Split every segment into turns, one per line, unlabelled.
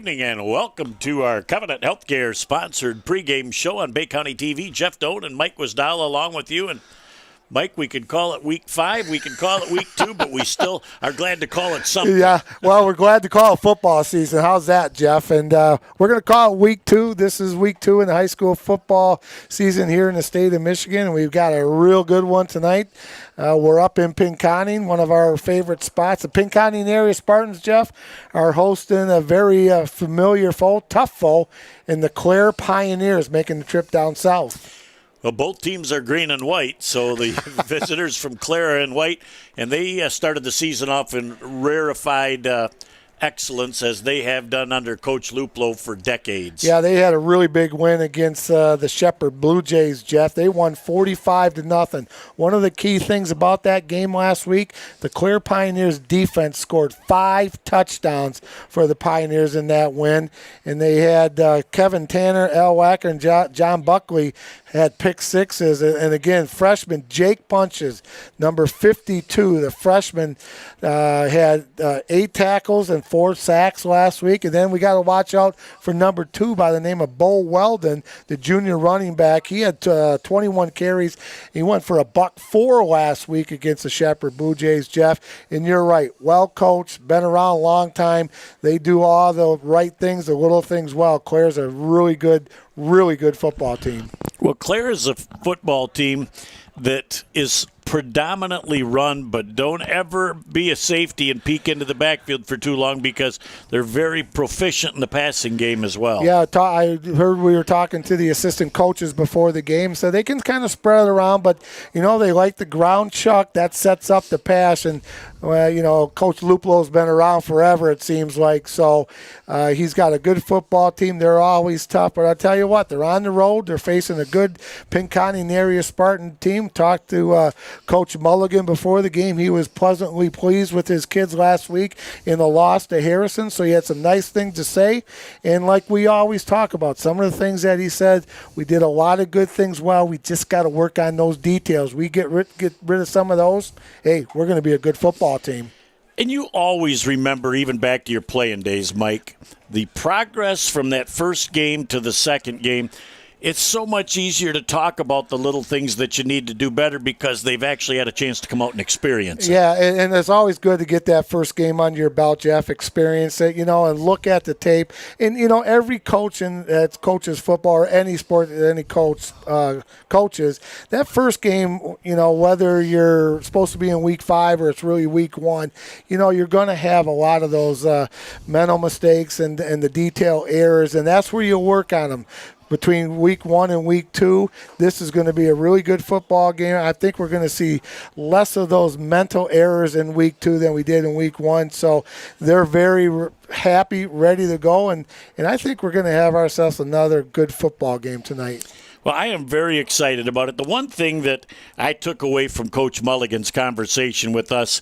evening and welcome to our Covenant Healthcare sponsored pregame show on Bay County TV. Jeff Doan and Mike Wisdala along with you. And Mike, we could call it week 5, we could call it week 2, but we still are glad to call it something.
Yeah, well, we're glad to call it football season. How's that, Jeff? And we're going to call it week 2. This is week 2 in the high school football season here in the state of Michigan, and we've got a real good one tonight. We're up in Pinconning, one of our favorite spots. The Pinconning area Spartans, Jeff, are hosting a very familiar foe, tough foe, in the Clare Pioneers, making the trip down south.
Well, both teams are green and white, so the visitors from Clare are in white, and they started the season off in rarefied excellence as they have done under Coach Luplow for decades.
Yeah, they had a really big win against the Shepherd Blue Jays, Jeff. They won 45-0. One of the key things about that game last week, the Clare Pioneers defense scored 5 touchdowns for the Pioneers in that win, and they had Kevin Tanner, Al Wacker, and John Buckley had pick sixes, and again, freshman Jake Punches, number 52, the freshman had 8 tackles and 4 sacks last week, and then we got to watch out for number 2 by the name of Bo Weldon, the junior running back. He had 21 carries. He went for $104 last week against the Shepherd Blue Jays, Jeff, and you're right, well coached, been around a long time. They do all the right things, the little things well. Claire's a really good football team.
Well, Clare is a football team that is predominantly run, but don't ever be a safety and peek into the backfield for too long because they're very proficient in the passing game as well.
Yeah, I heard we were talking to the assistant coaches before the game, so they can kind of spread it around, but, they like the ground chuck. That sets up the pass, and, Coach Luplow's been around forever, it seems like, so he's got a good football team. They're always tough, but I'll tell you what, they're on the road. They're facing a good Pinconning area Spartan team. Talked to Coach Mulligan before the game. He was pleasantly pleased with his kids last week in the loss to Harrison, so he had some nice things to say. And like we always talk about, some of the things that he said, we did a lot of good things well. We just got to work on those details. We get rid of some of those, hey, we're going to be a good football team.
And you always remember, even back to your playing days, Mike, the progress from that first game to the second game. It's so much easier to talk about the little things that you need to do better because they've actually had a chance to come out and experience it.
Yeah, and it's always good to get that first game under your belt, Jeff, experience it, and look at the tape. And, every coach that coaches football or any sport that any coach coaches, that first game, whether you're supposed to be in week 5 or it's really week 1, you're going to have a lot of those mental mistakes and the detail errors, and that's where you'll work on them. Between week 1 and week 2, this is going to be a really good football game. I think we're going to see less of those mental errors in week 2 than we did in week 1. So they're very happy, ready to go, and I think we're going to have ourselves another good football game tonight.
Well, I am very excited about it. The one thing that I took away from Coach Mulligan's conversation with us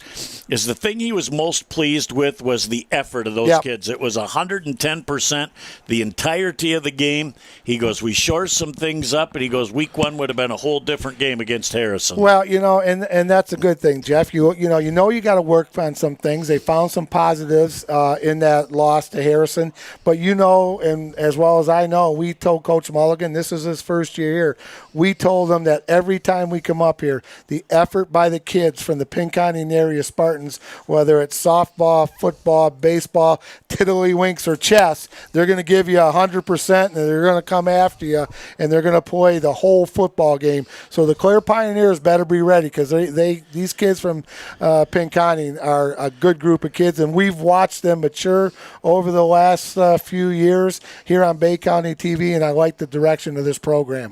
is the thing he was most pleased with was the effort of those kids. It was 110% the entirety of the game. He goes, we shore some things up, and he goes, week 1 would have been a whole different game against Harrison.
Well, and that's a good thing, Jeff. You got to work on some things. They found some positives in that loss to Harrison. But and as well as I know, we told Coach Mulligan this is his first year here. We told them that every time we come up here, the effort by the kids from the Pinconning area Spartans, whether it's softball, football, baseball, tiddlywinks, or chess, they're going to give you 100%, and they're going to come after you, and they're going to play the whole football game. So the Clare Pioneers better be ready because these kids from Pinconning are a good group of kids, and we've watched them mature over the last few years here on Bay County TV, and I like the direction of this program.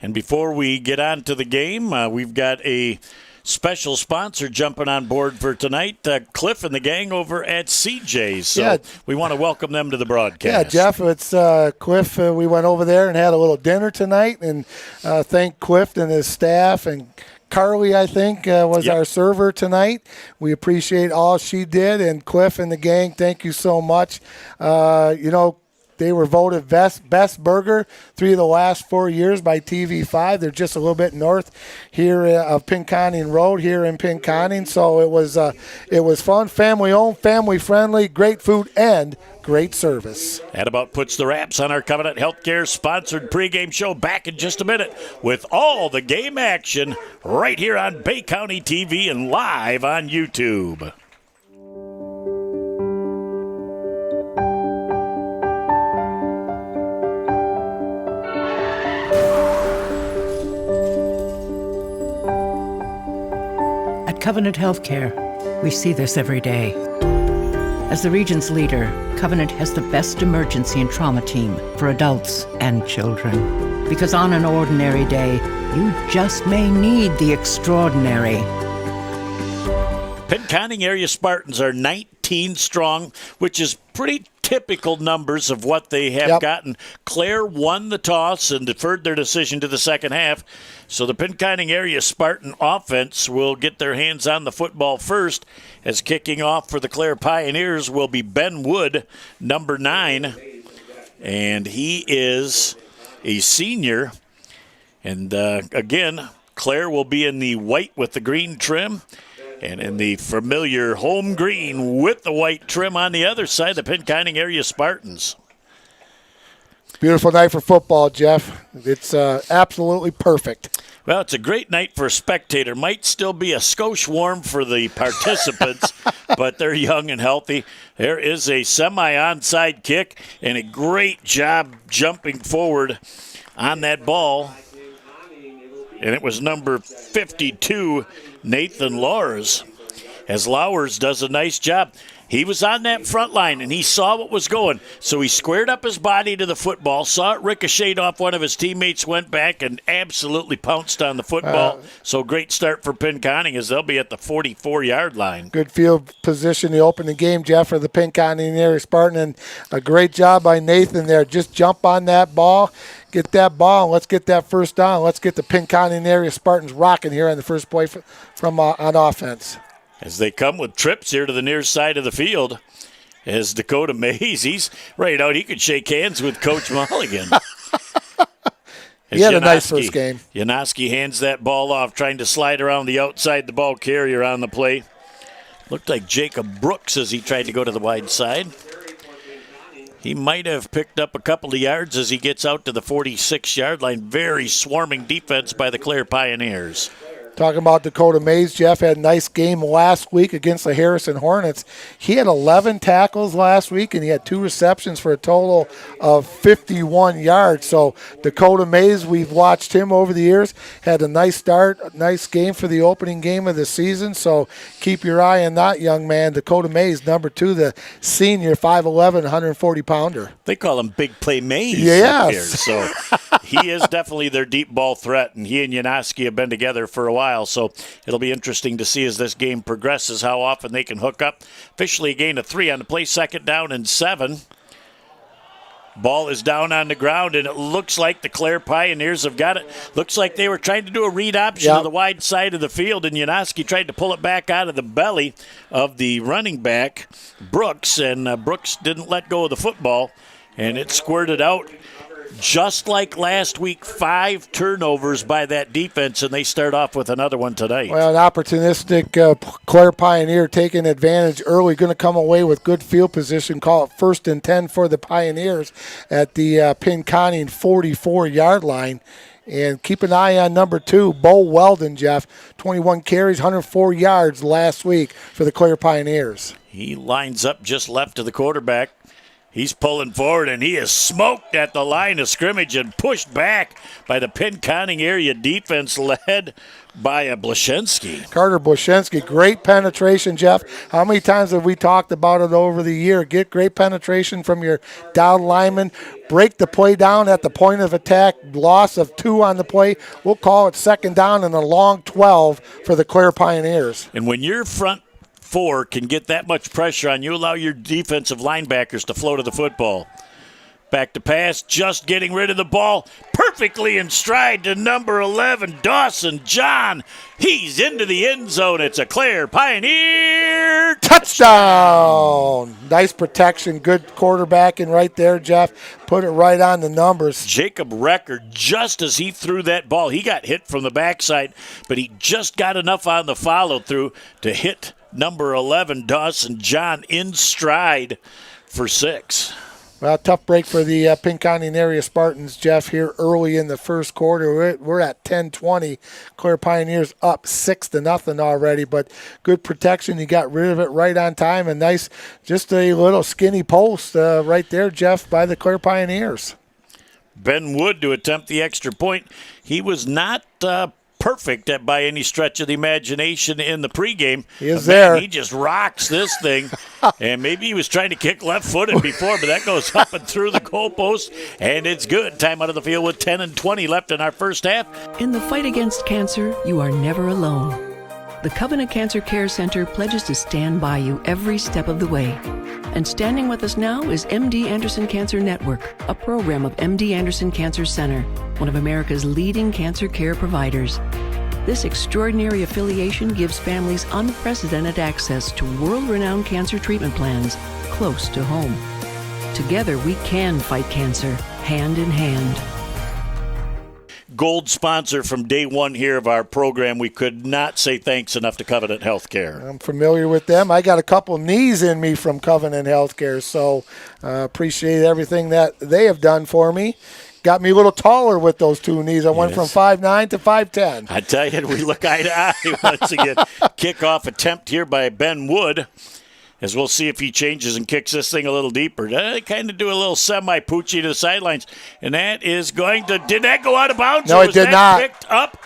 And before we get on to the game, we've got a special sponsor jumping on board for tonight, Cliff and the gang over at CJ's. So we want to welcome them to the broadcast.
Yeah, Jeff, it's Cliff. We went over there and had a little dinner tonight, and thank Cliff and his staff, and Carly, I think, was our server tonight. We appreciate all she did, and Cliff and the gang, thank you so much. They were voted best burger 3 of the last 4 years by TV5. They're just a little bit north here of Pinconning Road here in Pinconning. So it was fun, family owned, family friendly, great food and great service.
That about puts the wraps on our Covenant Healthcare sponsored pregame show. Back in just a minute with all the game action right here on Bay County TV and live on YouTube.
At Covenant Healthcare, we see this every day. As the region's leader, Covenant has the best emergency and trauma team for adults and children. Because on an ordinary day, you just may need the extraordinary.
Pinconning area Spartans are 19 strong, which is pretty typical numbers of what they have gotten. Clare won the toss and deferred their decision to the second half. So the Pinconning area Spartan offense will get their hands on the football first, as kicking off for the Clare Pioneers will be Ben Wood, number 9. And he is a senior. And again, Clare will be in the white with the green trim. And in the familiar home green with the white trim on the other side, the Pinconning area Spartans.
Beautiful night for football, Jeff. It's absolutely perfect.
Well, it's a great night for a spectator. Might still be a skosh warm for the participants, but they're young and healthy. There is a semi-onside kick and a great job jumping forward on that ball. And it was number 52, Nathan Lowers. As Lowers does a nice job. He was on that front line, and he saw what was going. So he squared up his body to the football, saw it ricocheted off one of his teammates, went back, and absolutely pounced on the football. So great start for Pinconning as they'll be at the 44-yard line.
Good field position to open the game, Jeff, for the Pinconning area Spartan. And a great job by Nathan there. Just jump on that ball. Get that ball, and let's get that first down. Let's get the Pinconning area Spartans rocking here on the first play from on offense.
As they come with trips here to the near side of the field, as Dakota Mays, he's right out. He could shake hands with Coach Mulligan.
He had a nice first game.
Janoski hands that ball off, trying to slide around the outside the ball carrier on the play. Looked like Jacob Brooks as he tried to go to the wide side. He might have picked up a couple of yards as he gets out to the 46-yard line. Very swarming defense by the Clare Pioneers.
Talking about Dakota Mays, Jeff had a nice game last week against the Harrison Hornets. He had 11 tackles last week, and he had 2 receptions for a total of 51 yards. So Dakota Mays, we've watched him over the years, had a nice start, a nice game for the opening game of the season. So keep your eye on that young man, Dakota Mays, number 2, the senior, 5'11", 140-pounder.
They call him Big Play Mays.
Yes.
Up here. So he is definitely their deep ball threat, and he and Janoski have been together for a while. So it'll be interesting to see as this game progresses how often they can hook up. Officially a gain of 3 on the play, 2nd down and 7. Ball is down on the ground, and it looks like the Clare Pioneers have got it. Looks like they were trying to do a read option to the wide side of the field, and Janoski tried to pull it back out of the belly of the running back, Brooks, and Brooks didn't let go of the football, and it squirted out. Just like last week, 5 turnovers by that defense, and they start off with another one tonight.
Well, an opportunistic Clare Pioneer taking advantage early, going to come away with good field position. Call it 1st and 10 for the Pioneers at the Pinconning 44-yard line. And keep an eye on number 2, Bo Weldon, Jeff. 21 carries, 104 yards last week for the Clare Pioneers.
He lines up just left of the quarterback. He's pulling forward, and he is smoked at the line of scrimmage and pushed back by the Pinconning area defense led by Blashinsky.
Carter Blashinsky, great penetration, Jeff. How many times have we talked about it over the year? Get great penetration from your down lineman. Break the play down at the point of attack. Loss of 2 on the play. We'll call it 2nd down and a long 12 for the Clare Pioneers.
And when your front 4 can get that much pressure on you, allow your defensive linebackers to flow to the football. Back to pass, just getting rid of the ball. Perfectly in stride to number 11, Dawson John. He's into the end zone. It's a Clare Pioneer
touchdown. Nice protection. Good quarterbacking right there, Jeff. Put it right on the numbers.
Jacob Recker, just as he threw that ball, he got hit from the backside, but he just got enough on the follow-through to hit number 11, Dawson John, in stride for 6.
Well, tough break for the Pinconning area Spartans, Jeff, here early in the first quarter. We're at 10-20. Clare Pioneers up 6-0 already, but good protection. You got rid of it right on time, and nice, just a little skinny post right there, Jeff, by the Clare Pioneers.
Ben Wood to attempt the extra point. He was not perfect by any stretch of the imagination in the pregame.
He is there.
He just rocks this thing. And maybe he was trying to kick left-footed before, but that goes up and through the goalpost, and it's good. Time out of the field with 10-20 left in our first half.
In the fight against cancer, you are never alone. The Covenant Cancer Care Center pledges to stand by you every step of the way. And standing with us now is MD Anderson Cancer Network, a program of MD Anderson Cancer Center, one of America's leading cancer care providers. This extraordinary affiliation gives families unprecedented access to world-renowned cancer treatment plans close to home. Together, we can fight cancer, hand in hand.
Gold sponsor from day one here of our program. We could not say thanks enough to Covenant Healthcare.
I'm familiar with them. I got a couple knees in me from Covenant Healthcare, so appreciate everything that they have done for me. Got me a little taller with those 2 knees. I went from 5'9" to 5'10".
I tell you, we look eye to eye once again. Kickoff attempt here by Ben Wood, as we'll see if he changes and kicks this thing a little deeper. They kind of do a little semi-poochie to the sidelines, and that is going to – did that go out of bounds?
No, it did not.
Picked up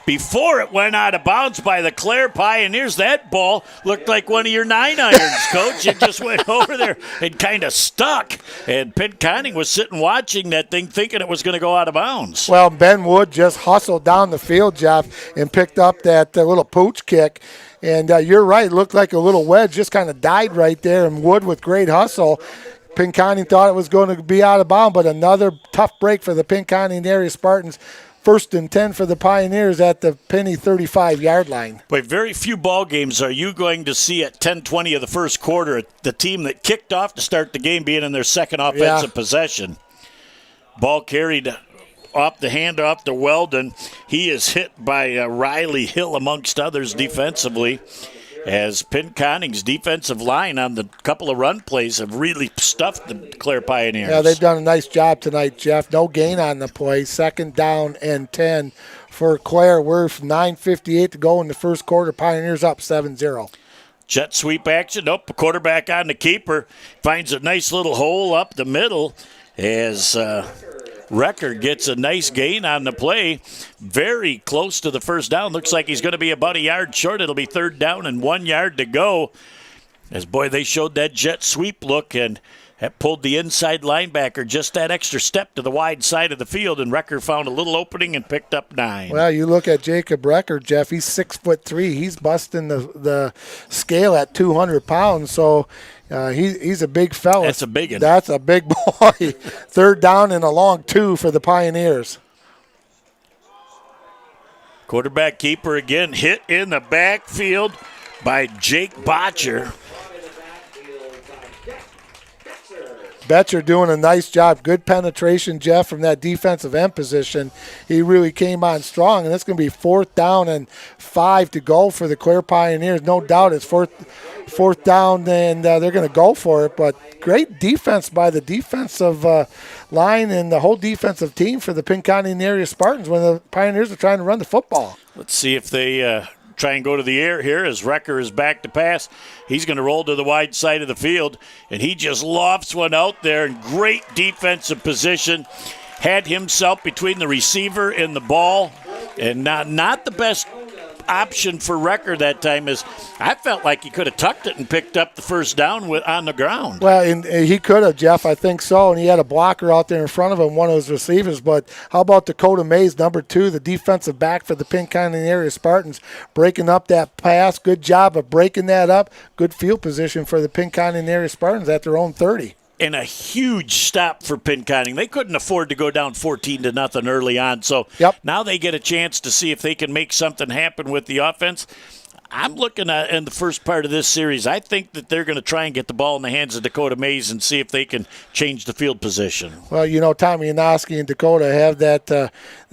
before it went out of bounds by the Clare Pioneers. That ball looked like one of your 9-irons, Coach. It just went over there and kind of stuck. And Pinconning was sitting watching that thing thinking it was going to go out of bounds.
Well, Ben Wood just hustled down the field, Jeff, and picked up that little pooch kick. And you're right, it looked like a little wedge, just kind of died right there. And Wood with great hustle. Pinconning thought it was going to be out of bounds, but another tough break for the Pinconning area Spartans. 1st and 10 for the Pioneers at the Penny 35-yard line.
But very few ball games are you going to see at 10-20 of the first quarter the team that kicked off to start the game being in their second offensive possession. Ball carried off the handoff to Weldon. He is hit by Riley Hill amongst others defensively, as Pinconning's defensive line on the couple of run plays have really stuffed the Clare Pioneers.
Yeah, they've done a nice job tonight, Jeff. No gain on the play. 2nd down and 10 for Clare. We're 9:58 to go in the first quarter. Pioneers up 7-0.
Jet sweep action. Nope, quarterback on the keeper. Finds a nice little hole up the middle as Recker gets a nice gain on the play. Very close to the first down. Looks like he's going to be about a yard short. It'll be 3rd down and 1 yard to go. As, boy, they showed that jet sweep look and that pulled the inside linebacker just that extra step to the wide side of the field, and Recker found a little opening and picked up 9.
Well, you look at Jacob Recker, Jeff. He's 6'3". He's busting the scale at 200 pounds, so he's a big fella.
That's a big one.
That's a big boy. 3rd down and a long 2 for the Pioneers.
Quarterback keeper again hit in the backfield by Jake Botcher.
Betcher doing a nice job. Good penetration, Jeff, from that defensive end position. He really came on strong, and it's going to be 4th down and 5 to go for the Clare Pioneers. No doubt it's fourth down, and they're going to go for it. But great defense by the defensive line and the whole defensive team for the Pinconning area Spartans when the Pioneers are trying to run the football.
Let's see if they try and go to the air here as Recker is back to pass. He's going to roll to the wide side of the field, and he just lofts one out there in great defensive position. Had himself between the receiver and the ball, and not the best option for Recker that time. Is I felt like he could have tucked it and picked up the first down on the ground.
Well, and he could have, Jeff. I think so. And he had a blocker out there in front of him, one of his receivers. But how about Dakota Mays, number 2, the defensive back for the Pinconning area Spartans, breaking up that pass. Good job of breaking that up. Good field position for the Pinconning area Spartans at their own 30.
and a huge stop for Pinconning. They couldn't afford to go down 14-0 early on. So now they get a chance to see if they can make something happen with the offense. I'm looking at in the first part of this series, I think that they're going to try and get the ball in the hands of Dakota Mays and see if they can change the field position.
Well, Tommy Janoski and Dakota have that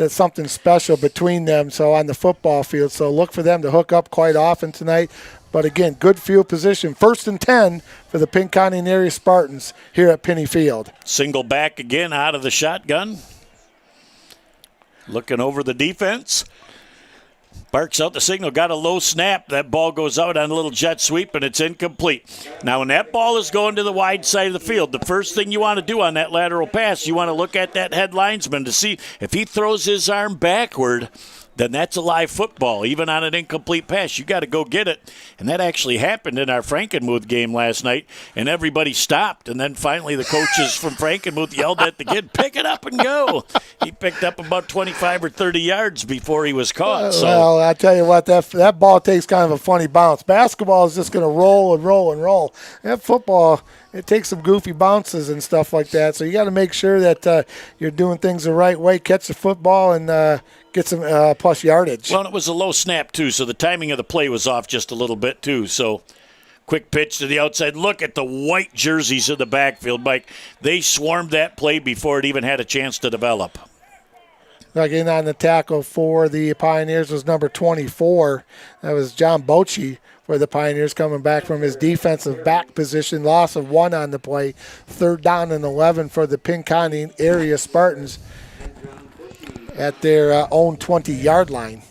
something special between them, so on the football field. So look for them to hook up quite often tonight. But again, good field position. 1st and 10 for the Pinconning area Spartans here at Penny Field.
Single back again out of the shotgun. Looking over the defense. Barks out the signal, got a low snap. That ball goes out on a little jet sweep, and it's incomplete. Now, when that ball is going to the wide side of the field, the first thing you want to do on that lateral pass, you want to look at that head linesman to see if he throws his arm backward, then that's a live football, even on an incomplete pass. You got to go get it. And that actually happened in our Frankenmuth game last night, and everybody stopped. And then finally the coaches from Frankenmuth yelled at the kid, pick it up and go. He picked up about 25 or 30 yards before he was caught. So.
Well, I tell you what, that ball takes kind of a funny bounce. Basketball is just going to roll and roll and roll. That football, it takes some goofy bounces and stuff like that. So you got to make sure that you're doing things the right way, catch the football, and get some plus yardage.
Well, it was a low snap, too, so the timing of the play was off just a little bit, too. So quick pitch to the outside. Look at the white jerseys in the backfield, Mike. They swarmed that play before it even had a chance to develop.
Again, on the tackle for the Pioneers was number 24. That was John Bochy for the Pioneers, coming back from his defensive back position. Loss of 1 on the play. 3rd down and 11 for the Pinconning area Spartans at their own 20-yard line.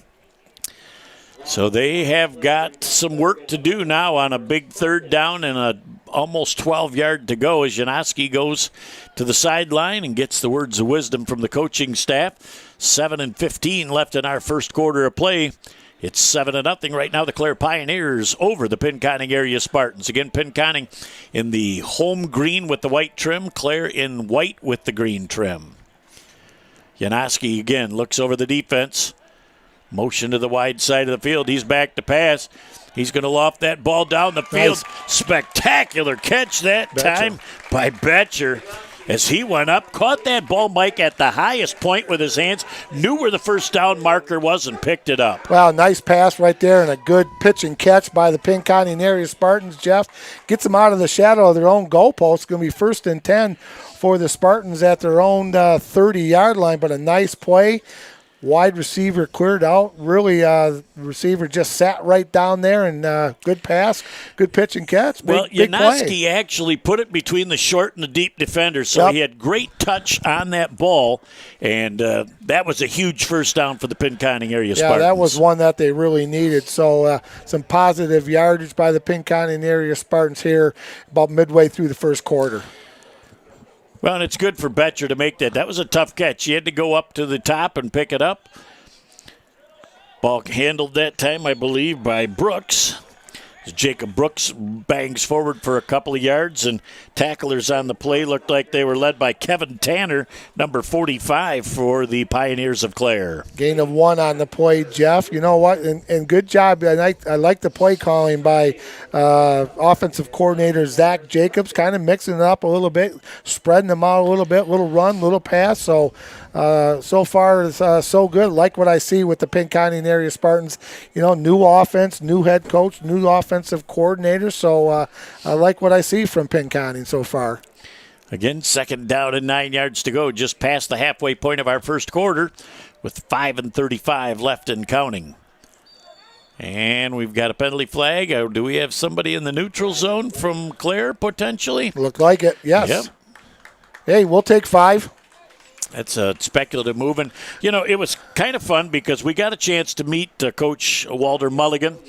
So they have got some work to do now on a big 3rd down and a almost 12-yard to go as Janoski goes to the sideline and gets the words of wisdom from the coaching staff. 7:15 left in our first quarter of play. It's 7-0 right now. The Clare Pioneers over the Pinconning area Spartans. Again, Pinconning in the home green with the white trim. Clare in white with the green trim. Janoski again looks over the defense. Motion to the wide side of the field. He's back to pass. He's going to loft that ball down the field. Nice. Spectacular catch that time by Betcher as he went up, caught that ball, Mike, at the highest point with his hands, knew where the first down marker was, and picked it up.
Well, nice pass right there and a good pitch and catch by the Pinconning area Spartans. Jeff gets them out of the shadow of their own goalpost. It's going to be 1st and 10 for the Spartans at their own 30-yard line, but a nice play. Wide receiver cleared out. Really, the receiver just sat right down there, and good pass, good pitch and catch. Big
Janoski actually put it between the short and the deep defender, so he had great touch on that ball, and that was a huge first down for the Pinconning area Spartans.
Yeah, that was one that they really needed. So some positive yardage by the Pinconning area Spartans here about midway through the first quarter.
Well, and it's good for Betcher to make that. That was a tough catch. He had to go up to the top and pick it up. Ball handled that time, I believe, by Brooks. Jacob Brooks bangs forward for a couple of yards, and tacklers on the play looked like they were led by Kevin Tanner, number 45 for the Pioneers of Clare.
Gain of 1 on the play, Jeff. You know what? And good job. I like the play calling by offensive coordinator Zach Jacobs, kind of mixing it up a little bit, spreading them out a little bit, little run, little pass. So far, it's so good. Like what I see with the Pinconning area Spartans. New offense, new head coach, new offensive coordinator. So I like what I see from Pinconning so far.
Again, 2nd down and 9 yards to go, just past the halfway point of our first quarter with 5:35 left and counting. And we've got a penalty flag. Do we have somebody in the neutral zone from Clare potentially?
Look like it, yes.
Yep.
Hey, we'll take 5.
That's a speculative move. And, it was kind of fun because we got a chance to meet Coach Walter Mulligan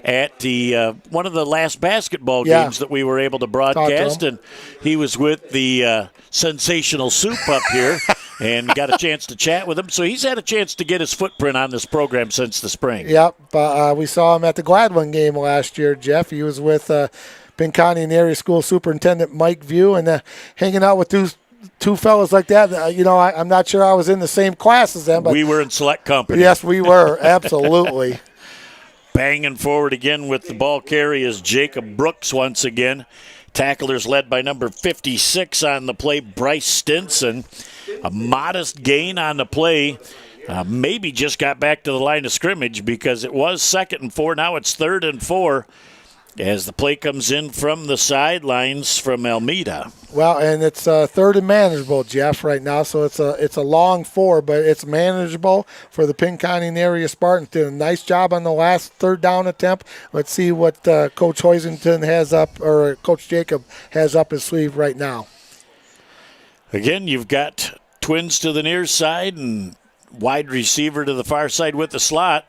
at the one of the last basketball games that we were able to broadcast. And he was with the sensational Soup up here and got a chance to chat with him. So he's had a chance to get his footprint on this program since the spring.
Yep. We saw him at the Gladwin game last year, Jeff. He was with Pinconning Area School Superintendent Mike View and hanging out with two fellas like that. I'm not sure I was in the same class as them. But
we were in select company.
Yes, we were. Absolutely.
Banging forward again with the ball carry is Jacob Brooks once again. Tacklers led by number 56 on the play, Bryce Stinson. A modest gain on the play. Maybe just got back to the line of scrimmage because it was 2nd and 4. Now it's 3rd and 4 as the play comes in from the sidelines from Almeida.
Well, and it's 3rd and manageable, Jeff, right now. So it's a long 4, but it's manageable for the Pinconning area Spartans. Did a nice job on the last 3rd down attempt. Let's see what Coach Hoisington has up, or Coach Jacob has up his sleeve right now.
Again, you've got twins to the near side and wide receiver to the far side with the slot.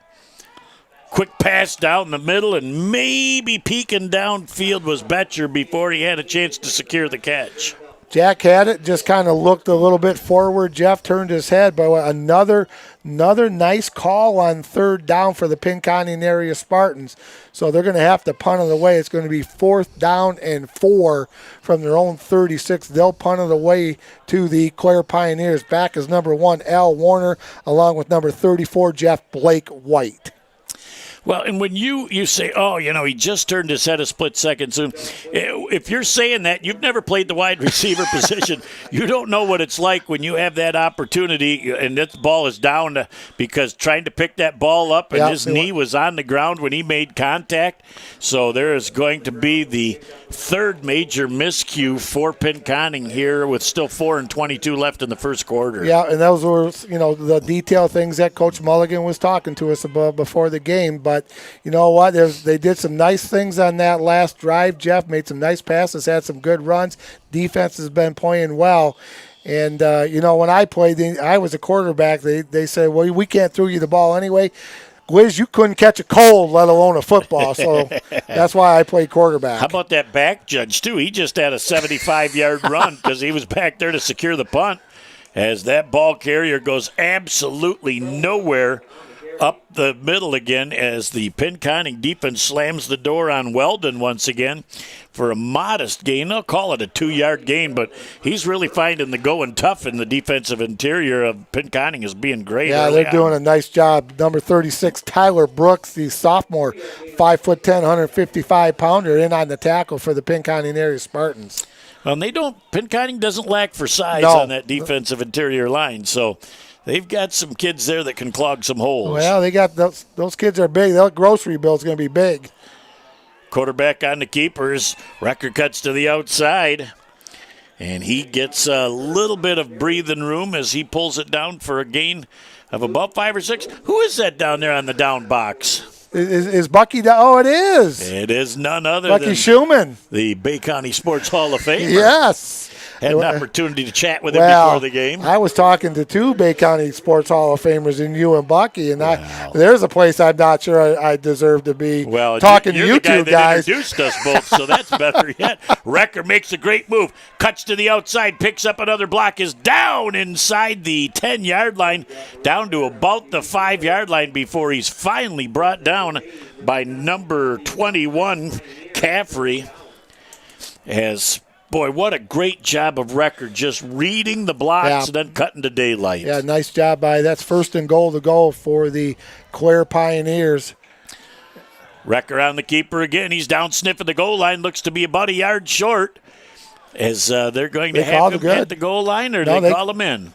Quick pass down the middle, and maybe peeking downfield was Betcher before he had a chance to secure the catch.
Jack had it, just kind of looked a little bit forward. Jeff turned his head, but another nice call on 3rd down for the Pinconning area Spartans. So they're going to have to punt it away. It's going to be 4th down and 4 from their own 36. They'll punt it away to the Clare Pioneers. Back is number 1, Al Warner, along with number 34, Jeff Blake White.
Well, and when you say, oh, he just turned his head a split second soon, if you're saying that, you've never played the wide receiver position. You don't know what it's like when you have that opportunity and this ball is down because trying to pick that ball up and his knee was on the ground when he made contact. So there is going to be the 3rd major miscue for Pinconning here with still 4:22 left in the first quarter.
Yeah, and those were, the detailed things that Coach Mulligan was talking to us about before the game. But you know what? They did some nice things on that last drive. Jeff made some nice passes, had some good runs. Defense has been playing well. And, when I played, I was a quarterback. They said, well, we can't throw you the ball anyway. Gwiz, you couldn't catch a cold, let alone a football. So that's why I played quarterback.
How about that back judge, too? He just had a 75-yard run because he was back there to secure the punt as that ball carrier goes absolutely nowhere up the middle again as the Pinconning defense slams the door on Weldon once again for a modest gain. I'll call it a 2-yard gain, but he's really finding the going tough in the defensive interior of Pinconning is being great.
Yeah, they're doing a nice job. Number 36, Tyler Brooks, the sophomore, 5'10", 155-pounder, in on the tackle for the Pinconning area Spartans.
Well, Pinconning doesn't lack for size on that defensive interior line, so they've got some kids there that can clog some holes.
Well, they got those kids are big. That grocery bill's going to be big.
Quarterback on the keepers. Recker cuts to the outside. And he gets a little bit of breathing room as he pulls it down for a gain of about 5 or 6. Who is that down there on the down box?
Is Bucky down? Oh, it is.
It is none other
Bucky
than
Schumann,
the Bay County Sports Hall of Famer.
Yes.
Had an opportunity to chat with him before the game.
I was talking to 2 Bay County Sports Hall of Famers in you and Bucky, and there's a place I'm not sure I deserve to be talking to you two guys.
Introduced us both, so that's better yet. Recker makes a great move, cuts to the outside, picks up another block, is down inside the 10-yard line, down to about the 5-yard line before he's finally brought down by number 21, Caffrey. Boy, what a great job of Recker just reading the blocks and then cutting to daylight.
Yeah, nice job by that's 1st and goal to go for the Clare Pioneers.
Recker on the keeper again. He's down sniffing the goal line. Looks to be about a yard short. As they're going to have him at the goal line, or they call him in?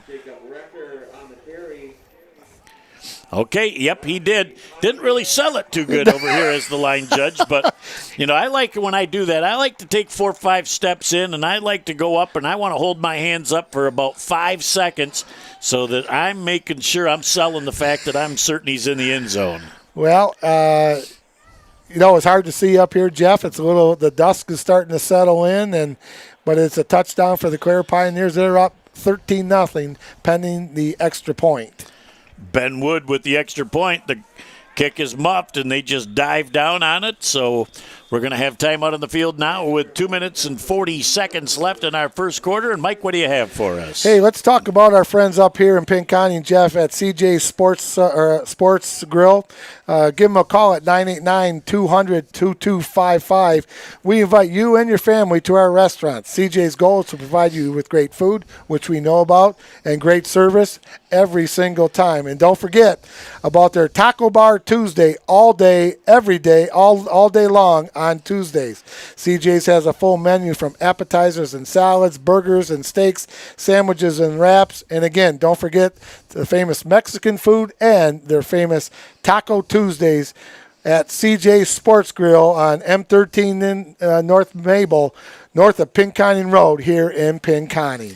Okay, yep, he did. Didn't really sell it too good over here as the line judge, but, I like when I do that. I like to take 4 or 5 steps in, and I like to go up, and I want to hold my hands up for about 5 seconds so that I'm making sure I'm selling the fact that I'm certain he's in the end zone.
Well, it's hard to see up here, Jeff. It's the dusk is starting to settle in, but it's a touchdown for the Clare Pioneers. They're up 13-0 pending the extra point.
Ben Wood with the extra point. The kick is muffed, and they just dive down on it. So we're going to have time out on the field now with 2 minutes and 40 seconds left in our first quarter. And, Mike, what do you have for us?
Hey, let's talk about our friends up here in Pinconning, Jeff, at CJ's Sports Grill. Give them a call at 989-200-2255. We invite you and your family to our restaurant. CJ's goal is to provide you with great food, which we know about, and great service every single time. And don't forget about their Taco Bar Tuesday, all day, every day, all day long on Tuesdays. CJ's has a full menu from appetizers and salads, burgers and steaks, sandwiches and wraps. And again, don't forget the famous Mexican food and their famous Taco Tuesdays at CJ's Sports Grill on M13 in North Mabel, north of Pinconning Road here in Pinconning.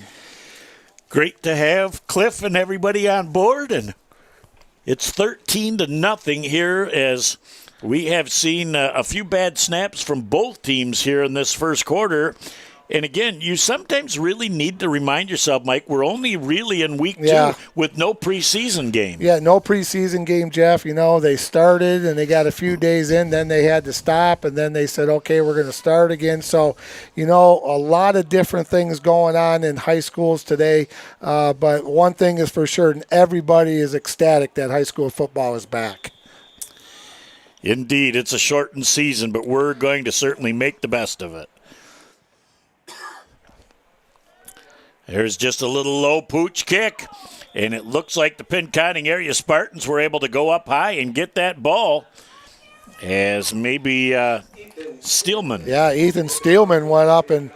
Great to have Cliff and everybody on board, and it's 13-0 here as we have seen a few bad snaps from both teams here in this first quarter. And again, you sometimes really need to remind yourself, Mike, we're only really in week 2 with no preseason game.
Yeah, no preseason game, Jeff. You know, they started and they got a few days in, then they had to stop, and then they said, okay, we're going to start again. So, you know, a lot of different things going on in high schools today. But one thing is for sure, everybody is ecstatic that high school football is back.
Indeed, it's a shortened season, but we're going to certainly make the best of it. There's just a little low pooch kick, and it looks like the Pinconning area Spartans were able to go up high and get that ball as maybe Steelman.
Yeah, Ethan Steelman went up and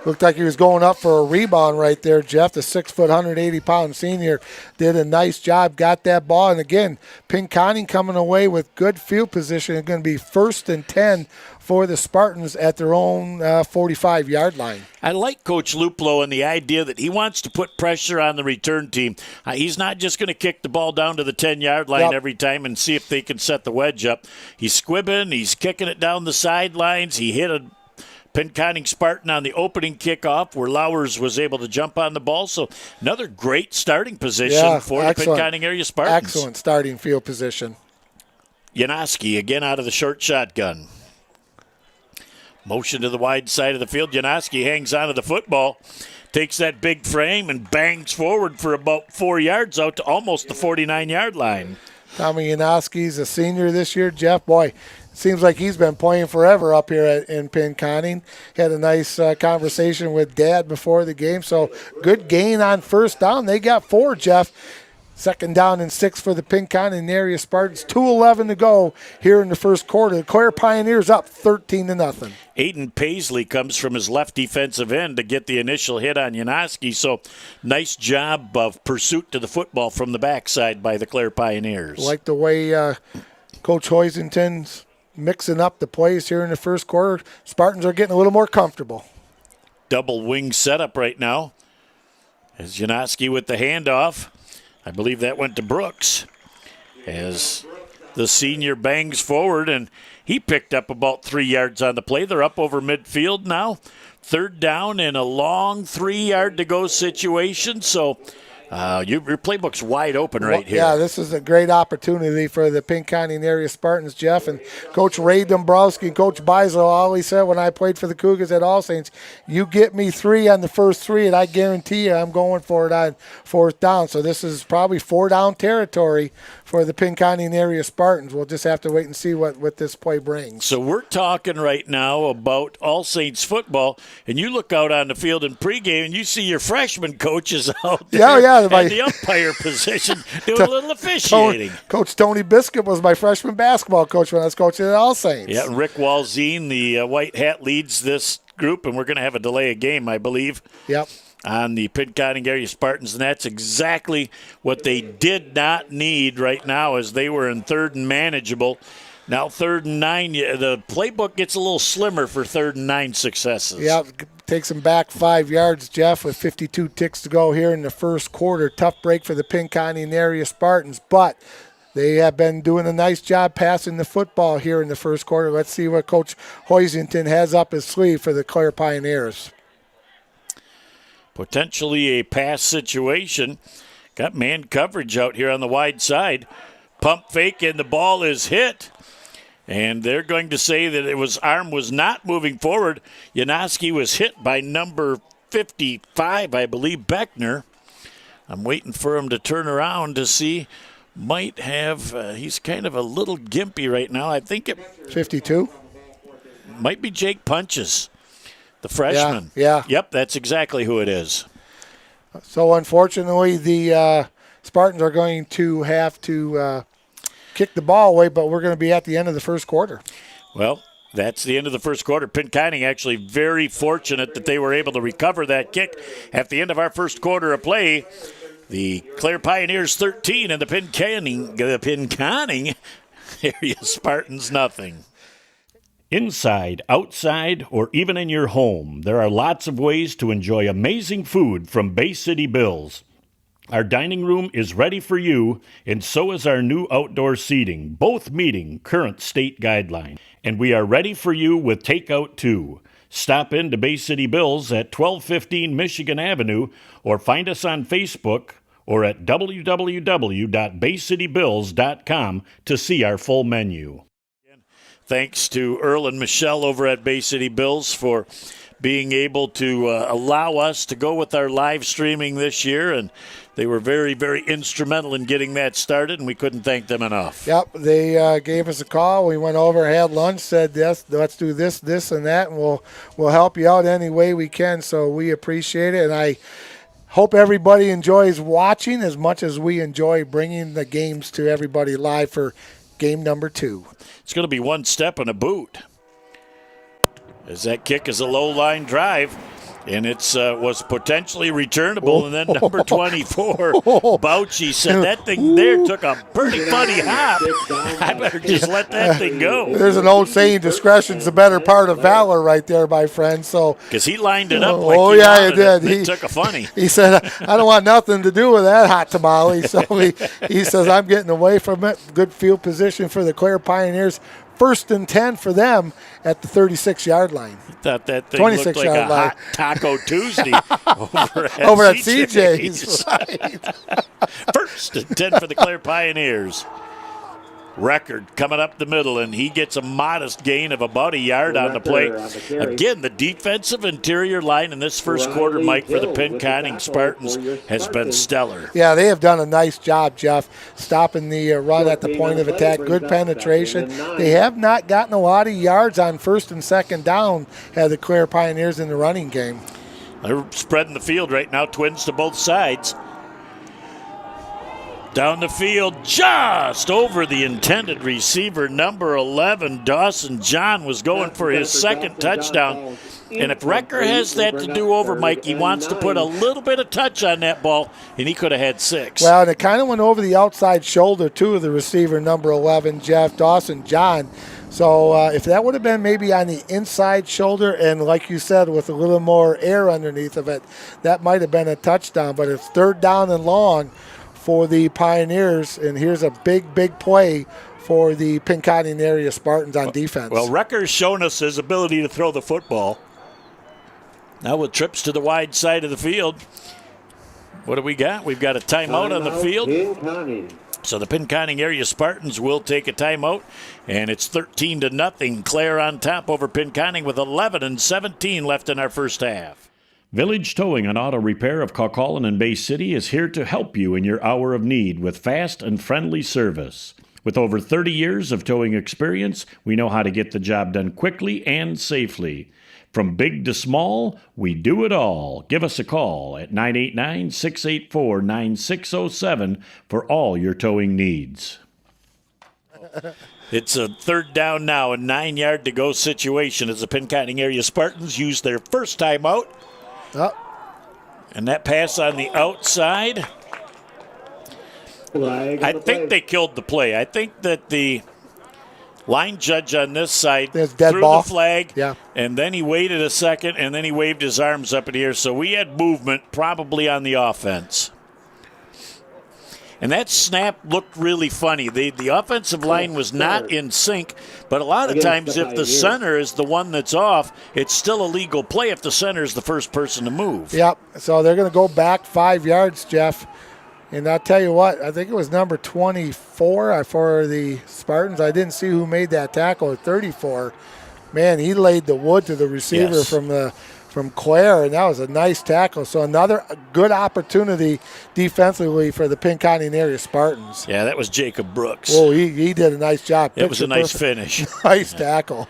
looked like he was going up for a rebound right there, Jeff. The 6', 180-pound senior did a nice job, got that ball. And again, Pinconning coming away with good field position. It's going to be 1st and 10 for the Spartans at their own 45-yard line.
I like Coach Luplo and the idea that he wants to put pressure on the return team. He's not just going to kick the ball down to the 10-yard line every time and see if they can set the wedge up. He's squibbing. He's kicking it down the sidelines. He hit a Pinconning Spartan on the opening kickoff where Lowers was able to jump on the ball. So another great starting position for the Pinconning area Spartans.
Excellent starting field position.
Janoski again out of the short shotgun. Motion to the wide side of the field. Janoski hangs onto the football, takes that big frame and bangs forward for about 4 yards out to almost the 49-yard line.
Tommy Janoski's a senior this year. Jeff, boy, seems like he's been playing forever up here in Pinconning. Had a nice conversation with Dad before the game. So good gain on first down. They got 4, Jeff. 2nd down and 6 for the Pinconning area Spartans. 2:11 to go here in the first quarter. The Clare Pioneers up 13-0.
Aiden Paisley comes from his left defensive end to get the initial hit on Janoski. So nice job of pursuit to the football from the backside by the Clare Pioneers.
Like the way Coach Hoisington's mixing up the plays here in the first quarter. Spartans are getting a little more comfortable.
Double wing setup right now. As Janoski with the handoff. I believe that went to Brooks as the senior bangs forward, and he picked up about 3 yards on the play. They're up over midfield now. 3rd down and a long 3-yard to go situation. So your playbook's wide open right here.
Yeah, this is a great opportunity for the Pinconning area Spartans, Jeff. And Coach Ray Dombrowski and Coach Beisel always said when I played for the Cougars at All Saints, you get me 3 on the first 3, and I guarantee you I'm going for it on 4th down. So this is probably 4-down territory for the Pinconning area Spartans. We'll just have to wait and see what this play brings.
So we're talking right now about All Saints football, and you look out on the field in pregame, and you see your freshman coaches out there at the umpire position doing a little officiating.
Coach Tony Biscuit was my freshman basketball coach when I was coaching at All Saints.
Yeah, and Rick Walzine, the white hat, leads this group, and we're going to have a delay of game, I believe.
Yep.
On the Pinconning area Spartans, and that's exactly what they did not need right now as they were in 3rd and manageable. Now 3rd and 9, the playbook gets a little slimmer for 3rd and 9 successes.
Yep, takes them back 5 yards, Jeff, with 52 ticks to go here in the first quarter. Tough break for the Pinconning area Spartans, but they have been doing a nice job passing the football here in the first quarter. Let's see what Coach Hoisington has up his sleeve for the Clare Pioneers.
Potentially a pass situation. Got man coverage out here on the wide side. Pump fake, and the ball is hit. And they're going to say that arm was not moving forward. Janoski was hit by number 55, I believe, Beckner. I'm waiting for him to turn around to see. Might have, he's kind of a little gimpy right now. I think it
52
might be Jake Punches, the freshman.
Yeah.
Yep, that's exactly who it is.
So unfortunately, the Spartans are going to have to kick the ball away, but we're going to be at the end of the first quarter.
Well, that's the end of the first quarter. Pinconning actually very fortunate that they were able to recover that kick at the end of our first quarter of play. The Clare Pioneers 13 and the Pinconning area Spartans nothing. Inside, outside, or even in your home, there are lots of ways to enjoy amazing food from Bay City Bills. Our dining room is ready for you, and so is our new outdoor seating, both meeting current state guidelines. And we are ready for you with takeout too. Stop in to Bay City Bills at 1215 Michigan Avenue or find us on Facebook or at www.baycitybills.com to see our full menu. Thanks to Earl and Michelle over at Bay City Bills for being able to allow us to go with our live streaming this year, and they were very, very instrumental in getting that started, and we couldn't thank them enough.
Yep, they gave us a call. We went over, had lunch, said, yes, let's do this, this, and that, and we'll help you out any way we can, so we appreciate it, and I hope everybody enjoys watching as much as we enjoy bringing the games to everybody live for game number 2.
It's going to be one step and a boot. As that kick is a low line drive, and it was potentially returnable, and then number 24, Bouchy, said that thing there took a pretty funny hop. I better just let that thing go.
There's an old saying, discretion's the better part of valor right there, my friend. So
because he lined it up like
he did.
He took a funny.
He said, I don't want nothing to do with that hot tamale. So he says, I'm getting away from it. Good field position for the Clare Pioneers. 1st and 10 for them at the 36-yard line.
Thought that thing looked like a hot Taco Tuesday over at CJ's.
Right.
1st and 10 for the Clare Pioneers. Record coming up the middle, and he gets a modest gain of about a yard on the play. Again, the defensive interior line in this first quarter, Mike, for the Pinconning Spartans has been stellar.
Yeah, they have done a nice job, Jeff, stopping the run at the point of attack. Good penetration. They have not gotten a lot of yards on 1st and 2nd down, had the Clare Pioneers in the running game.
They're spreading the field right now, twins to both sides. Down the field, just over the intended receiver, number 11, Dawson John, was going for his 2nd touchdown. And if Recker has that to do over, Mike, he wants to put a little bit of touch on that ball, and he could have had 6.
Well, and it kind of went over the outside shoulder, too, of the receiver, number 11, Jeff, Dawson John. So if that would have been maybe on the inside shoulder and, like you said, with a little more air underneath of it, that might have been a touchdown. But it's 3rd down and long for the Pioneers, and here's a big, big play for the Pinconning area Spartans on defense.
Well, Recker's shown us his ability to throw the football. Now with trips to the wide side of the field, what do we got? We've got a timeout on the field. So the Pinconning area Spartans will take a timeout, and it's 13-0. Clare on top over Pinconning with 11:17 left in our first half. Village Towing and Auto Repair of Kaukaulin and Bay City is here to help you in your hour of need with fast and friendly service. With over 30 years of towing experience, we know how to get the job done quickly and safely. From big to small, we do it all. Give us a call at 989-684-9607 for all your towing needs. It's a 3rd down now, a 9-yard to go situation as the Pinconning area Spartans use their first timeout. And that pass on the outside, I think they killed the play. I think that the line judge on this side threw the flag, and then he waited a second, and then he waved his arms up in the air. So we had movement probably on the offense. And that snap looked really funny. The offensive line was not in sync, but a lot of times if the center is the one that's off, it's still a legal play if the center is the first person to move.
Yep, so they're going to go back 5 yards, Jeff. And I'll tell you what, I think it was number 24 for the Spartans. I didn't see who made that tackle at 34. Man, he laid the wood to the receiver from Clare, and that was a nice tackle. So another good opportunity defensively for the Pinconning area Spartans.
Yeah, that was Jacob Brooks.
Oh, he did a nice job.
It was a nice finish.
Nice tackle.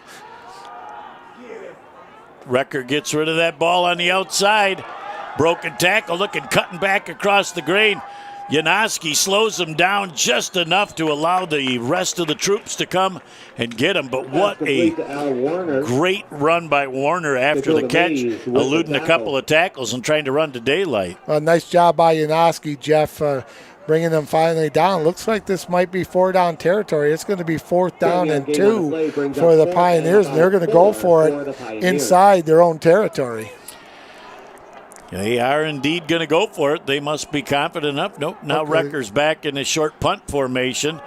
Recker gets rid of that ball on the outside. Broken tackle, cutting back across the grain. Janoski slows him down just enough to allow the rest of the troops to come and get him. But what a great run by Warner after the catch, eluding a couple of tackles and trying to run to daylight.
Nice job by Janoski, Jeff, bringing them finally down. Looks like this might be 4-down territory. It's going to be 4th down and 2 for the Pioneers, and they're going to go for it inside their own territory.
They are indeed going to go for it. They must be confident enough. Nope, now Recker's back in his short punt formation.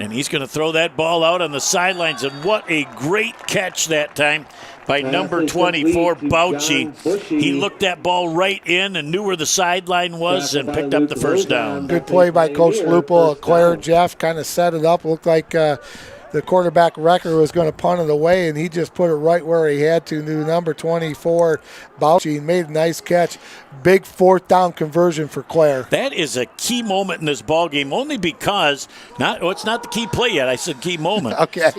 And he's going to throw that ball out on the sidelines. And what a great catch that time by number 24, Bouchy. He looked that ball right in and knew where the sideline was and picked up the first down.
Good play by Coach Lupo. Clare, Jeff, kind of set it up. Looked like the quarterback Recker was going to punt it away, and he just put it right where he had to. Number 24, Bouchy, made a nice catch. Big 4th down conversion for Clare.
That is a key moment in this ball game, only because it's not the key play yet. I said key moment.
Okay.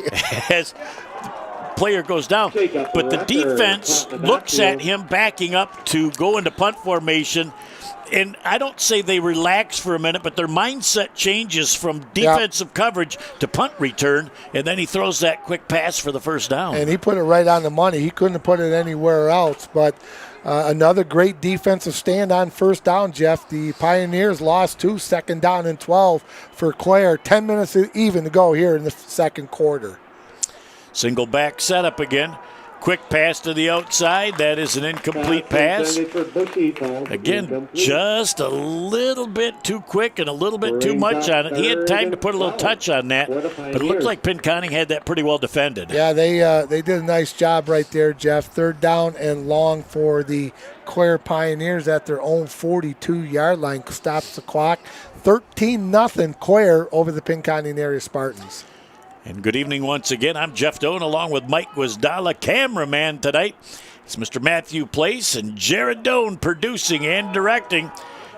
As player goes down, but the defense looks at him backing up to go into punt formation. And I don't say they relax for a minute, but their mindset changes from defensive coverage to punt return, and then he throws that quick pass for the first down.
And he put it right on the money. He couldn't have put it anywhere else. But another great defensive stand on first down, Jeff. The Pioneers lost 2, 2nd down and 12 for Clare. 10 minutes even to go here in the second quarter.
Single back setup again. Quick pass to the outside. That is an incomplete pass. Again, just a little bit too quick and a little bit too much on it. He had time to put a little touch on that, but it looked like Pinconning had that pretty well defended.
Yeah, they did a nice job right there, Jeff. 3rd down and long for the Clare Pioneers at their own 42-yard line. Stops the clock. 13-0 Clare over the Pinconning area Spartans.
And good evening once again. I'm Jeff Doan along with Mike Guazdala, cameraman tonight. It's Mr. Matthew Place and Jared Doan producing and directing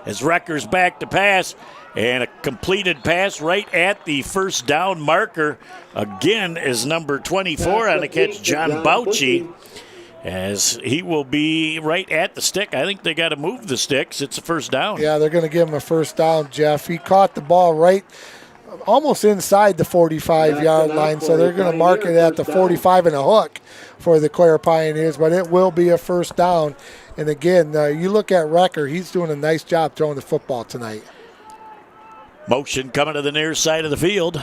as Recker's back to pass. And a completed pass right at the first down marker. Again is number 24 on the catch, John Bouchy, as he will be right at the stick. I think they got to move the sticks. It's a first down.
Yeah, they're going to give him a first down, Jeff. He caught the ball right almost inside the 45-yard line, so they're going to mark it at the 45 and a hook for the Clare Pioneers, but it will be a first down. And again, you look at Recker, he's doing a nice job throwing the football tonight.
Motion coming to the near side of the field.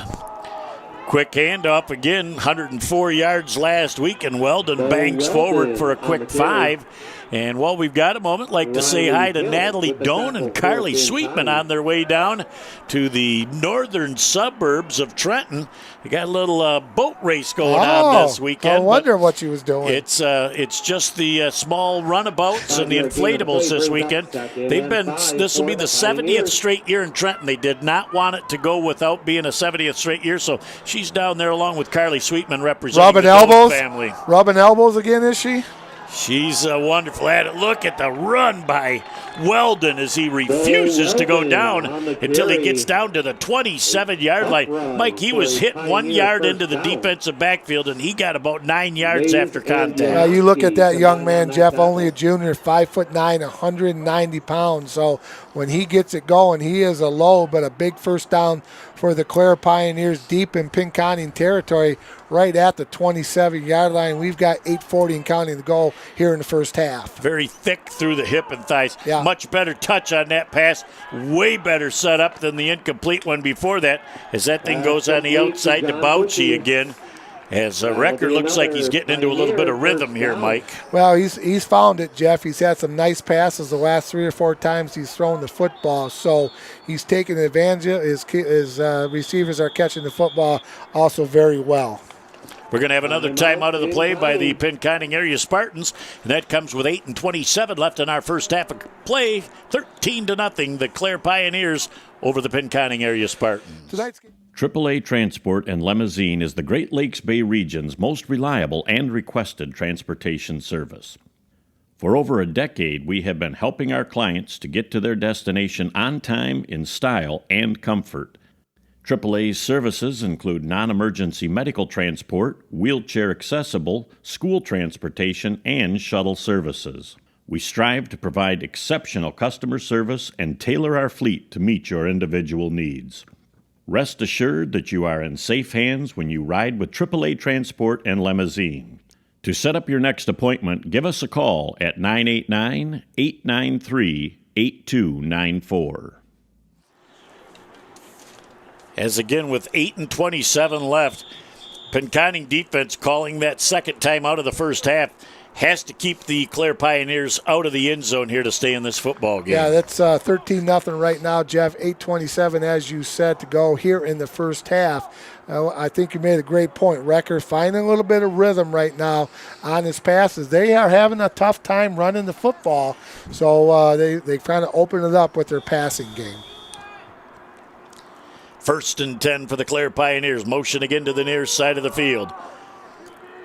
Quick handoff again, 104 yards last week, and Weldon bangs forward for a quick 5. And while we've got a moment, I'd like to say hi to Natalie Doan and Carly Sweetman on their way down to the northern suburbs of Trenton. They got a little boat race going on this weekend.
I wonder what she was doing.
It's just the small runabouts and the inflatables this weekend. This will be the 70th straight year in Trenton. They did not want it to go without being a 70th straight year, so she's down there along with Carly Sweetman representing the Doan family.
Rubbing elbows again, is she?
She's wonderful at it. Look at the run by Weldon as he refuses to go down until he gets down to the 27-yard line. Mike, he was hit 1 yard into the defensive backfield, and he got about 9 yards after contact.
You look at that young man, Jeff, only a junior, 5'9", 190 pounds. So when he gets it going, he is a low, but a big first down for the Clare Pioneers deep in Pinconning territory, right at the 27-yard line. We've got 8:40 and counting to go here in the first half.
Very thick through the hip and thighs.
Yeah.
Much better touch on that pass. Way better set up than the incomplete one before that, as that thing goes on the outside to Bouchy again. As Recker looks like he's getting into a little bit of rhythm here, Mike.
Well, he's found it, Jeff. He's had some nice passes the last 3 or 4 times he's thrown the football. So he's taking advantage of his receivers are catching the football also very well.
We're going to have another timeout of the play by the Pinconning area Spartans, and that comes with 8:27 left in our first half of play. 13-0, the Clare Pioneers over the Pinconning area Spartans.
Tonight's game.
AAA Transport and Limousine is the Great Lakes Bay region's most reliable and requested transportation service. For over a decade, we have been helping our clients to get to their destination on time, in style, and comfort. AAA's services include non-emergency medical transport, wheelchair accessible, school transportation, and shuttle services. We strive to provide exceptional customer service and tailor our fleet to meet your individual needs. Rest assured that you are in safe hands when you ride with AAA Transport and Limousine. To set up your next appointment, give us a call at 989-893-8294.
As again with 8:27 left, Pinconning defense calling that second time out of the first half has to keep the Clare Pioneers out of the end zone here to stay in this football game.
Yeah, that's 13-0 right now, Jeff. 8:27, as you said, to go here in the first half. I think you made a great point. Wrecker finding a little bit of rhythm right now on his passes. They are having a tough time running the football, so they kind of open it up with their passing game.
1st and 10 for the Clare Pioneers. Motion again to the near side of the field.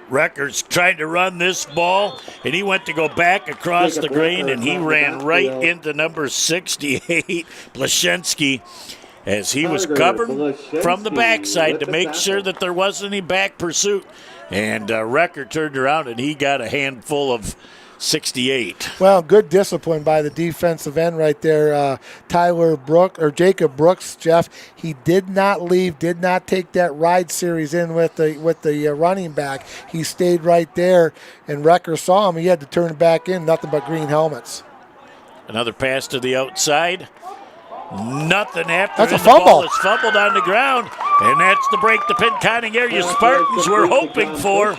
Recker's trying to run this ball, and he went to go back across the green, and he ran right into number 68, Blaszczynski, as he was covered from the backside to make sure that there wasn't any back pursuit. And Recker turned around, and he got a handful of 68.
Well, good discipline by the defensive end right there, Jacob Brooks, Jeff. He did not leave, did not take that ride series in with the running back. He stayed right there, and Recker saw him. He had to turn it back in. Nothing but green helmets.
Another pass to the outside. Nothing after.
That's a
the
fumble.
Ball is fumbled on the ground, and that's the break the Pinconning area Spartans were hoping for.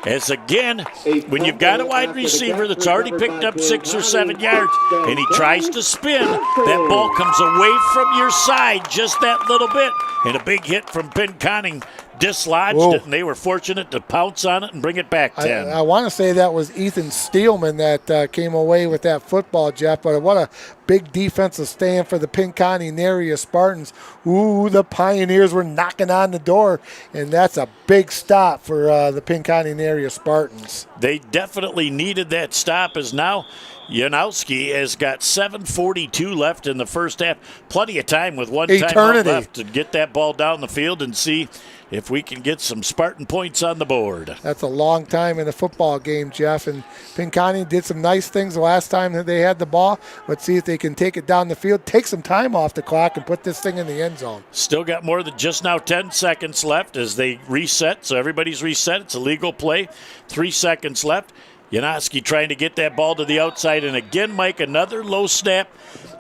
As again, when you've got a wide receiver that's already picked up 6 or 7 yards and he tries to spin, that ball comes away from your side just that little bit. And a big hit from Pinconning dislodged it, and they were fortunate to pounce on it and bring it back 10.
I want to say that was Ethan Steelman that came away with that football, Jeff, but what a big defensive stand for the Pinconning area Spartans. Ooh, the Pioneers were knocking on the door, and that's a big stop for the Pinconning area Spartans.
They definitely needed that stop, as now Janowski has got 7:42 left in the first half. Plenty of time with one timeout left to get that ball down the field and see if we can get some Spartan points on the board.
That's a long time in a football game, Jeff. And Pinconning did some nice things the last time that they had the ball. Let's see if they can take it down the field, take some time off the clock, and put this thing in the end zone.
Still got more than just now 10 seconds left as they reset. So everybody's reset. It's a legal play. 3 seconds left. Janowski trying to get that ball to the outside. And again, Mike, another low snap.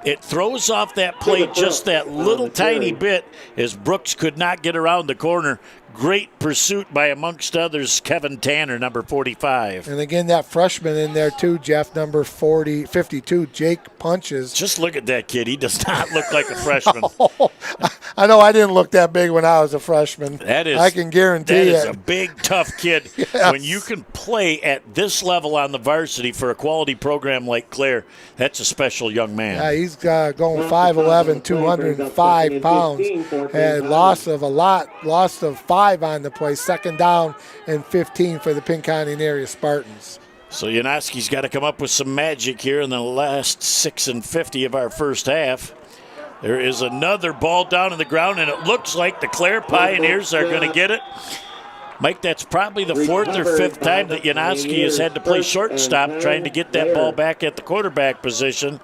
It throws off that play just that little tiny bit as Brooks could not get around the corner. Great pursuit by, amongst others, Kevin Tanner, number 45.
And again, that freshman in there too, Jeff, number 52, Jake Punches.
Just look at that kid. He does not look like a freshman.
I know I didn't look that big when I was a freshman. I can guarantee
that
it.
is a big, tough kid.
Yes.
When you can play at this level on the varsity for a quality program like Clare, that's a special young man.
Yeah, he's going 5'11", 205 pounds. And loss of 5 on the play. 2nd down and 15 for the Pinconning area Spartans.
So Janowski's got to come up with some magic here in the last 6:50 of our first half. There is another ball down on the ground, and it looks like the Clare Pioneers are going to get it. Mike, that's probably the 4th or 5th time that Janowski has had to play shortstop trying to get that ball back at the quarterback position.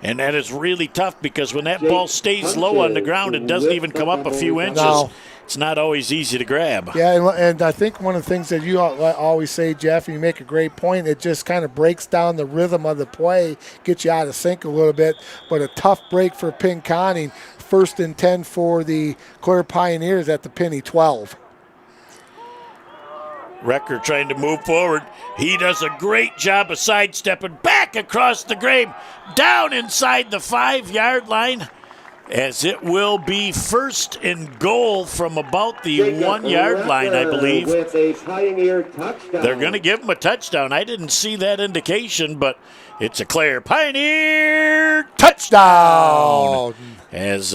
And that is really tough because when that ball stays low on the ground, it doesn't even come up a few inches.
No.
It's not always easy to grab.
Yeah, and I think one of the things that you always say, Jeff, and you make a great point, it just kind of breaks down the rhythm of the play, gets you out of sync a little bit. But a tough break for Pinconning. 1st and 10 for the Clare Pioneers at the Penny 12.
Recker trying to move forward. He does a great job of sidestepping back across the grave, down inside the 5-yard line, as it will be 1st and goal from about the 1-yard line, I believe.
With a Pioneer touchdown.
They're going to give him a touchdown. I didn't see that indication, but it's a Clare Pioneer touchdown. As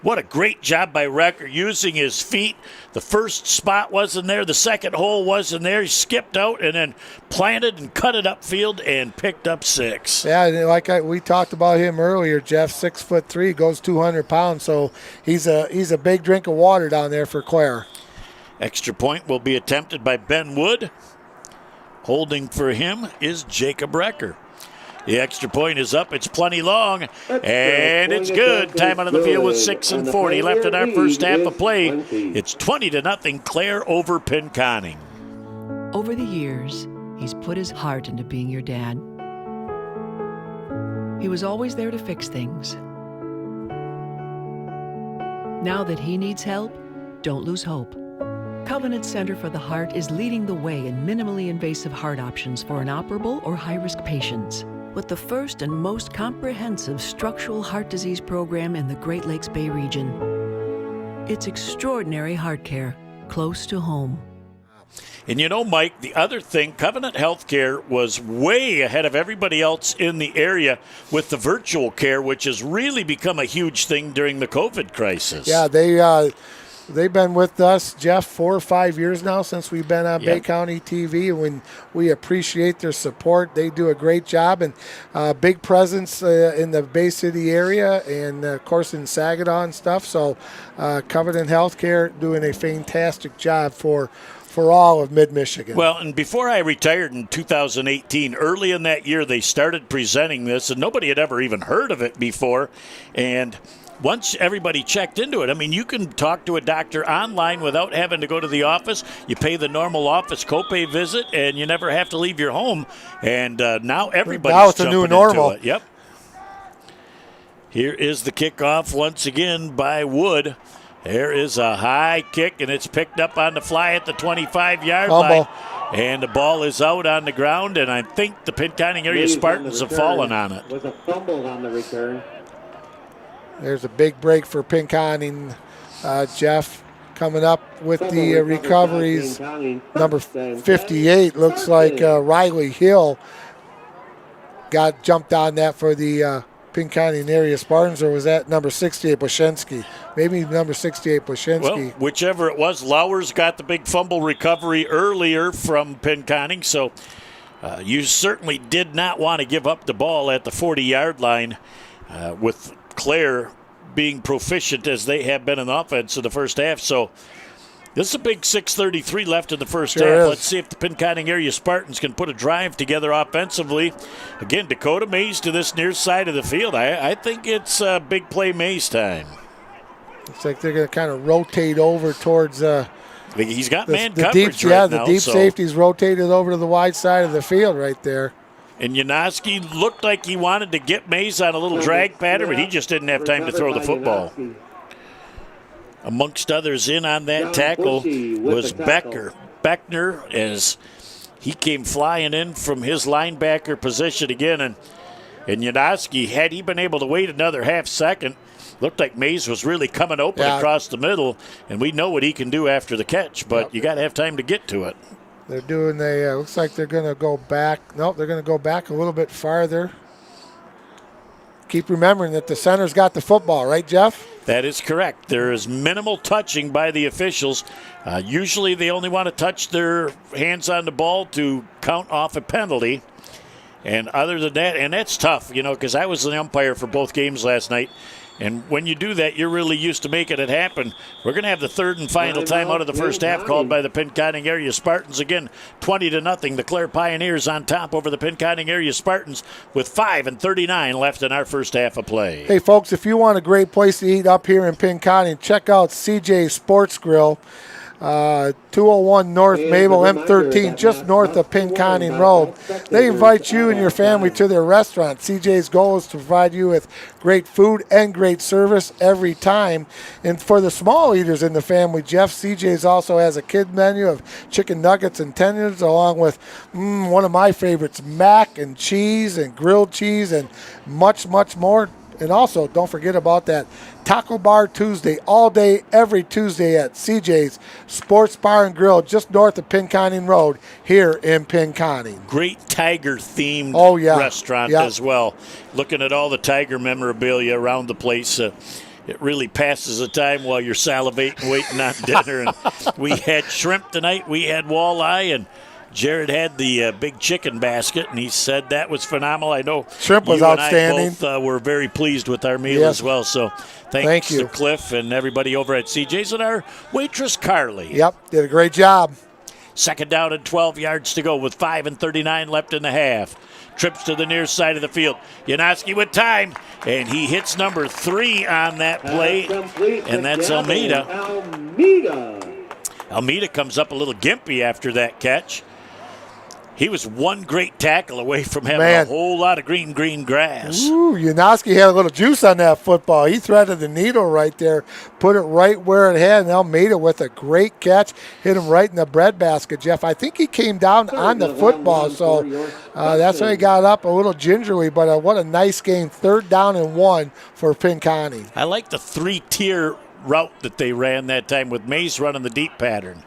what a great job by Recker using his feet. The first spot wasn't there. The second hole wasn't there. He skipped out and then planted and cut it upfield and picked up 6.
Yeah, like we talked about him earlier, Jeff, 6'3", goes 200 pounds. So he's a big drink of water down there for Clare.
Extra point will be attempted by Ben Wood. Holding for him is Jacob Recker. The extra point is up. It's plenty long, and it's good. Time out of the field with 6:40 left in our first half of play. It's 20-0 Clare over Pinconning.
Over the years, he's put his heart into being your dad. He was always there to fix things. Now that he needs help, don't lose hope. Covenant Center for the Heart is leading the way in minimally invasive heart options for inoperable or high-risk patients, with the first and most comprehensive structural heart disease program in the Great Lakes Bay region. It's extraordinary heart care, close to home.
And you know, Mike, the other thing, Covenant Healthcare was way ahead of everybody else in the area with the virtual care, which has really become a huge thing during the COVID crisis.
Yeah, they've been with us, Jeff, 4 or 5 years now since we've been on Bay County TV. And we appreciate their support. They do a great job, and big presence in the Bay City area and, of course, in Saginaw and stuff. So Covenant Healthcare doing a fantastic job for all of Mid-Michigan.
Well, and before I retired in 2018, early in that year, they started presenting this, and nobody had ever even heard of it before. And once everybody checked into it, I mean, you can talk to a doctor online without having to go to the office. You pay the normal office copay visit, and you never have to leave your home. And now everybody's
it's a
jumping
new normal.
into it. Yep. Here is the kickoff once again by Wood. There is a high kick, and it's picked up on the fly at the 25-yard line. And the ball is out on the ground, and I think the Pinconning area Spartans have fallen on it.
Was a fumble on the return.
There's a big break for Pinconning, Jeff, coming up with the recoveries. Number 58 looks like Riley Hill got jumped on that for the Pinconning area Spartans, or was that number 68, Boshinsky? Maybe number 68, Boshinsky.
Well, whichever it was, Lowers got the big fumble recovery earlier from Pinconning, so you certainly did not want to give up the ball at the 40-yard line with Clare being proficient as they have been in offense in the first half. So this is a big 6:33 left in the first half.
Is.
Let's see if the Pinconning area Spartans can put a drive together offensively. Again, Dakota Mays to this near side of the field. I think it's big play Mays time.
Looks like they're going to kind of rotate over towards
He's got man
the
coverage
deep,
right
the
now.
deep safety's rotated over to the wide side of the field right there.
And Janoski looked like he wanted to get Mays on a little drag pattern, but he just didn't have time to throw the football. Amongst others in on that tackle was Beckner, as he came flying in from his linebacker position again. And Janoski, had he been able to wait another half second, looked like Mays was really coming open across the middle, and we know what he can do after the catch, but you got to have time to get to it.
They're doing looks like they're going to go back. Nope, they're going to go back a little bit farther. Keep remembering that the center's got the football, right, Jeff?
That is correct. There is minimal touching by the officials. Usually they only want to touch their hands on the ball to count off a penalty. And other than that, and that's tough, because I was the umpire for both games last night. And when you do that, you're really used to making it happen. We're going to have the third and final time out of the first half called by the Pinconning area Spartans. Again, 20-0. The Clare Pioneers on top over the Pinconning area Spartans with 5:39 left in our first half of play.
Hey, folks, if you want a great place to eat up here in Pinconning, check out CJ's Sports Grill. 201 North Mabel M13, just north of Pinconning Road. They invite you and your family to their restaurant. CJ's goal is to provide you with great food and great service every time. And for the small eaters in the family, Jeff, CJ's also has a kid menu of chicken nuggets and tenders, along with one of my favorites, mac and cheese and grilled cheese and much, much more. And also, don't forget about that Taco Bar Tuesday, all day, every Tuesday at CJ's Sports Bar and Grill, just north of Pinconning Road here in Pinconning.
Great tiger-themed restaurant as well. Looking at all the tiger memorabilia around the place, it really passes the time while you're salivating, waiting on dinner. And we had shrimp tonight, we had walleye, and Jared had the big chicken basket, and he said that was phenomenal. I know
shrimp was outstanding.
And I both were very pleased with our meal as well. So thanks to Cliff and everybody over at CJ's and our waitress, Carly.
Yep, did a great job.
Second down and 12 yards to go with 5:39 left in the half. Trips to the near side of the field. Janoski with time, and he hits number 3 on that play, and that's Almeida. Almeida comes up a little gimpy after that catch. He was one great tackle away from having a whole lot of green grass.
Ooh, Janoski had a little juice on that football. He threaded the needle right there, put it right where it had, and Almeida with a great catch, hit him right in the breadbasket, Jeff. I think he came down on the football, so that's why he got up a little gingerly, but what a nice game. 3rd down and 1 for Pinconning.
I like the 3-tier route that they ran that time with Mays running the deep pattern.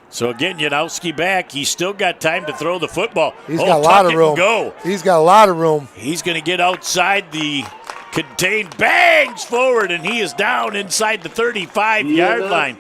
So again, Janoski back. He's still got time to throw the football.
He's got a lot of room.
Go.
He's got a lot of room.
He's going to get outside the contained, bangs forward, and he is down inside the 35-yard line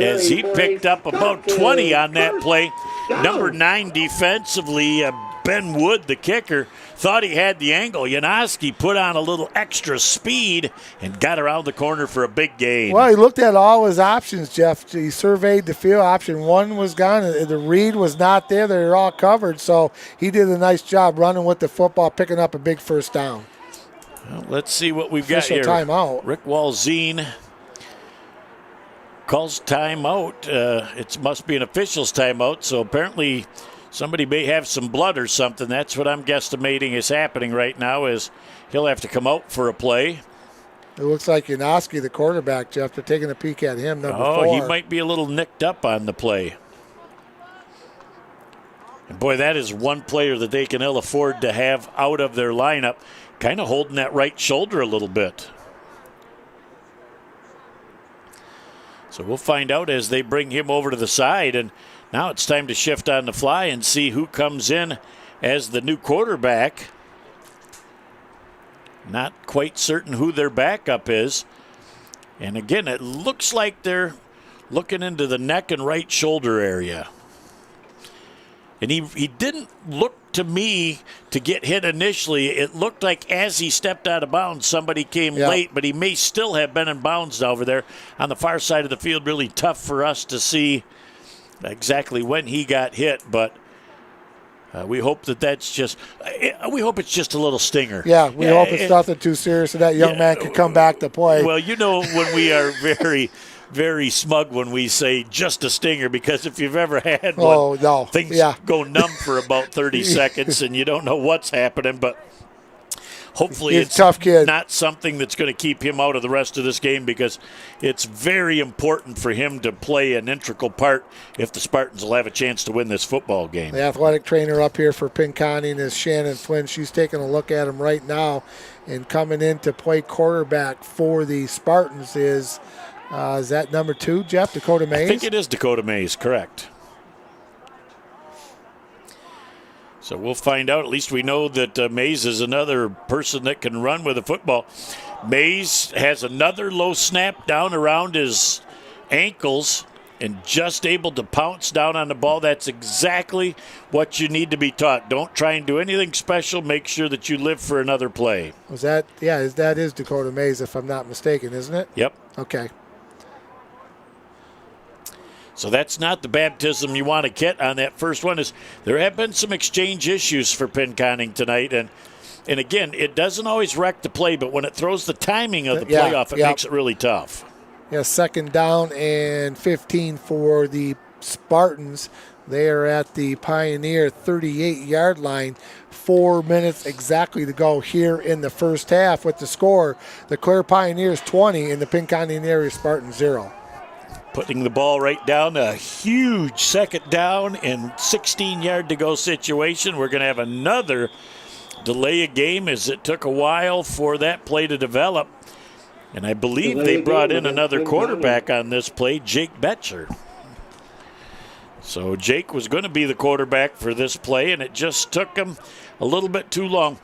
as he picked up about 20 on that play. Number 9 defensively, Ben Wood, the kicker, thought he had the angle. Janoski put on a little extra speed and got around the corner for a big gain.
Well, he looked at all his options, Jeff. He surveyed the field. Option 1 was gone. The read was not there. They were all covered. So he did a nice job running with the football, picking up a big first down.
Well, let's see what we've
Official
got here.
Timeout.
Rick Walzine calls timeout. It must be an official's timeout, so apparently somebody may have some blood or something. That's what I'm guesstimating is happening right now, is he'll have to come out for a play.
It looks like Janoski, the quarterback, Jeff. They're taking a peek at him, number 4.
He might be a little nicked up on the play. And boy, that is one player that they can ill afford to have out of their lineup, kind of holding that right shoulder a little bit. So we'll find out as they bring him over to the side, and now it's time to shift on the fly and see who comes in as the new quarterback. Not quite certain who their backup is. And again, it looks like they're looking into the neck and right shoulder area. And he didn't look to me to get hit initially. It looked like as he stepped out of bounds, somebody came late, but he may still have been in bounds over there on the far side of the field. Really tough for us to see exactly when he got hit, but we hope that's just. We hope it's just a little stinger.
Yeah, we hope it's nothing too serious, and that young man can come back to play.
Well, you know, when we are very, very smug when we say just a stinger, because if you've ever had one, things go numb for about 30 seconds, and you don't know what's happening. But hopefully it's
tough kid.
Not something that's going to keep him out of the rest of this game, because it's very important for him to play an integral part if the Spartans will have a chance to win this football game.
The athletic trainer up here for Pinconning is Shannon Flynn. She's taking a look at him right now, and coming in to play quarterback for the Spartans is that number 2, Jeff, Dakota Mays?
I think it is Dakota Mays, correct. So we'll find out. At least we know that Mays is another person that can run with a football. Mays has another low snap down around his ankles and just able to pounce down on the ball. That's exactly what you need to be taught. Don't try and do anything special. Make sure that you live for another play.
That is Dakota Mays, if I'm not mistaken, isn't it?
Yep.
Okay.
So that's not the baptism you want to get on that first one. Is there have been some exchange issues for Pinconning tonight, and again, it doesn't always wreck the play, but when it throws the timing of the play off, it makes it really tough.
Yeah, 2nd down and 15 for the Spartans. They are at the Pioneer 38-yard line. 4 minutes exactly to go here in the first half with the score. The Clare Pioneers 20 and the Pinconning area Spartans 0.
Putting the ball right down, a huge 2nd down and 16-yard to go situation. We're going to have another delay of game as it took a while for that play to develop. And I believe they brought in another quarterback on this play, Jake Betcher. So Jake was going to be the quarterback for this play, and it just took him a little bit too long.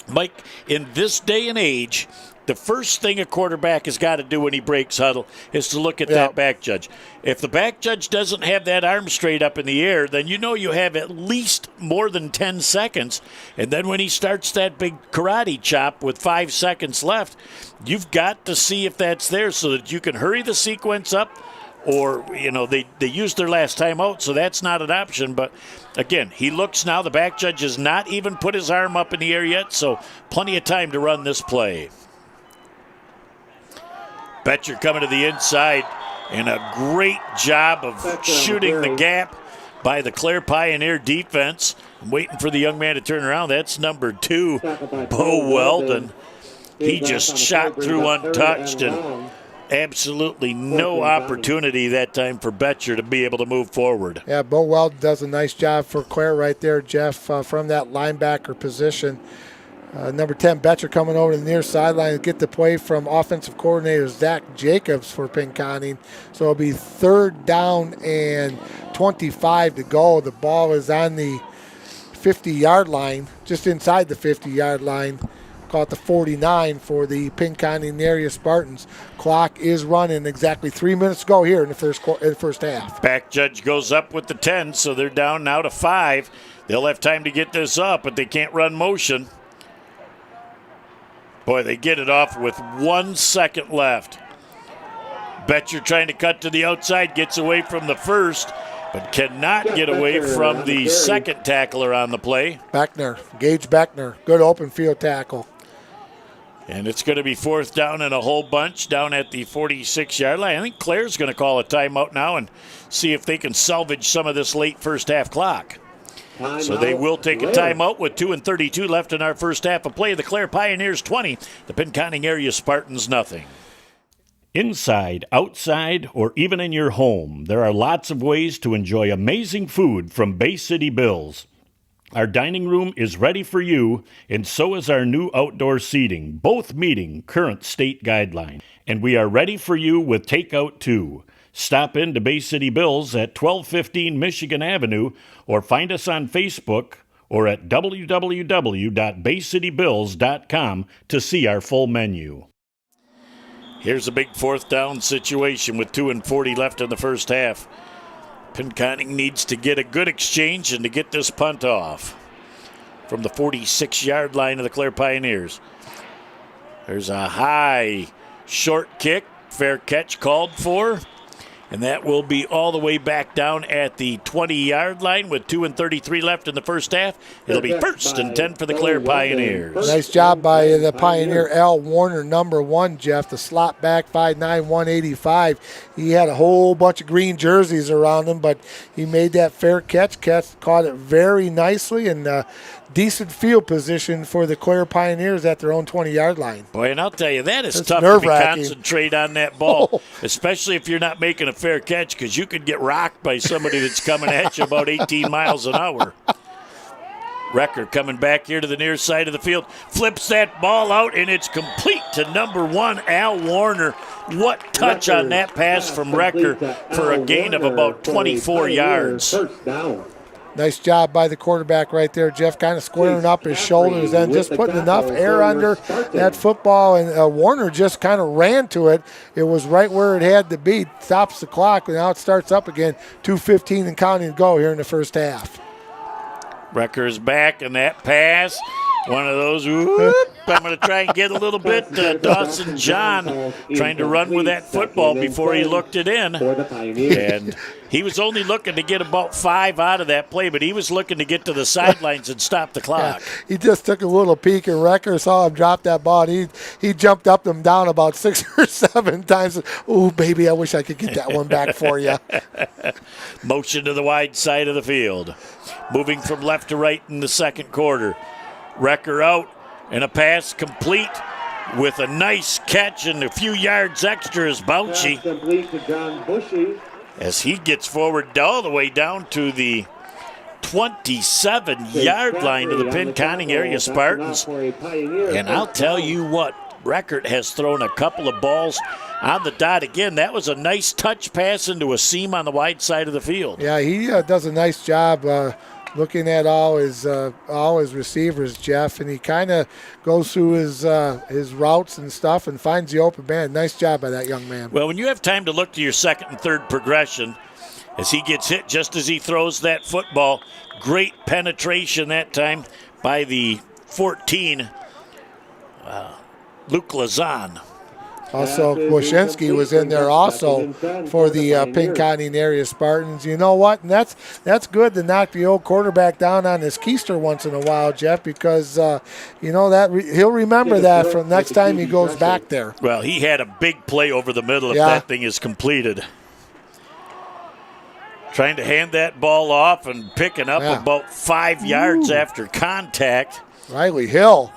Mike, in this day and age, the first thing a quarterback has got to do when he breaks huddle is to look at that back judge. If the back judge doesn't have that arm straight up in the air, then you know you have at least more than 10 seconds. And then when he starts that big karate chop with 5 seconds left, you've got to see if that's there so that you can hurry the sequence up or, they used their last time out, so that's not an option. But, again, he looks now. The back judge has not even put his arm up in the air yet, so plenty of time to run this play. Betcher coming to the inside, and a great job of shooting the gap by the Clare Pioneer defense. I'm waiting for the young man to turn around. That's number 2, Bo Weldon. He just shot through untouched, and absolutely no opportunity that time for Betcher to be able to move forward.
Yeah, Bo Weldon does a nice job for Clare right there, Jeff, from that linebacker position. Number 10, Betcher coming over to the near sideline to get the play from offensive coordinator Zach Jacobs for Pinconning. So it'll be 3rd down and 25 to go. The ball is on the 50-yard line, just inside the 50-yard line. Call it the 49 for the Pinconning area Spartans. Clock is running, exactly 3 minutes to go here in the first half.
Back judge goes up with the 10, so they're down now to 5. They'll have time to get this up, but they can't run motion. Boy, they get it off with 1 second left. Betcher trying to cut to the outside, gets away from the first, but cannot get away from the second tackler on the play.
Beckner, Gage Beckner, good open field tackle.
And it's going to be 4th down and a whole bunch down at the 46-yard line. I think Clare's going to call a timeout now and see if they can salvage some of this late first half clock. So they will take a timeout with 2:32 left in our first half of play. The Clare Pioneers 20, the Pinconning area Spartans nothing.
Inside, outside, or even in your home, there are lots of ways to enjoy amazing food from Bay City Bills. Our dining room is ready for you, and so is our new outdoor seating, both meeting current state guidelines. And we are ready for you with takeout too. Stop in to Bay City Bills at 1215 Michigan Avenue or find us on Facebook or at www.baycitybills.com to see our full menu.
Here's a big 4th down situation with 2:40 left in the first half. Pinconning needs to get a good exchange and to get this punt off from the 46-yard line of the Clare Pioneers. There's a high short kick, fair catch called for. And that will be all the way back down at the 20-yard line with 2:33 left in the first half. It'll be 1st and 10 for the Clare Pioneers.
Nice job by the Pioneer, Al Warner, number 1, Jeff, the slot back, 5'9", 185. He had a whole bunch of green jerseys around him, but he made that fair catch, caught it very nicely, and decent field position for the Clare Pioneers at their own 20-yard line.
Boy, and I'll tell you, that is
That's
tough to
nerve-wracking.
concentrate on that ball, especially if you're not making a fair catch, because you could get rocked by somebody that's coming at you about 18 miles an hour. Recker coming back here to the near side of the field, flips that ball out, and it's complete to number 1, Al Warner. What touch on that pass from Recker for a gain of about 24 yards.
First down.
Nice job by the quarterback right there, Jeff, kind of squaring up his shoulders and just putting enough air under that football, and Warner just kind of ran to it. It was right where it had to be. Stops the clock, and now it starts up again. 2:15 and counting to go here in the first half.
Recker's back, and that pass, one of those, whoop, I'm going to try and get a little bit. Dawson John trying to run with that football before he looked it in. And he was only looking to get about 5 out of that play, but he was looking to get to the sidelines and stop the clock.
Yeah, he just took a little peek, and Recker saw him drop that ball. And he jumped up and down about 6 or 7 times. Ooh, baby, I wish I could get that one back for you.
Motion to the wide side of the field. Moving from left to right in the second quarter. Recker out, and a pass complete with a nice catch and a few yards extra is Bouchy as he gets forward all the way down to the 27-yard line of the Pinconning area Spartans. And I'll tell you what, Recker has thrown a couple of balls on the dot again. That was a nice touch pass into a seam on the wide side of the field.
Yeah, he does a nice job looking at all his receivers, Jeff, and he kind of goes through his routes and stuff and finds the open man. Nice job by that young man.
Well, when you have time to look to your second and third progression, as he gets hit just as he throws that football, great penetration that time by the 14, Luke Lazan.
Also, Wyszynski was in there also for the Pinconning area Spartans. You know what? And that's good to knock the old quarterback down on his keister once in a while, Jeff, because you know that he'll remember that from next time he goes back there.
Well, he had a big play over the middle if that thing is completed. Trying to hand that ball off and picking up about 5 yards after contact.
Riley Hill.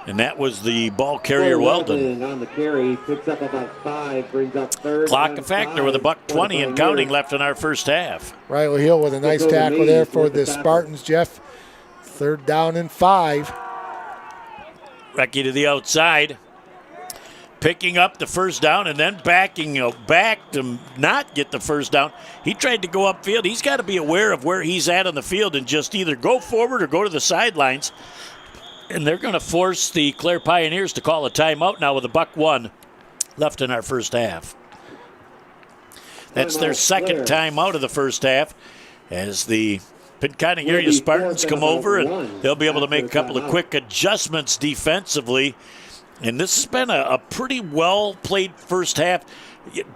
And that was the ball carrier, Weldon.
On the carry, picks up about 5, brings up third.
Clock a factor with $1:20 and counting left in our first half.
Riley Hill with a nice tackle there for the Spartans, Jeff. 3rd down and 5.
Recky to the outside. Picking up the first down and then backing back to not get the first down. He tried to go upfield. He's got to be aware of where he's at on the field and just either go forward or go to the sidelines. And they're going to force the Clare Pioneers to call a timeout now with $1 left in our first half. That's their second timeout of the first half as the Pinconning area Spartans come over, and they'll be able to make a couple of quick adjustments defensively. And this has been a pretty well-played first half.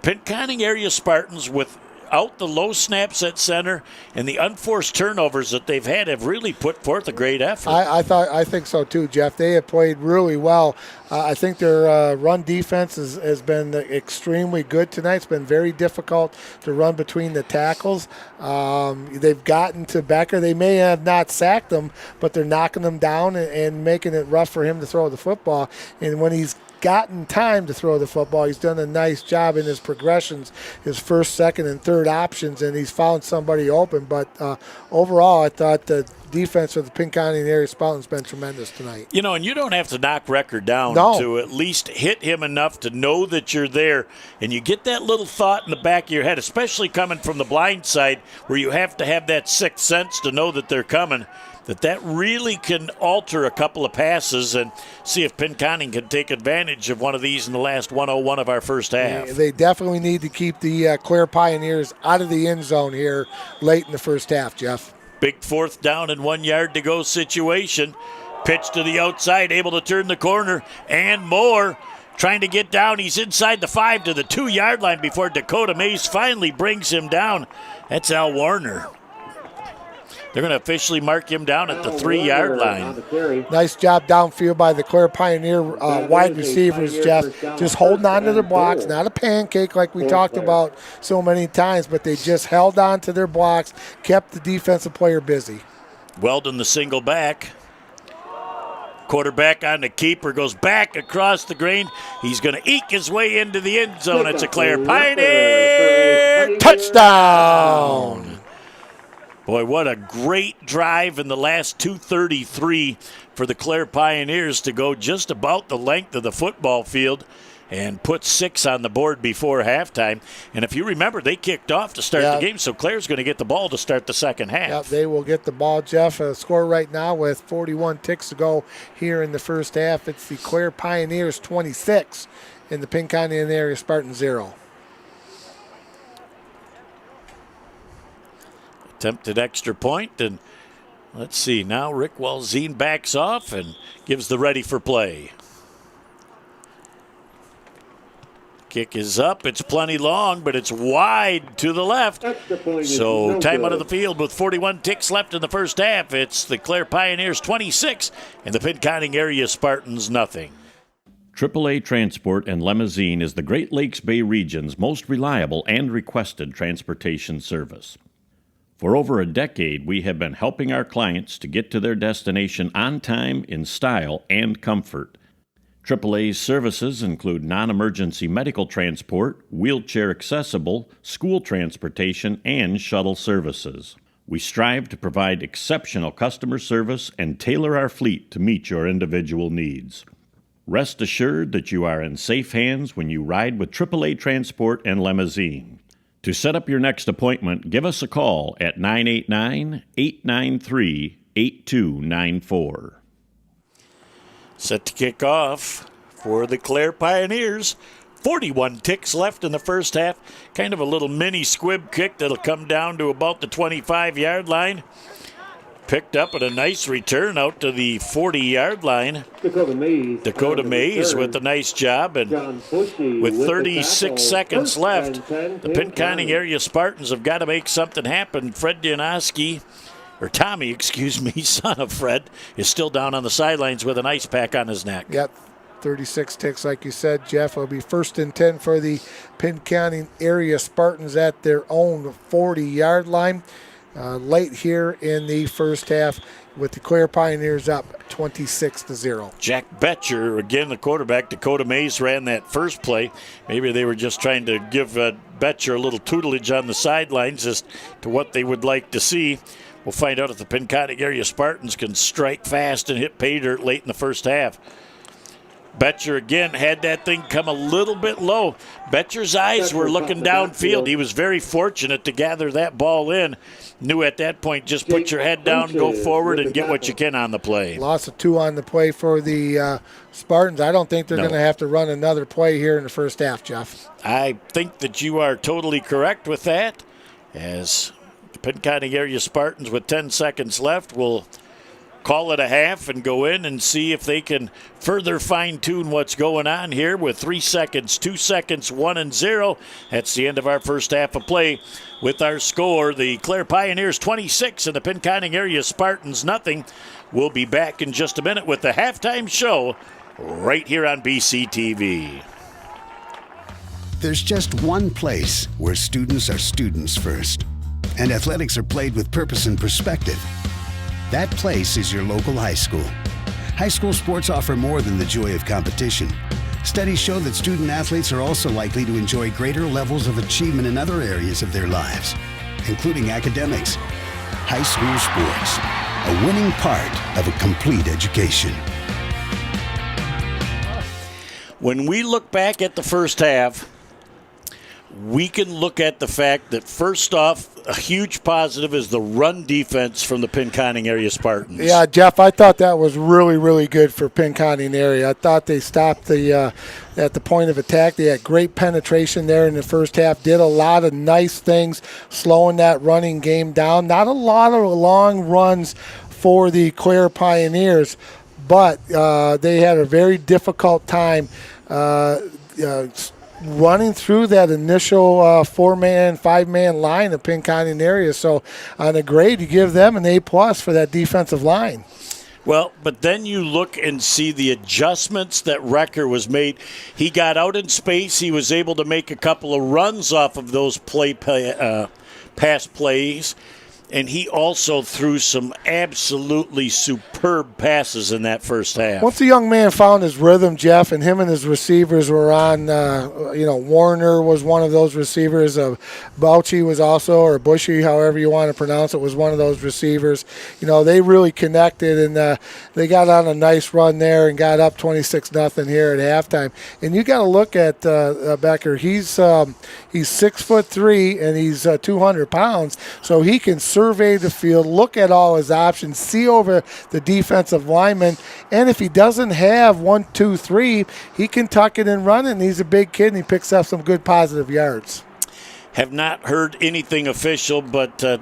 Pinconning area Spartans, without the low snaps at center and the unforced turnovers that they've had, have really put forth a great effort.
I think so too, Jeff. They have played really well. I think their run defense has been extremely good tonight. It's been very difficult to run between the tackles. They've gotten to Becker. They may have not sacked him, but they're knocking him down and making it rough for him to throw the football. And when he's gotten time to throw the football, he's done a nice job in his progressions, his first, second, and third options, and he's found somebody open. But overall, I thought the defense of the Pinconning area Spartans has been tremendous tonight.
You know, and you don't have to knock Recker down to at least hit him enough to know that you're there, and you get that little thought in the back of your head, especially coming from the blind side where you have to have that sixth sense to know that they're coming, that really can alter a couple of passes and see if Pinconning can take advantage of one of these in the last 1:01 of our first half.
They definitely need to keep the Clare Pioneers out of the end zone here late in the first half, Jeff.
Big 4th down and 1 yard to go situation. Pitch to the outside, able to turn the corner, and more. Trying to get down. He's inside the 5 to the 2 yard line before Dakota Mays finally brings him down. That's Al Warner. They're going to officially mark him down at the 3 yard line.
Nice job downfield by the Clare Pioneer wide receivers, Jeff. Just holding on to their blocks. Not a pancake like we talked about so many times, but they just held on to their blocks, kept the defensive player busy.
Weldon the single back. Quarterback on the keeper, goes back across the green. He's going to eke his way into the end zone. It's a Clare Pioneer touchdown. Boy, what a great drive in the last 2:33 for the Clare Pioneers to go just about the length of the football field and put 6 on the board before halftime. And if you remember, they kicked off to start the game, so Clare's going to get the ball to start the second half.
Yep, they will get the ball, Jeff. Score right now with 41 ticks to go here in the first half. It's the Clare Pioneers 26 and the Pinconning area Spartans 0.
Attempted extra point, and let's see, now Rick Walzine backs off and gives the ready for play. Kick is up, it's plenty long, but it's wide to the left. So time out of the field with 41 ticks left in the first half. It's the Clare Pioneers 26 and the Pinconning area Spartans nothing.
AAA Transport and Limousine is the Great Lakes Bay region's most reliable and requested transportation service. For over a decade, we have been helping our clients to get to their destination on time, in style, and comfort. AAA's services include non-emergency medical transport, wheelchair accessible, school transportation, and shuttle services. We strive to provide exceptional customer service and tailor our fleet to meet your individual needs. Rest assured that you are in safe hands when you ride with AAA Transport and Limousine. To set up your next appointment, give us a call at 989-893-8294.
Set to kick off for the Clare Pioneers. 41 ticks left in the first half. Kind of a little mini squib kick that'll come down to about the 25-yard line. picked up at a nice return out to the 40-yard line. Dakota Mays with a nice job, and with 36 seconds left, the Pinconning area Spartans have got to make something happen. Fred Janoski, or Tommy, excuse me, son of Fred, is still down on the sidelines with an ice pack on his neck.
Yep, 36 ticks, like you said, Jeff. It'll be 1st and 10 for the Pinconning area Spartans at their own 40-yard line. Late here in the first half, with the Clare Pioneers up 26-0.
Jack Betcher, again the quarterback. Dakota Mays ran that first play. Maybe they were just trying to give Betcher a little tutelage on the sidelines as to what they would like to see. We'll find out if the Pinconning area Spartans can strike fast and hit pay dirt late in the first half. Betcher again had that thing come a little bit low. Betcher's eyes were looking downfield. He was very fortunate to gather that ball in. Knew at that point, just put your head down, go forward, and get what you can on the play.
Loss of 2 on the play for the Spartans. I don't think they're going to have to run another play here in the first half, Jeff.
I think that you are totally correct with that, as the Pinconning area Spartans with 10 seconds left will call it a half and go in and see if they can further fine-tune what's going on here with 3 seconds, 2 seconds, 1 and 0. That's the end of our first half of play. With our score, the Clare Pioneers 26 and the Pinconning area Spartans nothing. We'll be back in just a minute with the halftime show right here on BCTV.
There's just one place where students are students first, and athletics are played with purpose and perspective. That place is your local high school. High school sports offer more than the joy of competition. Studies show that student athletes are also likely to enjoy greater levels of achievement in other areas of their lives, including academics. High school sports, a winning part of a complete education.
When we look back at the first half, we can look at the fact that, first off, a huge positive is the run defense from the Pinconning area Spartans.
Yeah, Jeff, I thought that was really, really good for Pinconning area. I thought they stopped at the point of attack. They had great penetration there in the first half, did a lot of nice things, slowing that running game down. Not a lot of long runs for the Clare Pioneers, but they had a very difficult time running through that initial 4-man, 5-man line of Pinconning area. So on a grade, you give them an A+ for that defensive line.
Well, but then you look and see the adjustments that Recker was made. He got out in space. He was able to make a couple of runs off of those pass plays. And he also threw some absolutely superb passes in that first half.
Once the young man found his rhythm, Jeff, and him and his receivers were on, Warner was one of those receivers. Bouchy was also, or Bushy, however you want to pronounce it, was one of those receivers. They really connected, and they got on a nice run there and got up 26-0 here at halftime. And you got to look at Becker. He's 6'3" and he's 200 pounds, so he can survey the field, look at all his options, see over the defensive lineman, and if he doesn't have 1, 2, 3, he can tuck it and run it. And he's a big kid, and he picks up some good positive yards.
Have not heard anything official, but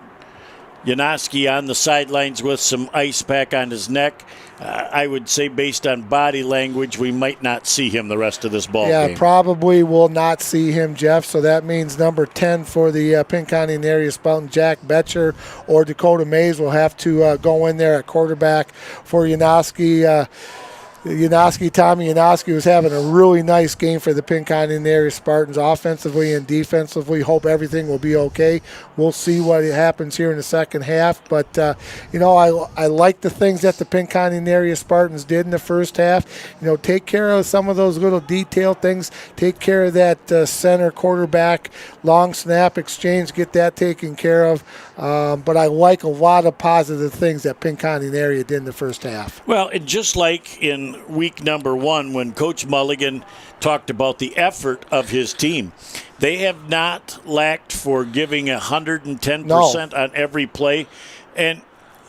Janoski on the sidelines with some ice pack on his neck. I would say based on body language, we might not see him the rest of this ball game.
Yeah, probably will not see him, Jeff. So that means number 10 for the Pinconning area Spartan, Jack Betcher or Dakota Mays will have to go in there at quarterback for Janoski. Tommy Janoski was having a really nice game for the Pinconning area Spartans offensively and defensively. Hope everything will be okay. We'll see what happens here in the second half. But, I like the things that the Pinconning area Spartans did in the first half. Take care of some of those little detail things. Take care of that center quarterback, long snap exchange, get that taken care of. But I like a lot of positive things that Pinconning area did in the first half.
Well, and just like in week number 1 when Coach Mulligan talked about the effort of his team, they have not lacked for giving 110% on every play. And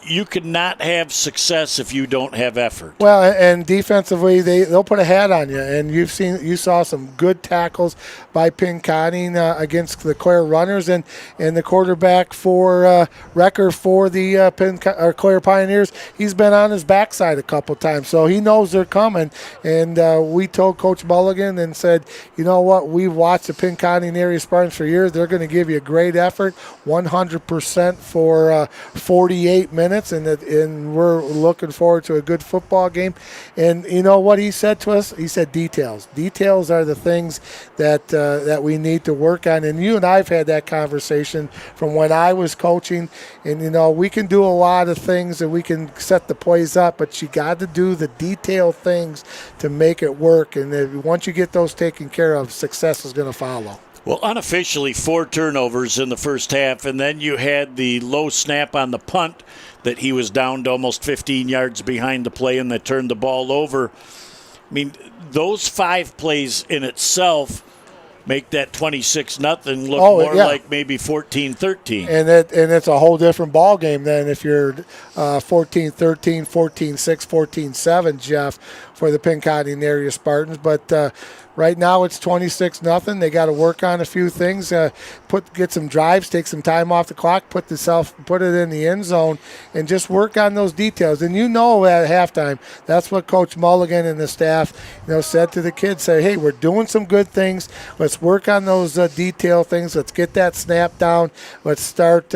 you cannot have success if you don't have effort.
Well, and defensively, they'll put a hat on you. And you saw some good tackles by Pinconning against the Clare runners, and the quarterback for Recker for the Clare Pioneers. He's been on his backside a couple times, so he knows they're coming. And we told Coach Mulligan and said, you know what? We've watched the Pinconning area Spartans for years. They're going to give you a great effort, 100% for 48 minutes. And we're looking forward to a good football game. And you know what he said to us? He said details. Details are the things that we need to work on. And you and I have had that conversation from when I was coaching. And, we can do a lot of things and we can set the plays up, but you got to do the detailed things to make it work. And once you get those taken care of, success is going to follow.
Well, unofficially 4 turnovers in the first half, and then you had the low snap on the punt that he was down to almost 15 yards behind the play and that turned the ball over. I mean, those 5 plays in itself make that 26-0 look more like maybe 14-13.
And it's a whole different ball game than if you're 14-13, 14-6, 14-7, Jeff, for the Pinconning area Spartans. But right now it's 26-0. They got to work on a few things. Get some drives, take some time off the clock, put it in the end zone, and just work on those details. And at halftime, that's what Coach Mulligan and the staff, said to the kids. Say, hey, we're doing some good things. Let's work on those detail things. Let's get that snap down. Let's start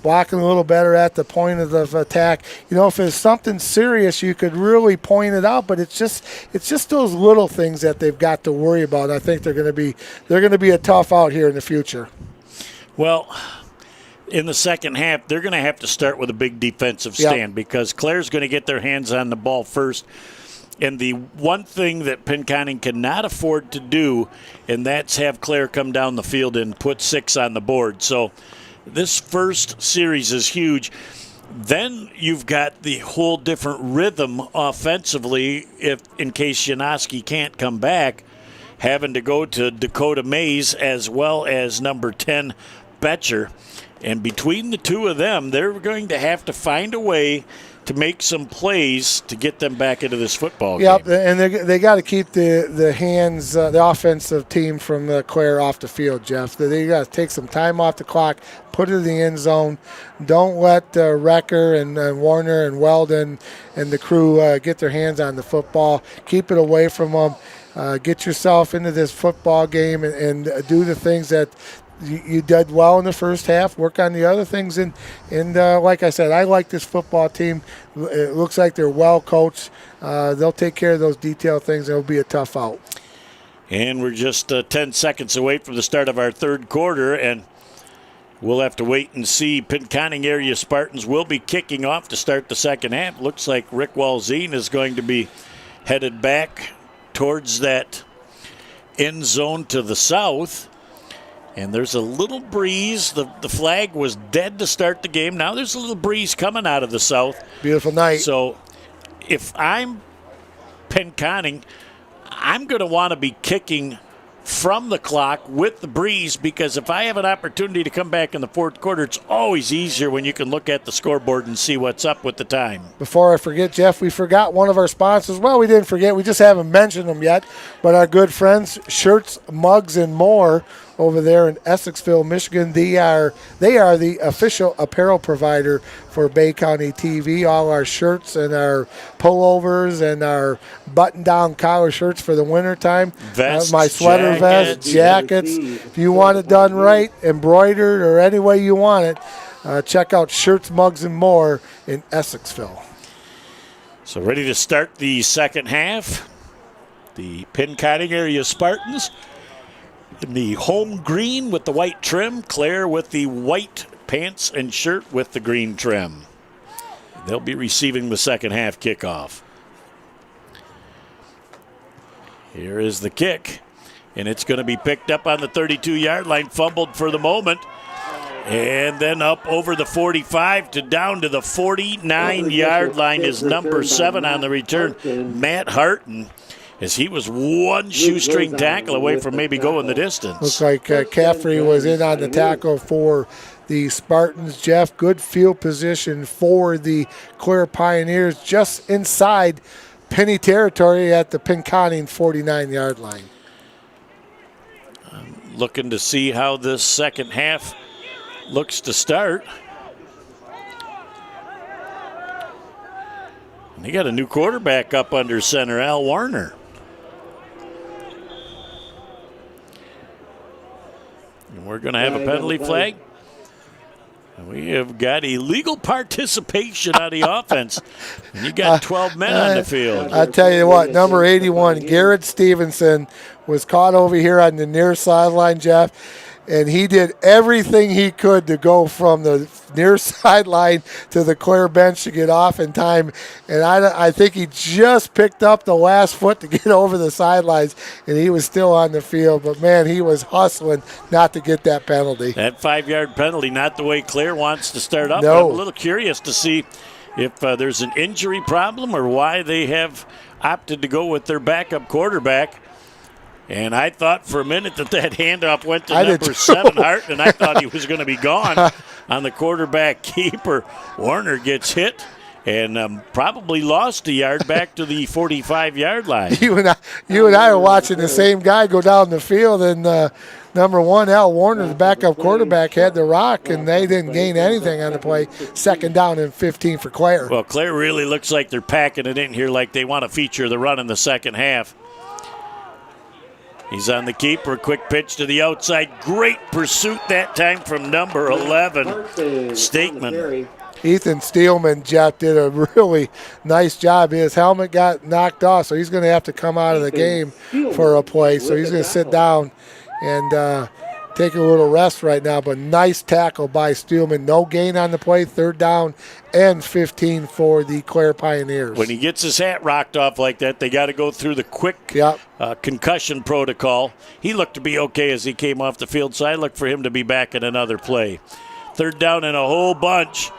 blocking a little better at the point of the attack. If it's something serious, you could really point it out. But it's just those little things that they've got to worry about. I think they're going to be a tough out here in the future.
Well, in the second half, they're going to have to start with a big defensive stand because Clare's going to get their hands on the ball first. And the one thing that Pinconning cannot afford to do, and that's have Clare come down the field and put 6 on the board. So this first series is huge. Then you've got the whole different rhythm offensively if in case Janoski can't come back, having to go to Dakota Mays as well as number 10 Betcher. And between the two of them, they're going to have to find a way to make some plays to get them back into this football game.
Yep, and they got to keep the offensive team from Clare off the field, Jeff. They got to take some time off the clock, put it in the end zone. Don't let Recker and Warner and Weldon and the crew get their hands on the football. Keep it away from them. Get yourself into this football game and do the things that you did well in the first half. Work on the other things. And like I said, I like this football team. It looks like they're well coached. They'll take care of those detailed things. It'll be a tough out.
And we're just 10 seconds away from the start of our third quarter, and we'll have to wait and see. Pinconning area Spartans will be kicking off to start the second half. Looks like Rick Walzine is going to be headed back towards that end zone to the south. And there's a little breeze. The flag was dead to start the game. Now there's a little breeze coming out of the south.
Beautiful night.
So if I'm Pinconning, I'm going to want to be kicking from the clock with the breeze, because if I have an opportunity to come back in the fourth quarter, it's always easier when you can look at the scoreboard and see what's up with the time.
Before I forget, Jeff, we forgot one of our sponsors. Well, we didn't forget. We just haven't mentioned them yet. But our good friends, Shirts, Mugs, and More, over there in Essexville, Michigan. They are the official apparel provider for Bay County TV. All our shirts and our pullovers and our button-down collar shirts for the wintertime.
Vests,
my sweater vest, jackets. If you want it done right, embroidered, or any way you want it, check out Shirts, Mugs, and More in Essexville.
So ready to start the second half. The Pinconning area Spartans in the home green with the white trim. Clare with the white pants and shirt with the green trim. They'll be receiving the second half kickoff. Here is the kick, and it's going to be picked up on the 32-yard line, fumbled for the moment, and then up over the 45 to down to the 49-yard line is number 7 on the return, Matt Harton, as he was one shoestring tackle away from maybe going the distance.
Looks like Caffrey was in on the tackle for the Spartans. Jeff, good field position for the Clare Pioneers just inside Penny territory at the Pinconning 49-yard line.
Looking to see how this second half looks to start. And they got a new quarterback up under center, Al Warner. And we're going to have a penalty flag. We have got illegal participation on the offense. And you got 12 men on the field.
I tell you what, number 81, Garrett Stevenson, was caught over here on the near sideline, Jeff, and he did everything he could to go from the near sideline to the Clare bench to get off in time. And I think he just picked up the last foot to get over the sidelines, and he was still on the field. But, man, he was hustling not to get that penalty.
That 5-yard penalty, not the way Clare wants to start up.
No.
I'm a little curious to see if there's an injury problem or why they have opted to go with their backup quarterback. And I thought for a minute that handoff went to number 7, Hart, and I thought he was going to be gone on the quarterback keeper. Warner gets hit and probably lost a yard back to the 45-yard line.
You and I are watching the same guy go down the field, and number 1, Al Warner, the backup quarterback, had the rock, and they didn't gain anything on the play. 2nd down and 15 for Clare.
Well, Clare really looks like they're packing it in here like they want to feature the run in the second half. He's on the keeper. Quick pitch to the outside. Great pursuit that time from number 11, Stakeman.
Ethan Steelman, Jeff, did a really nice job. His helmet got knocked off, so he's going to have to come out of the game for a play. So he's going to sit down and take a little rest right now. But nice tackle by Steelman. No gain on the play. 3rd down and 15 for the Clare Pioneers.
When he gets his hat rocked off like that, they got to go through the quick concussion protocol. He looked to be okay as he came off the field, so I look for him to be back in another play. 3rd down and a whole bunch.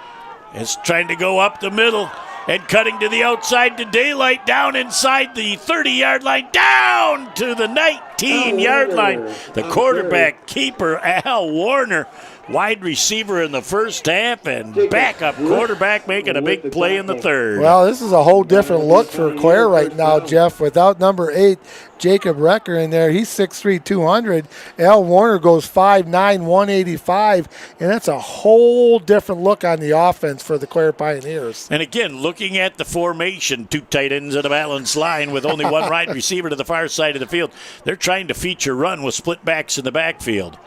Is trying to go up the middle and cutting to the outside to Daylight, down inside the 30-yard line, down to the 19-yard line. The quarterback keeper, Al Warner, wide receiver in the first half, and backup quarterback making a big play in the third.
Well, this is a whole different look for Clare right now, Jeff. Without number 8, Jacob Recker in there, he's 6'3", 200. Al Warner goes 5'9", 185, and that's a whole different look on the offense for the Clare Pioneers.
And again, looking at the formation, 2 tight ends at a balanced line with only 1 wide receiver to the far side of the field. They're trying to feature run with split backs in the backfield.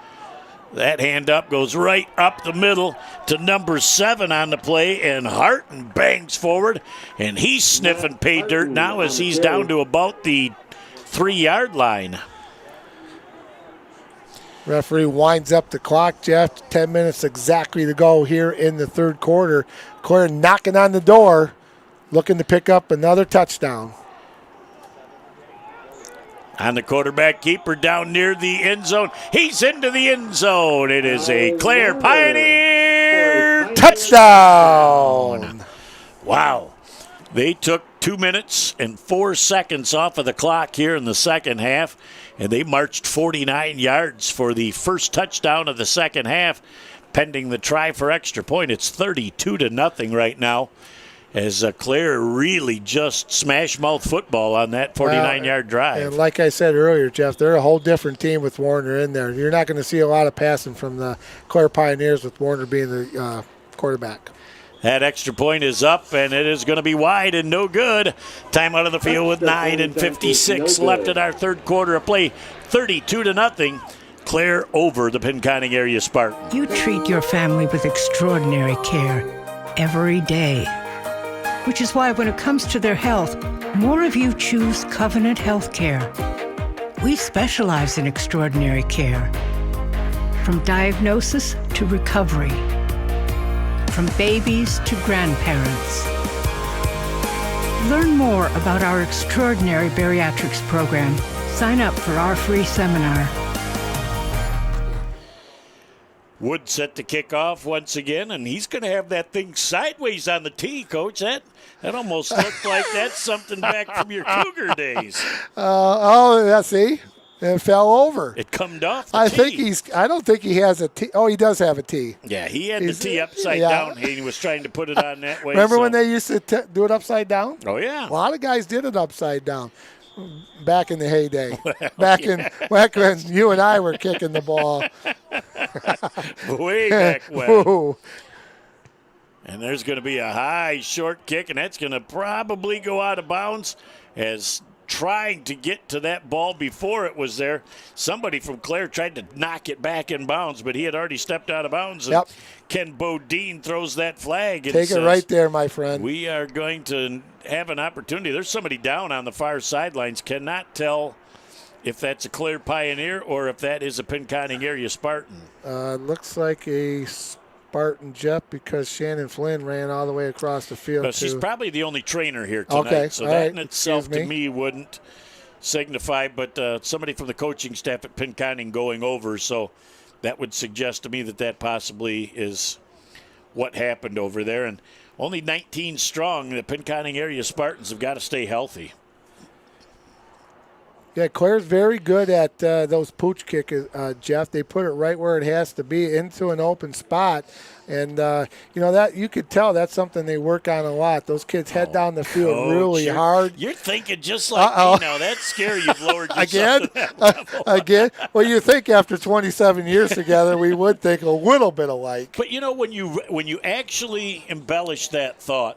That hand up goes right up the middle to number 7 on the play, and Harton bangs forward, and he's sniffing pay dirt now as he's down to about the 3-yard line.
Referee winds up the clock, Jeff. 10 minutes exactly to go here in the 3rd quarter. Clare knocking on the door, looking to pick up another touchdown.
On the quarterback keeper down near the end zone. He's into the end zone. It is a Clare Pioneer
touchdown.
Wow. They took 2 minutes and 4 seconds off of the clock here in the second half, and they marched 49 yards for the first touchdown of the second half, pending the try for extra point. It's 32-0 right now, as Clare really just smash mouth football on that 49-yard drive.
And like I said earlier, Jeff, they're a whole different team with Warner in there. You're not going to see a lot of passing from the Clare Pioneers with Warner being the quarterback.
That extra point is up, and it is going to be wide and no good. Time out of the field with 9:56 left in our 3rd quarter of play. 32-0. Clare over the Pinconning area Spartans.
You treat your family with extraordinary care every day. Which is why when it comes to their health, more of you choose Covenant Healthcare. We specialize in extraordinary care. From diagnosis to recovery. From babies to grandparents. Learn more about our extraordinary bariatrics program. Sign up for our free seminar.
Wood set to kick off once again, and he's going to have that thing sideways on the tee, Coach. That almost looked like that's something back from your Cougar days.
See? and it fell over.
It come off the
I
tee.
I don't think he has a tee. Oh, he does have a tee.
Yeah, he had the tee upside down, and he was trying to put it on that way.
Remember when they used to do it upside down?
Oh, yeah.
A lot of guys did it upside down back in the heyday. Back when you and I were kicking the ball.
Way back when.
Ooh.
And there's going to be a high short kick, and that's going to probably go out of bounds as trying to get to that ball before it was there. Somebody from Clare tried to knock it back in bounds, but he had already stepped out of bounds. And Ken Bodine throws that flag. And
Take it right there, my friend.
We are going to have an opportunity. There's somebody down on the far sidelines. Cannot tell if that's a Clare Pioneer or if that is a Pinconning area Spartan.
Looks like a Spartan, Jeff, because Shannon Flynn ran all the way across the field.
But she's probably the only trainer here tonight.
Okay.
So
all
that
right.
in itself to me wouldn't signify, but somebody from the coaching staff at Pinconning going over. So that would suggest to me that possibly is what happened over there. And only 19 strong. The Pinconning area Spartans have got to stay healthy.
Yeah, Claire's very good at those pooch kicks, Jeff. They put it right where it has to be, into an open spot. And, that you could tell that's something they work on a lot. Those kids head down the field really hard.
You're thinking just like me now. That's scary. You've lowered yourself to that level.
Again? Well, you think after 27 years together, we would think a little bit alike.
But, when you actually embellish that thought,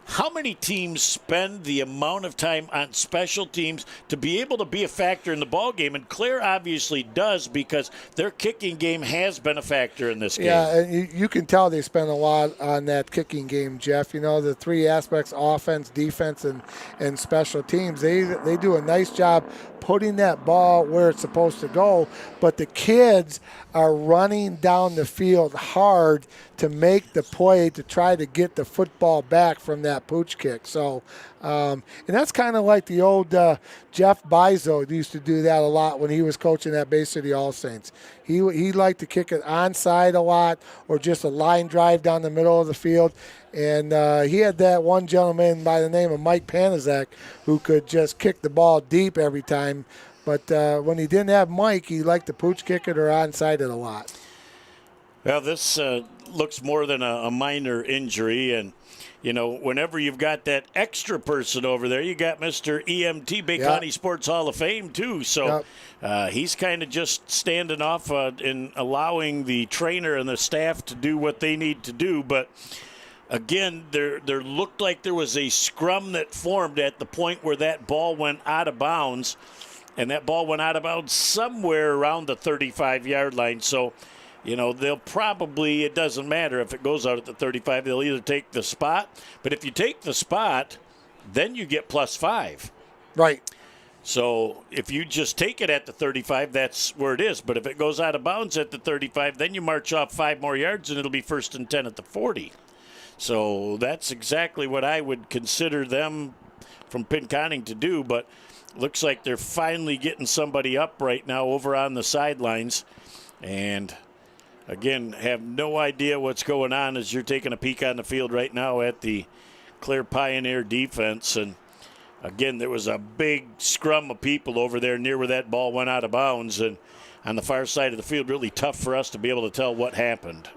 how many teams spend the amount of time on special teams to be able to be a factor in the ball game? And Clare obviously does, because their kicking game has been a factor in this game.
Yeah, and you can tell they spend a lot on that kicking game, Jeff. The three aspects: offense, defense, and special teams. They do a nice job putting that ball where it's supposed to go, but the kids are running down the field hard to make the play to try to get the football back from that pooch kick. So, and that's kind of like the old Jeff Bizo used to do that a lot when he was coaching at Bay City All Saints. He liked to kick it onside a lot, or just a line drive down the middle of the field. And he had that one gentleman by the name of Mike Panizak who could just kick the ball deep every time. But when he didn't have Mike, he liked to pooch kick it or onside it a lot.
Well, this looks more than a minor injury. And, whenever you've got that extra person over there, you got Mr. EMT, Bay County Sports Hall of Fame, too. So he's kind of just standing off and allowing the trainer and the staff to do what they need to do. But again, there looked like there was a scrum that formed at the point where that ball went out of bounds, and that ball went out of bounds somewhere around the 35-yard line. So, they'll probably, it doesn't matter if it goes out at the 35, they'll either take the spot. But if you take the spot, then you get +5.
Right.
So if you just take it at the 35, that's where it is. But if it goes out of bounds at the 35, then you march off 5 more yards, and it'll be 1st and 10 at the 40. So that's exactly what I would consider them from Pinconning to do. But looks like they're finally getting somebody up right now over on the sidelines. And, again, have no idea what's going on as you're taking a peek on the field right now at the Clare Pioneer defense. And, again, there was a big scrum of people over there near where that ball went out of bounds. And on the far side of the field, really tough for us to be able to tell what happened.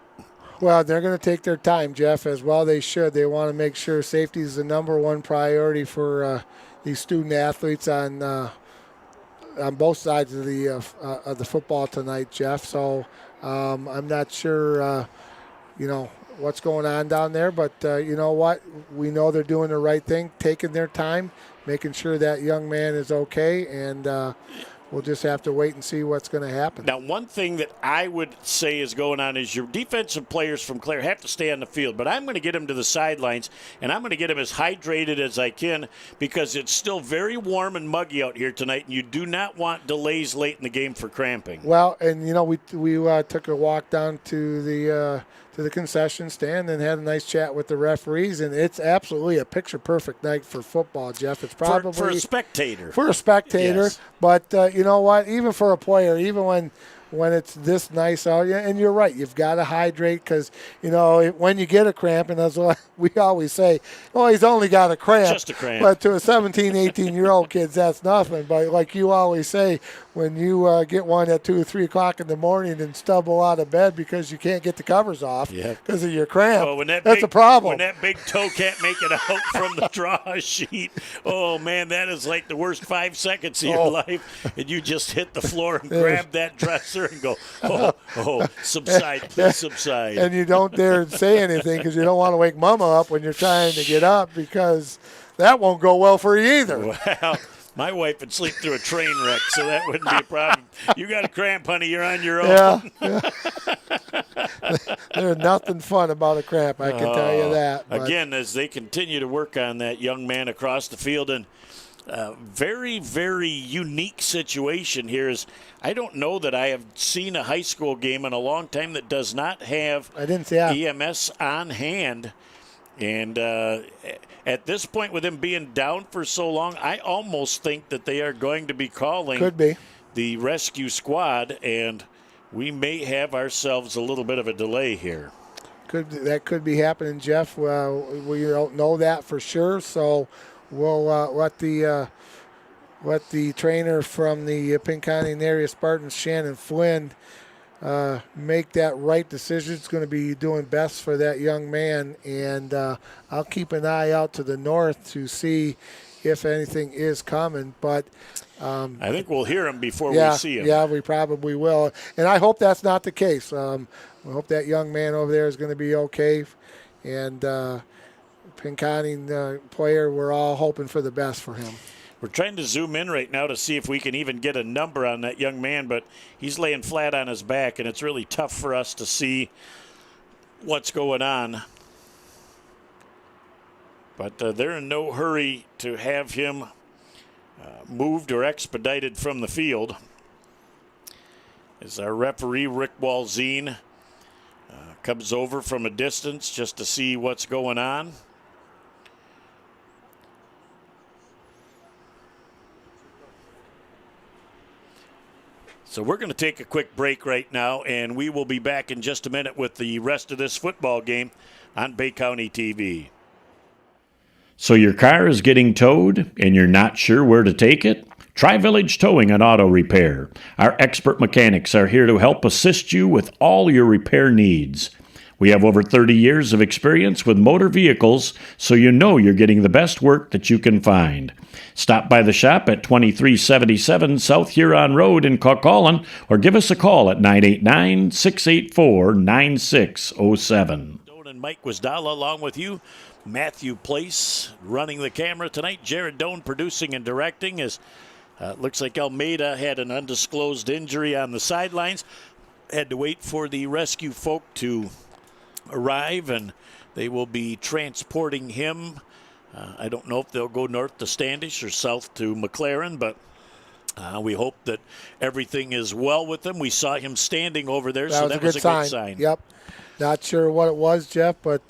Well, they're going to take their time, Jeff, as well they should. They want to make sure safety is the number one priority for these student athletes on both sides of the football tonight, Jeff. So I'm not sure, what's going on down there, but you know what? We know they're doing the right thing, taking their time, making sure that young man is okay, and we'll just have to wait and see what's going to happen.
Now, one thing that I would say is going on is your defensive players from Clare have to stay on the field, but I'm going to get them to the sidelines, and I'm going to get them as hydrated as I can, because it's still very warm and muggy out here tonight, and you do not want delays late in the game for cramping.
Well, and, we took a walk down to the concession stand and had a nice chat with the referees, and it's absolutely a picture-perfect night for football, Jeff. It's probably
for a spectator.
For a spectator,
yes.
But you know what? Even for a player, even when it's this nice out. Yeah, and you're right. You've got to hydrate because, when you get a cramp, and that's what we always say, well, he's only got a cramp.
Just a cramp.
But to a 17, 18-year-old kid, that's nothing. But like you always say, when you get one at 2 or 3 o'clock in the morning and stumble out of bed because you can't get the covers off because of your cramp, that's a problem.
When that big toe can't make it out from the draw sheet, oh, man, that is like the worst 5 seconds of your life. And you just hit the floor and grab that dresser and go, subside, please subside.
And you don't dare say anything because you don't want to wake Mama up when you're trying to get up because that won't go well for you either.
Well, my wife would sleep through a train wreck, so that wouldn't be a problem. You got a cramp, honey, you're on your own.
Yeah. There's nothing fun about a cramp, I can tell you that. But.
Again, as they continue to work on that young man across the field, and very, very unique situation here is I don't know that I have seen a high school game in a long time that does not have EMS on hand. And at this point, with him being down for so long, I almost think that they are going to be calling the rescue squad, and we may have ourselves a little bit of a delay here.
That could be happening, Jeff. We don't know that for sure, so we'll let the trainer from the Pinconning area Spartans, Shannon Flynn, make that right decision. It's going to be doing best for that young man, and I'll keep an eye out to the north to see if anything is coming. But
I think we'll hear him before we see him.
Yeah, we probably will, and I hope that's not the case. We hope that young man over there is going to be okay, and Pinconning player, we're all hoping for the best for him.
We're trying to zoom in right now to see if we can even get a number on that young man, but he's laying flat on his back, and it's really tough for us to see what's going on. But they're in no hurry to have him moved or expedited from the field. As our referee, Rick Walzine, comes over from a distance just to see what's going on. So we're going to take a quick break right now, and we will be back in just a minute with the rest of this football game on Bay County TV.
So your car is getting towed and you're not sure where to take it? Try Village Towing and Auto Repair. Our expert mechanics are here to help assist you with all your repair needs. We have over 30 years of experience with motor vehicles, so you know you're getting the best work that you can find. Stop by the shop at 2377 South Huron Road in Coquitlam, or give us a call at 989-684-9607.
Doan and Mike Wisdala along with you. Matthew Place running the camera tonight. Jared Doan producing and directing. As looks like Almeida had an undisclosed injury on the sidelines. Had to wait for the rescue folk to arrive, and they will be transporting him. I don't know if they'll go north to Standish or south to McLaren, but we hope that everything is well with him. We saw him standing over there, so that was a good sign.
Yep. Not sure what it was, Jeff, but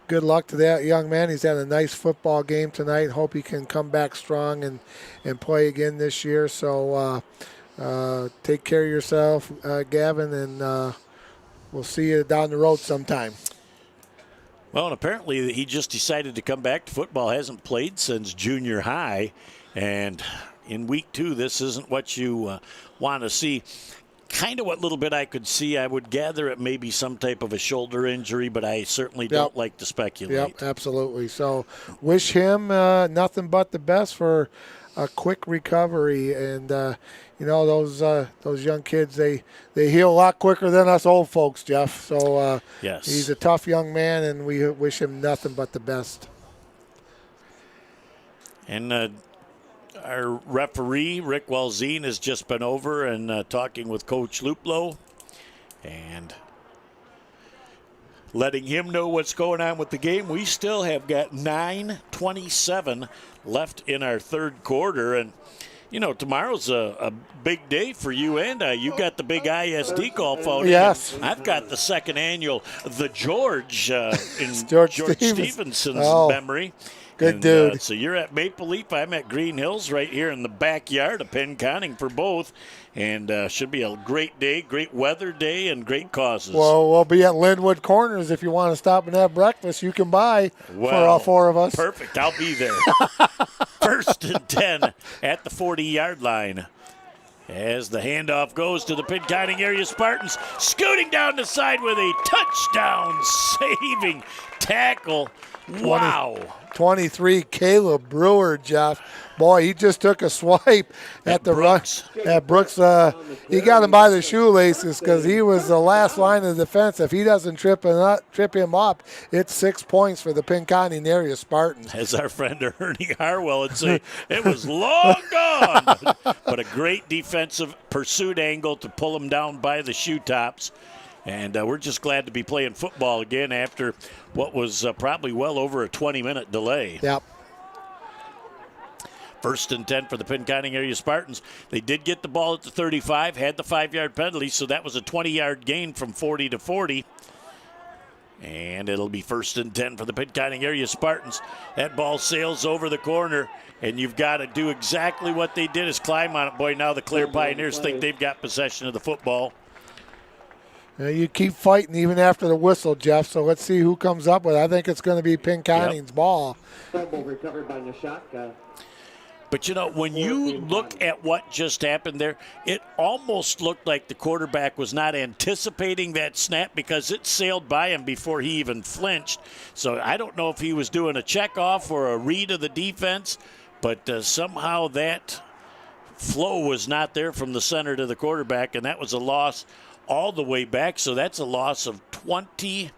good luck to that young man. He's had a nice football game tonight. Hope he can come back strong and play again this year. So take care of yourself, Gavin, and we'll see you down the road sometime.
Well, and apparently he just decided to come back to football. Hasn't played since junior high. And in week 2, this isn't what you want to see. Kind of what little bit I could see, I would gather it may be some type of a shoulder injury, but I certainly don't like to speculate.
Yep, absolutely. So wish him nothing but the best for a quick recovery. And, those young kids, they heal a lot quicker than us old folks, Jeff. So
yes,
he's a tough young man, and we wish him nothing but the best.
And our referee, Rick Walzine, has just been over and talking with Coach Luplow and letting him know what's going on with the game. We still have got 9:27 left in our third quarter. And, tomorrow's a big day for you and I. You got the big ISD golf outing.
Yes.
I've got the second annual, the George, in
George
Stevenson's memory.
Good dude.
So you're at Maple Leaf. I'm at Green Hills right here in the backyard of Pinconning for both. And should be a great day, great weather day, and great causes.
Well, we'll be at Linwood Corners if you want to stop and have breakfast. You can buy for all four of us.
Perfect. I'll be there. First and 10 at the 40-yard line. As the handoff goes to the Pinconning area Spartans, scooting down the side with a touchdown-saving tackle. Wow.
23, Caleb Brewer, Jeff. Boy, he just took a swipe at the
Brooks.
run. At Brooks, he got him by the shoelaces because he was the last line of defense. If he doesn't trip him up, it's 6 points for the Pinconning area Spartans.
As our friend Ernie Harwell would say, it was long gone. But a great defensive pursuit angle to pull him down by the shoe tops. And we're just glad to be playing football again after what was probably well over a 20-minute delay.
Yep.
First and 10 for the Pinconning area Spartans. They did get the ball at the 35, had the 5-yard penalty, so that was a 20-yard gain from 40 to 40. And it'll be first and 10 for the Pinconning area Spartans. That ball sails over the corner, and you've got to do exactly what they did is climb on it. Boy, now the Clare Pioneers think they've got possession of the football.
You keep fighting even after the whistle, Jeff, so let's see who comes up with it. I think it's going to be Pinconning's ball.
Fumble recovered by Nishaka.
But, when you look at what just happened there, it almost looked like the quarterback was not anticipating that snap because it sailed by him before he even flinched. So I don't know if he was doing a checkoff or a read of the defense, but somehow that flow was not there from the center to the quarterback, and that was a loss all the way back. So that's a loss of 20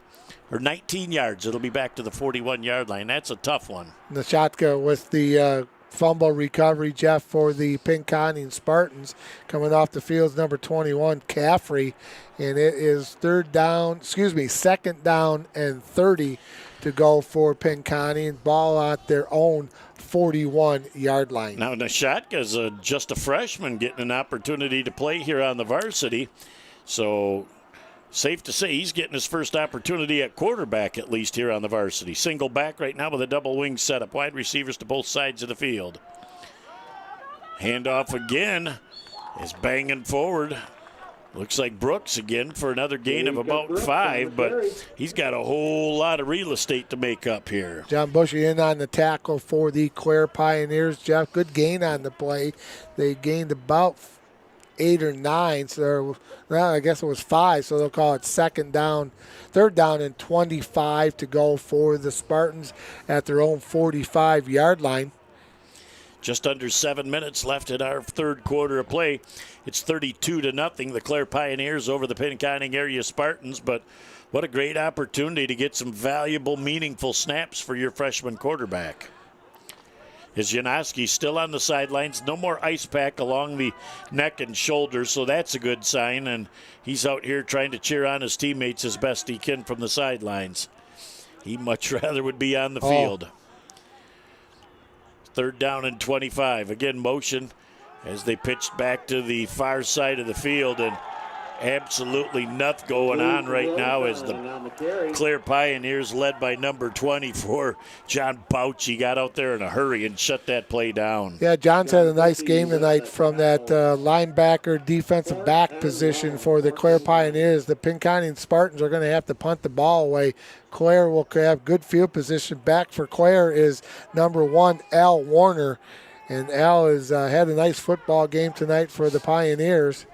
or 19 yards. It'll be back to the 41-yard line. That's a tough one.
Nishatka with the fumble recovery, Jeff, for the Pinconning Spartans. Coming off the field, number 21, Caffrey. And it is second down and 30 to go for Pinconning. Ball at their own 41-yard line.
Now, Nishotka's just a freshman getting an opportunity to play here on the varsity. So safe to say he's getting his first opportunity at quarterback, at least here on the varsity. Single back right now with a double wing setup. Wide receivers to both sides of the field. Handoff again is banging forward. Looks like Brooks again for another gain of about 5, but he's got a whole lot of real estate to make up here.
John Bushy in on the tackle for the Clare Pioneers. Jeff, good gain on the play. They gained about 8 or 9, so I guess it was 5, so they'll call it third down and 25 to go for the Spartans at their own 45-yard line.
Just under 7 minutes left in our third quarter of play. It's 32-0, the Clare Pioneers over the Pinconning area Spartans, but what a great opportunity to get some valuable, meaningful snaps for your freshman quarterback. Is Janoski still on the sidelines? No more ice pack along the neck and shoulders, so that's a good sign. And he's out here trying to cheer on his teammates as best he can from the sidelines. He much rather would be on the field. Third down and 25. Again, motion as they pitched back to the far side of the field, and absolutely nothing going on right now as the Clare Pioneers, led by number 24, John Bouchy, got out there in a hurry and shut that play down.
Yeah, John's had a nice game tonight from that linebacker defensive back position for the Clare Pioneers. The Pinconning Spartans are going to have to punt the ball away. Clare will have good field position. Back for Clare is number 1, Al Warner. And Al has had a nice football game tonight for the Pioneers.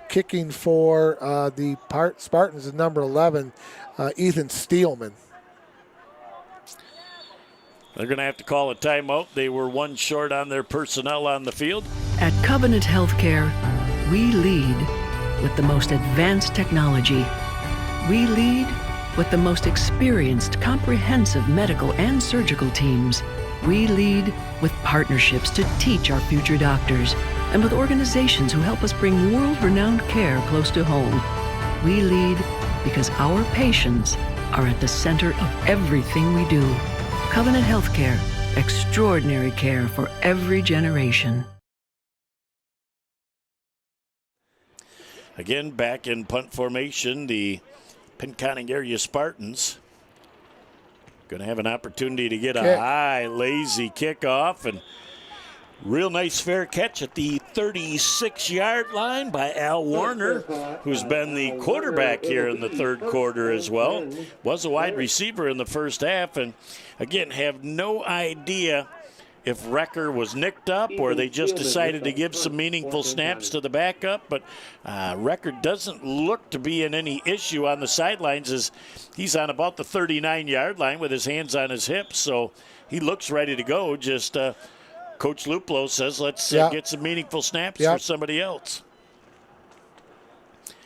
Kicking for the Spartans is number 11, Ethan Steelman.
They're going to have to call a timeout. They were one short on their personnel on the field.
At Covenant Healthcare, we lead with the most advanced technology. We lead with the most experienced, comprehensive medical and surgical teams. We lead with partnerships to teach our future doctors, and with organizations who help us bring world-renowned care close to home. We lead because our patients are at the center of everything we do. Covenant Healthcare, extraordinary care for every generation.
Again, back in punt formation, the Pinconning area Spartans going to have an opportunity to get a high, lazy kickoff, and real nice fair catch at the 36-yard line by Al Warner, who's been the quarterback here in the third quarter as well. Was a wide receiver in the first half, and again, have no idea if Wrecker was nicked up or they just decided to give some meaningful snaps to the backup. But Wrecker doesn't look to be in any issue on the sidelines as he's on about the 39-yard line with his hands on his hips. So he looks ready to go. Just Coach Luplo says, let's get some meaningful snaps for somebody else.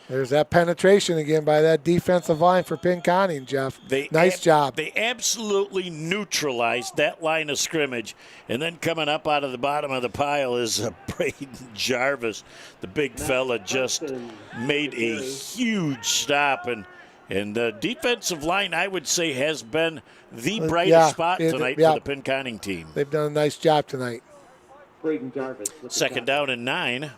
There's that penetration again by that defensive line for Pinconning, Jeff. Nice job.
They absolutely neutralized that line of scrimmage. And then coming up out of the bottom of the pile is Braden Jarvis. The big fella just made a huge stop. And the defensive line, I would say, has been the brightest spot tonight for the Pinconning team.
They've done a nice job tonight.
Braden Jarvis.
Second down and 9.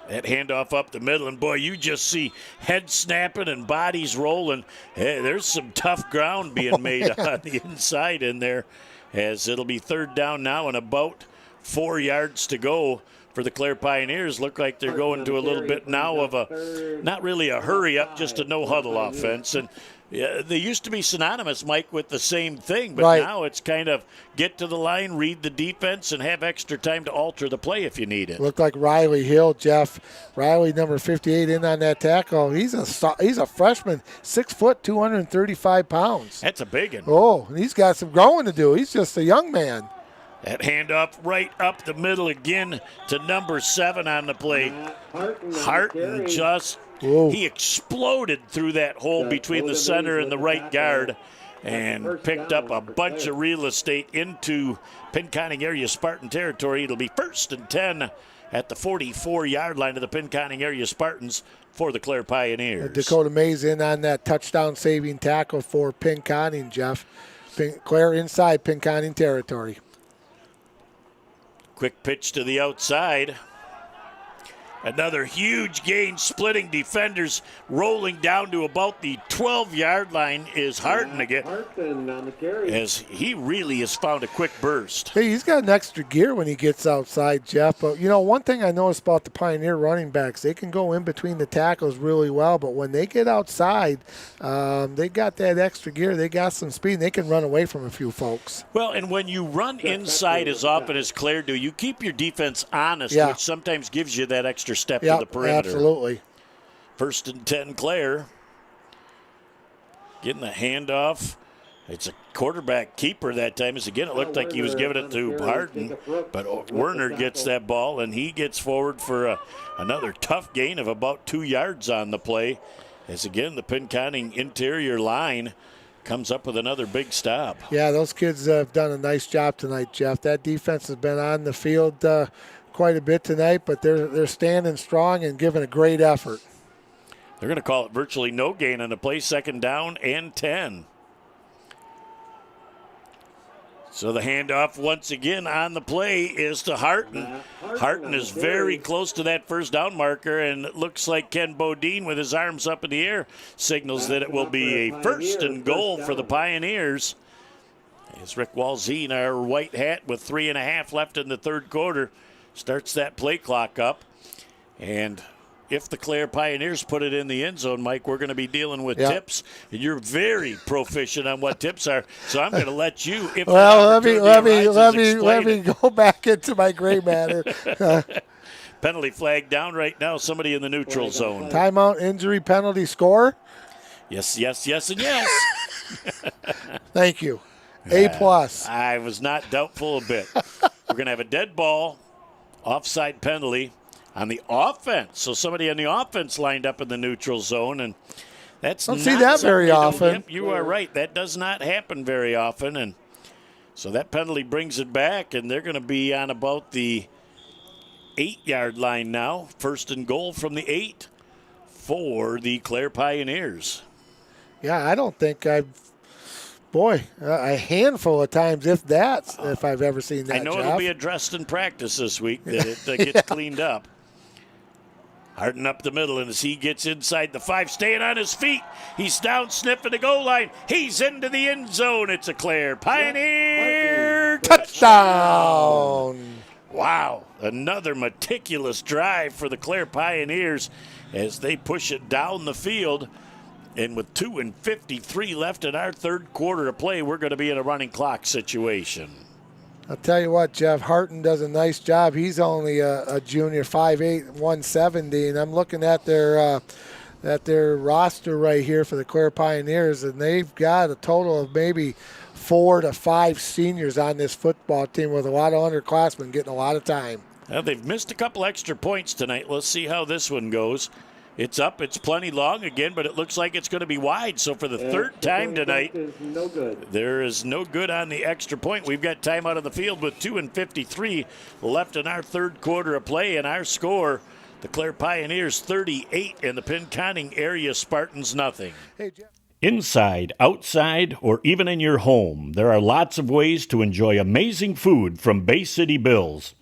That handoff up the middle, and boy, you just see head snapping and bodies rolling. Hey, there's some tough ground being made on the inside in there, as it'll be third down now and about 4 yards to go for the Clare Pioneers. Look like they're going to a little bit now of a, not really a hurry up, just a no huddle offense. And they used to be synonymous, Mike, with the same thing, but now it's kind of get to the line, read the defense, and have extra time to alter the play if you need it.
Looked like Riley Hill, Jeff. Riley, number 58, in on that tackle. He's a freshman, 6 foot, 235 pounds.
That's a big one.
Oh, and he's got some growing to do. He's just a young man.
That handoff right up the middle again to number 7 on the play. Harton just...
Whoa.
He exploded through that hole between the center and the right guard and picked up a bunch of real estate into Pinconning area Spartan territory. It'll be 1st and 10 at the 44-yard line of the Pinconning area Spartans for the Clare Pioneers.
Dakota Mays in on that touchdown-saving tackle for Pinconning, Jeff. Clare inside Pinconning territory.
Quick pitch to the outside. Another huge gain, splitting defenders, rolling down to about the 12-yard line is Harton again, as he really has found a quick burst.
Hey, he's got an extra gear when he gets outside, Jeff. But, you know, one thing I noticed about the Pioneer running backs, they can go in between the tackles really well, but when they get outside, they got that extra gear. They got some speed, and they can run away from a few folks.
Well, and when you run inside as often as Clare do, you keep your defense honest, which sometimes gives you that extra step to the perimeter.
Absolutely.
1st and 10, Clare. Getting the handoff. It's a quarterback keeper that time. As again, it looked like he was giving it to Harton, but Werner gets that ball, and he gets forward for another tough gain of about 2 yards on the play. As again, the Pinconning interior line comes up with another big stop.
Yeah, those kids have done a nice job tonight, Jeff. That defense has been on the field quite a bit tonight, but they're standing strong and giving a great effort.
They're going to call it virtually no gain on the play, 2nd down and 10. So the handoff once again on the play is to Harton. Harton is very close to that 1st down marker, and it looks like Ken Bodine with his arms up in the air signals that it will be a 1st and goal for the Pioneers. As Rick Walzine, our white hat with 3.5 left in the third quarter, starts that play clock up. And if the Clare Pioneers put it in the end zone, Mike, we're going to be dealing with tips. And you're very proficient on what tips are. So I'm going to let you. If
let me go back into my gray matter.
Penalty flag down right now. Somebody in the neutral zone.
Timeout, injury, penalty, score.
Yes, yes, yes, and yes.
Thank you. A+.
I was not doubtful a bit. We're going to have a dead ball. Offside penalty on the offense. So somebody on the offense lined up in the neutral zone, and that's
don't see that very often.
Yep, you are right. That does not happen very often, and so that penalty brings it back, and they're going to be on about the 8-yard line now. 1st and goal from the 8 for the Clare Pioneers.
Yeah, I don't think a handful of times, if I've ever seen that.
I know
Jeff.
it'll be addressed in practice this week that it gets cleaned up. Harden up the middle, and as he gets inside the 5, staying on his feet, he's down sniffing the goal line. He's into the end zone. It's a Clare Pioneer
touchdown.
Wow, another meticulous drive for the Clare Pioneers as they push it down the field. And with 2:53 left in our third quarter of play, we're going to be in a running clock situation.
I'll tell you what, Jeff, Harton does a nice job. He's only a junior, 5'8", 170, and I'm looking at their roster right here for the Clare Pioneers, and they've got a total of maybe 4 to 5 seniors on this football team with a lot of underclassmen getting a lot of time.
Well, they've missed a couple extra points tonight. Let's see how this one goes. It's up. It's plenty long again, but it looks like it's going to be wide. So for the third time tonight, there is no good on the extra point. We've got time out of the field with 2:53 left in our third quarter of play, and our score, the Clare Pioneers 38 and the Pinconning area Spartans nothing.
Hey, Jeff.
Inside, outside, or even in your home, there are lots of ways to enjoy amazing food from Bay City Bills.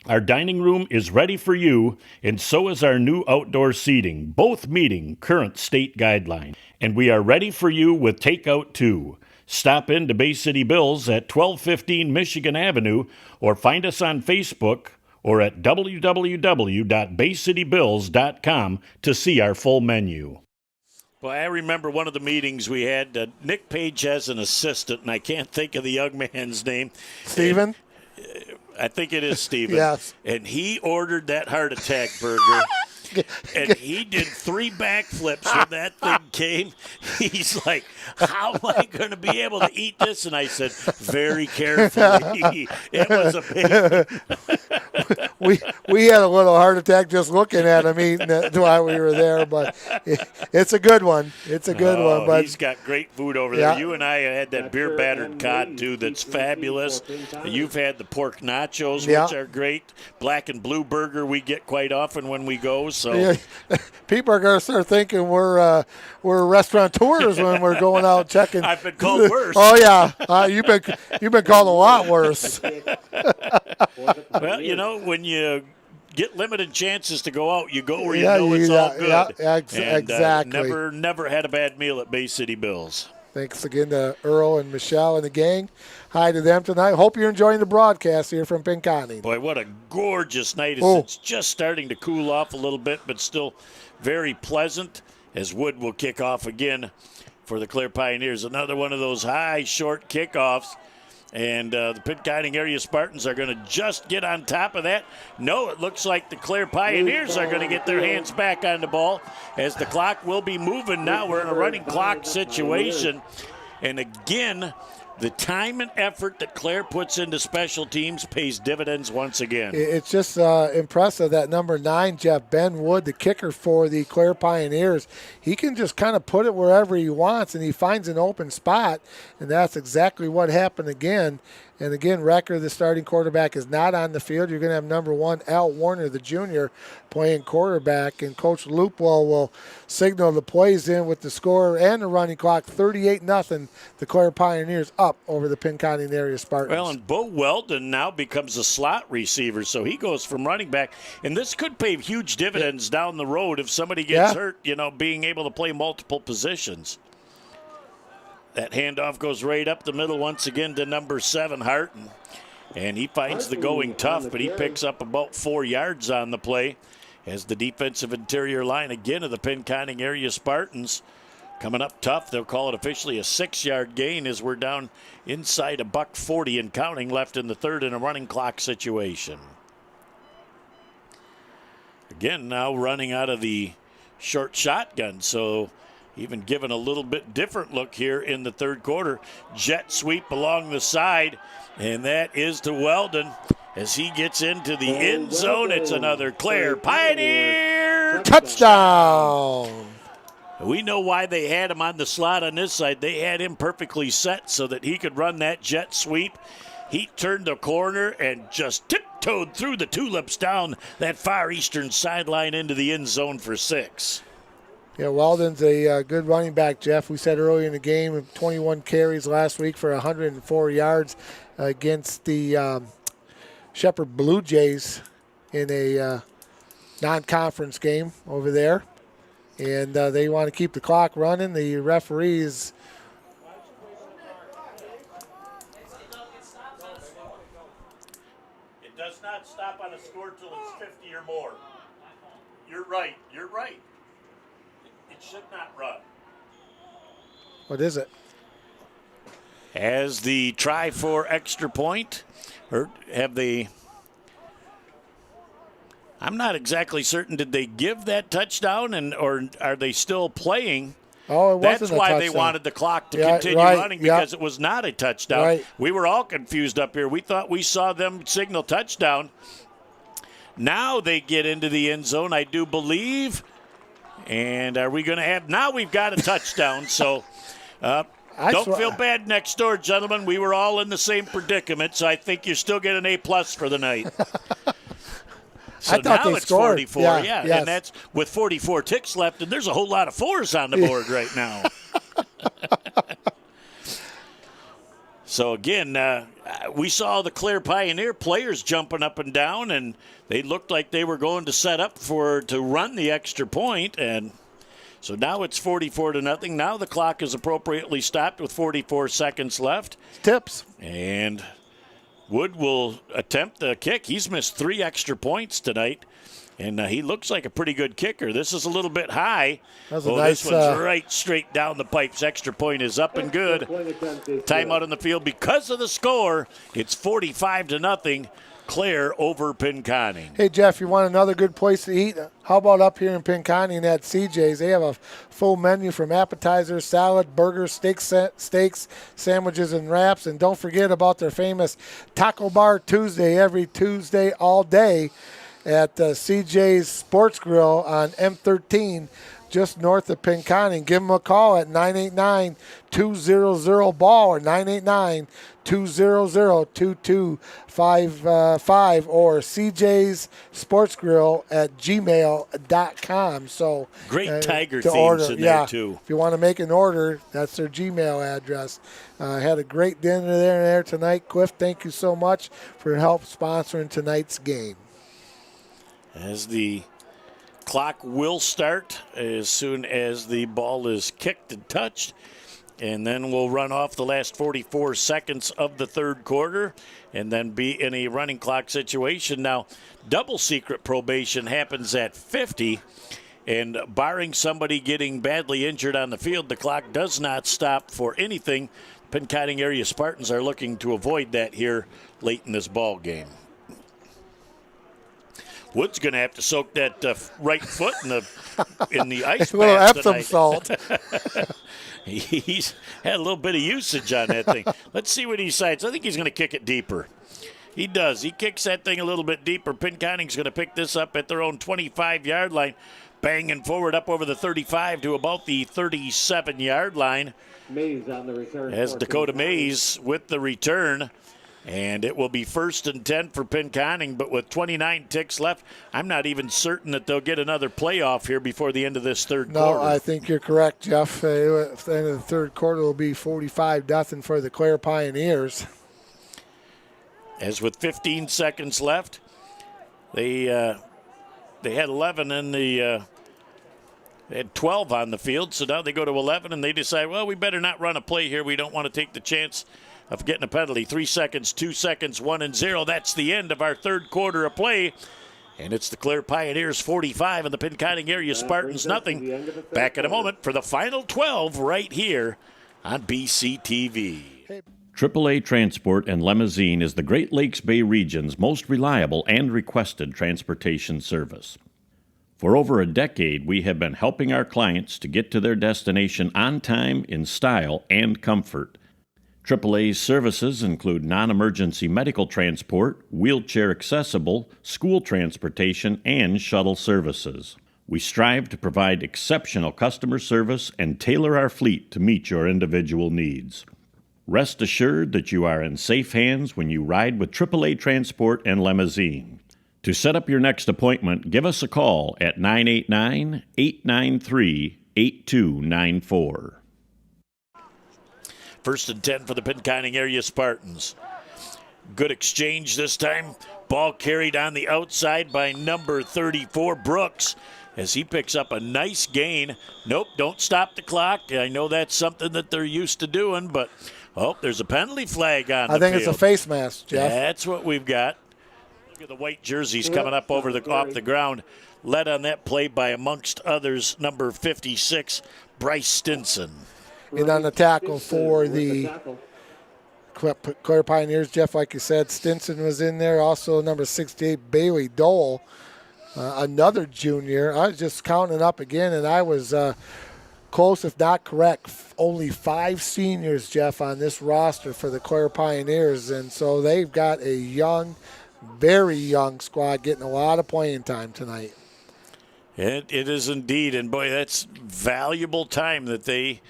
Our dining room is ready for you, and so is our new outdoor seating, both meeting current state guidelines. And we are ready for you with takeout too. Stop in to Bay City Bills at 1215 Michigan Avenue, or find us on Facebook or at www.baycitybills.com to see our full menu.
Well, I remember one of the meetings we had. Nick Page has an assistant, and I can't think of the young man's name.
Steven?
I think it is Steven.
Yes.
And he ordered that heart attack burger. And he did 3 backflips when that thing came. He's like, how am I going to be able to eat this? And I said, very carefully. It was a big
we had a little heart attack just looking at him eating it while we were there, but it's a good one. It's a good one. But
he's got great food over there. You and I had that beer battered cod too that's fabulous. You've had the pork nachos, which are great. Black and blue burger we get quite often when we go. So
people are going to start thinking we're restaurateurs when we're going out checking.
I've been called worse.
Oh yeah, you've been called a lot worse.
Well, you know, when you get limited chances to go out, you go where you know it's all good.
Exactly.
Never had a bad meal at Bay City Bills.
Thanks again to Earl and Michelle and the gang. Hi to them tonight. Hope you're enjoying the broadcast here from Pinconning.
Boy, what a gorgeous night. It's just starting to cool off a little bit, but still very pleasant as Wood will kick off again for the Clare Pioneers. Another one of those high, short kickoffs. And the Pinconning area Spartans are going to just get on top of that. No, it looks like the Clare Pioneers are going to get their hands back on the ball as the clock will be moving now. We're in a running clock situation. And again, the time and effort that Clare puts into special teams pays dividends once again.
It's just impressive that number 9, Jeff, Ben Wood, the kicker for the Clare Pioneers, he can just kind of put it wherever he wants, and he finds an open spot, and that's exactly what happened again. And again, Recker, the starting quarterback, is not on the field. You're going to have number 1, Al Warner, the junior, playing quarterback. And Coach Lupwell will signal the plays in with the score and the running clock, 38-0. The Clare Pioneers up over the Pinconning area Spartans.
Well, and Bo Weldon now becomes a slot receiver, so he goes from running back. And this could pay huge dividends down the road if somebody gets hurt, you know, being able to play multiple positions. That handoff goes right up the middle once again to number 7, Harton. And he finds the going tough, but he picks up about 4 yards on the play as the defensive interior line again of the Pinconning area Spartans coming up tough. They'll call it officially a 6-yard gain as we're down inside $140 and counting left in the third in a running clock situation. Again, now running out of the short shotgun, so even given a little bit different look here in the third quarter. Jet sweep along the side, and that is to Weldon as he gets into the end zone. It's another Clare Pioneer
touchdown.
We know why they had him on the slot on this side. They had him perfectly set so that he could run that jet sweep. He turned the corner and just tiptoed through the tulips down that far eastern sideline into the end zone for 6.
Yeah, Weldon's a good running back, Jeff. We said earlier in the game, 21 carries last week for 104 yards against the Shepherd Blue Jays in a non-conference game over there. And they want to keep the clock running. The referees...
It does not stop on a score till it's 50 or more. You're right. It should not run.
What is it?
As the try for extra point, or have they... I'm not exactly certain. Did they give that touchdown, or are they still playing?
Oh, it wasn't
That's
a
why
touchdown.
they wanted the clock to continue running, because it was not a touchdown.
Right.
We were all confused up here. We thought we saw them signal touchdown. Now they get into the end zone, I do believe. And are we going to have... Now we've got a touchdown, so... Don't feel bad next door, gentlemen. We were all in the same predicament, so I think you still get an A+ for the night. So
I thought
now
they
it's
scored.
44,
Yes.
and that's with 44 ticks left, and there's a whole lot of 4s on the board right now. So again, we saw the Clare Pioneer players jumping up and down, and they looked like they were going to set up to run the extra point, and so now it's 44-0. Now the clock is appropriately stopped with 44 seconds left.
Tips.
And Wood will attempt the kick. He's missed 3 extra points tonight, and he looks like a pretty good kicker. This is a little bit high.
That's a nice,
this one's right straight down the pipes. Extra point is up and good. Timeout on the field because of the score. It's 45-0. Clare over Pinconning.
Hey, Jeff, you want another good place to eat? How about up here in Pinconning at CJ's? They have a full menu from appetizers, salad, burgers, steaks, sandwiches, and wraps. And don't forget about their famous Taco Bar Tuesday, every Tuesday all day at CJ's Sports Grill on M13, just north of Pinconning. Give them a call at 989-200-BALL or 989-200-2255 or CJ's Sports Grill at gmail.com. So
great Tiger
to
themes
order,
in there, too.
If you want to make an order, that's their Gmail address. Had a great dinner there tonight. Cliff, thank you so much for help sponsoring tonight's game.
As the clock will start as soon as the ball is kicked and touched, and then we'll run off the last 44 seconds of the third quarter and then be in a running clock situation. Now, double secret probation happens at 50, and barring somebody getting badly injured on the field, the clock does not stop for anything. Pinconning area Spartans are looking to avoid that here late in this ball game. Wood's going to have to soak that right foot in the ice bath
a little Epsom
tonight.
salt.
He's had a little bit of usage on that thing. Let's see what he decides. I think he's going to kick it deeper. He does. He kicks that thing a little bit deeper. Pinconning's going to pick this up at their own 25-yard line, banging forward up over the 35 to about the 37-yard line.
Mays on the return.
As Dakota Mays with the return. And it will be 1st and 10 for Pinconning, but with 29 ticks left, I'm not even certain that they'll get another playoff here before the end of this third quarter.
No, I think you're correct, Jeff. At the end of the third quarter, it will be 45-0 for the Clare Pioneers.
As with 15 seconds left, they had 11 in the they had 12 on the field, so now they go to 11, and they decide, well, we better not run a play here. We don't want to take the chance of getting a penalty. 3 seconds, 2 seconds, 1 and 0. That's the end of our third quarter of play. And it's the Clare Pioneers 45 and the Pinconning area Spartans nothing. Back in a moment for the final 12 right here on BCTV.
AAA Transport and Limousine is the Great Lakes Bay region's most reliable and requested transportation service. For over a decade, we have been helping our clients to get to their destination on time, in style, and comfort. AAA's services include non-emergency medical transport, wheelchair accessible, school transportation, and shuttle services. We strive to provide exceptional customer service and tailor our fleet to meet your individual needs. Rest assured that you are in safe hands when you ride with AAA Transport and Limousine. To set up your next appointment, give us a call at 989-893-8294.
1st and 10 for the Pinconning area Spartans. Good exchange this time. Ball carried on the outside by number 34, Brooks, as he picks up a nice gain. Nope, don't stop the clock. I know that's something that they're used to doing, but, there's a penalty flag on the field.
I think it's a face mask, Jeff.
That's what we've got. Look at the white jerseys coming up off the ground. Led on that play by, amongst others, number 56, Bryce Stinson.
And on the tackle for the Clare Pioneers, Jeff, like you said, Stinson was in there. Also, number 68, Bailey Dole, another junior. I was just counting up again, and I was close, if not correct. Only 5 seniors, Jeff, on this roster for the Clare Pioneers. And so they've got a young, very young squad getting a lot of playing time tonight.
It is indeed. And, boy, that's valuable time that they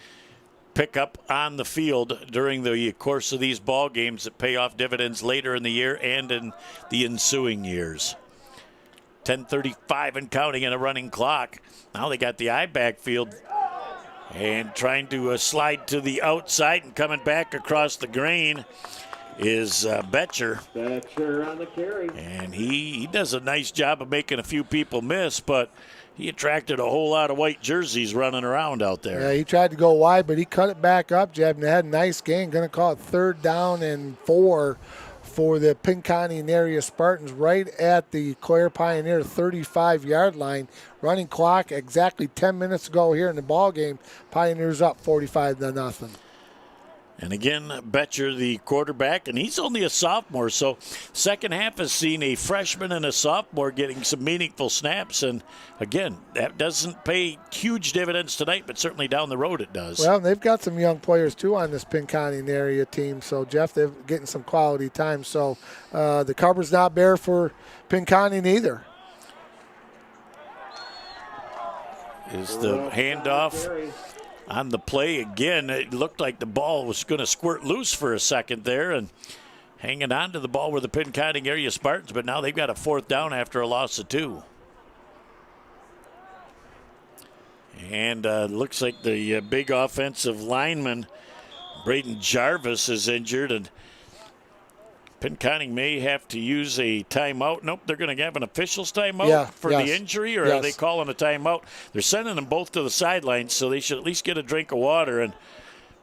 pick up on the field during the course of these ball games that pay off dividends later in the year and in the ensuing years. 10:35 and counting in a running clock. Now they got the eye backfield and trying to slide to the outside, and coming back across the grain is Betcher.
Betcher on the carry.
And he does a nice job of making a few people miss, but he attracted a whole lot of white jerseys running around out there.
Yeah, he tried to go wide, but he cut it back up, Jeff, and had a nice gain. Going to call it 3rd down and 4 for the Pinconning area Spartans right at the Clare Pioneer 35-yard line. Running clock exactly 10 minutes ago here in the ball game. Pioneers up 45-0.
And again, Betcher, the quarterback, and he's only a sophomore, so second half has seen a freshman and a sophomore getting some meaningful snaps. And again, that doesn't pay huge dividends tonight, but certainly down the road it does.
Well, they've got some young players, too, on this Pinconning area team. So, Jeff, they're getting some quality time. So the cover's not bare for Pinconning either.
Is the handoff on the play again. It looked like the ball was going to squirt loose for a second there, and hanging on to the ball were the Pinconning area Spartans, but now they've got a 4th down after a loss of 2. And looks like the big offensive lineman, Braden Jarvis, is injured, and Pinconning may have to use a timeout. Nope, they're going to have an official's timeout the injury, or are they calling a timeout? They're sending them both to the sidelines, so they should at least get a drink of water. And,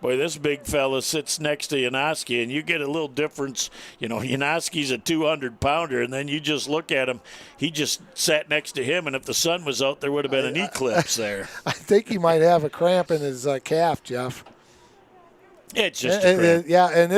boy, this big fella sits next to Yanoski, and you get a little difference. You know, Yanoski's a 200-pounder, and then you just look at him. He just sat next to him, and if the sun was out, there would have been an eclipse there.
I think he might have a cramp in his calf, Jeff.
It's just a cramp.
And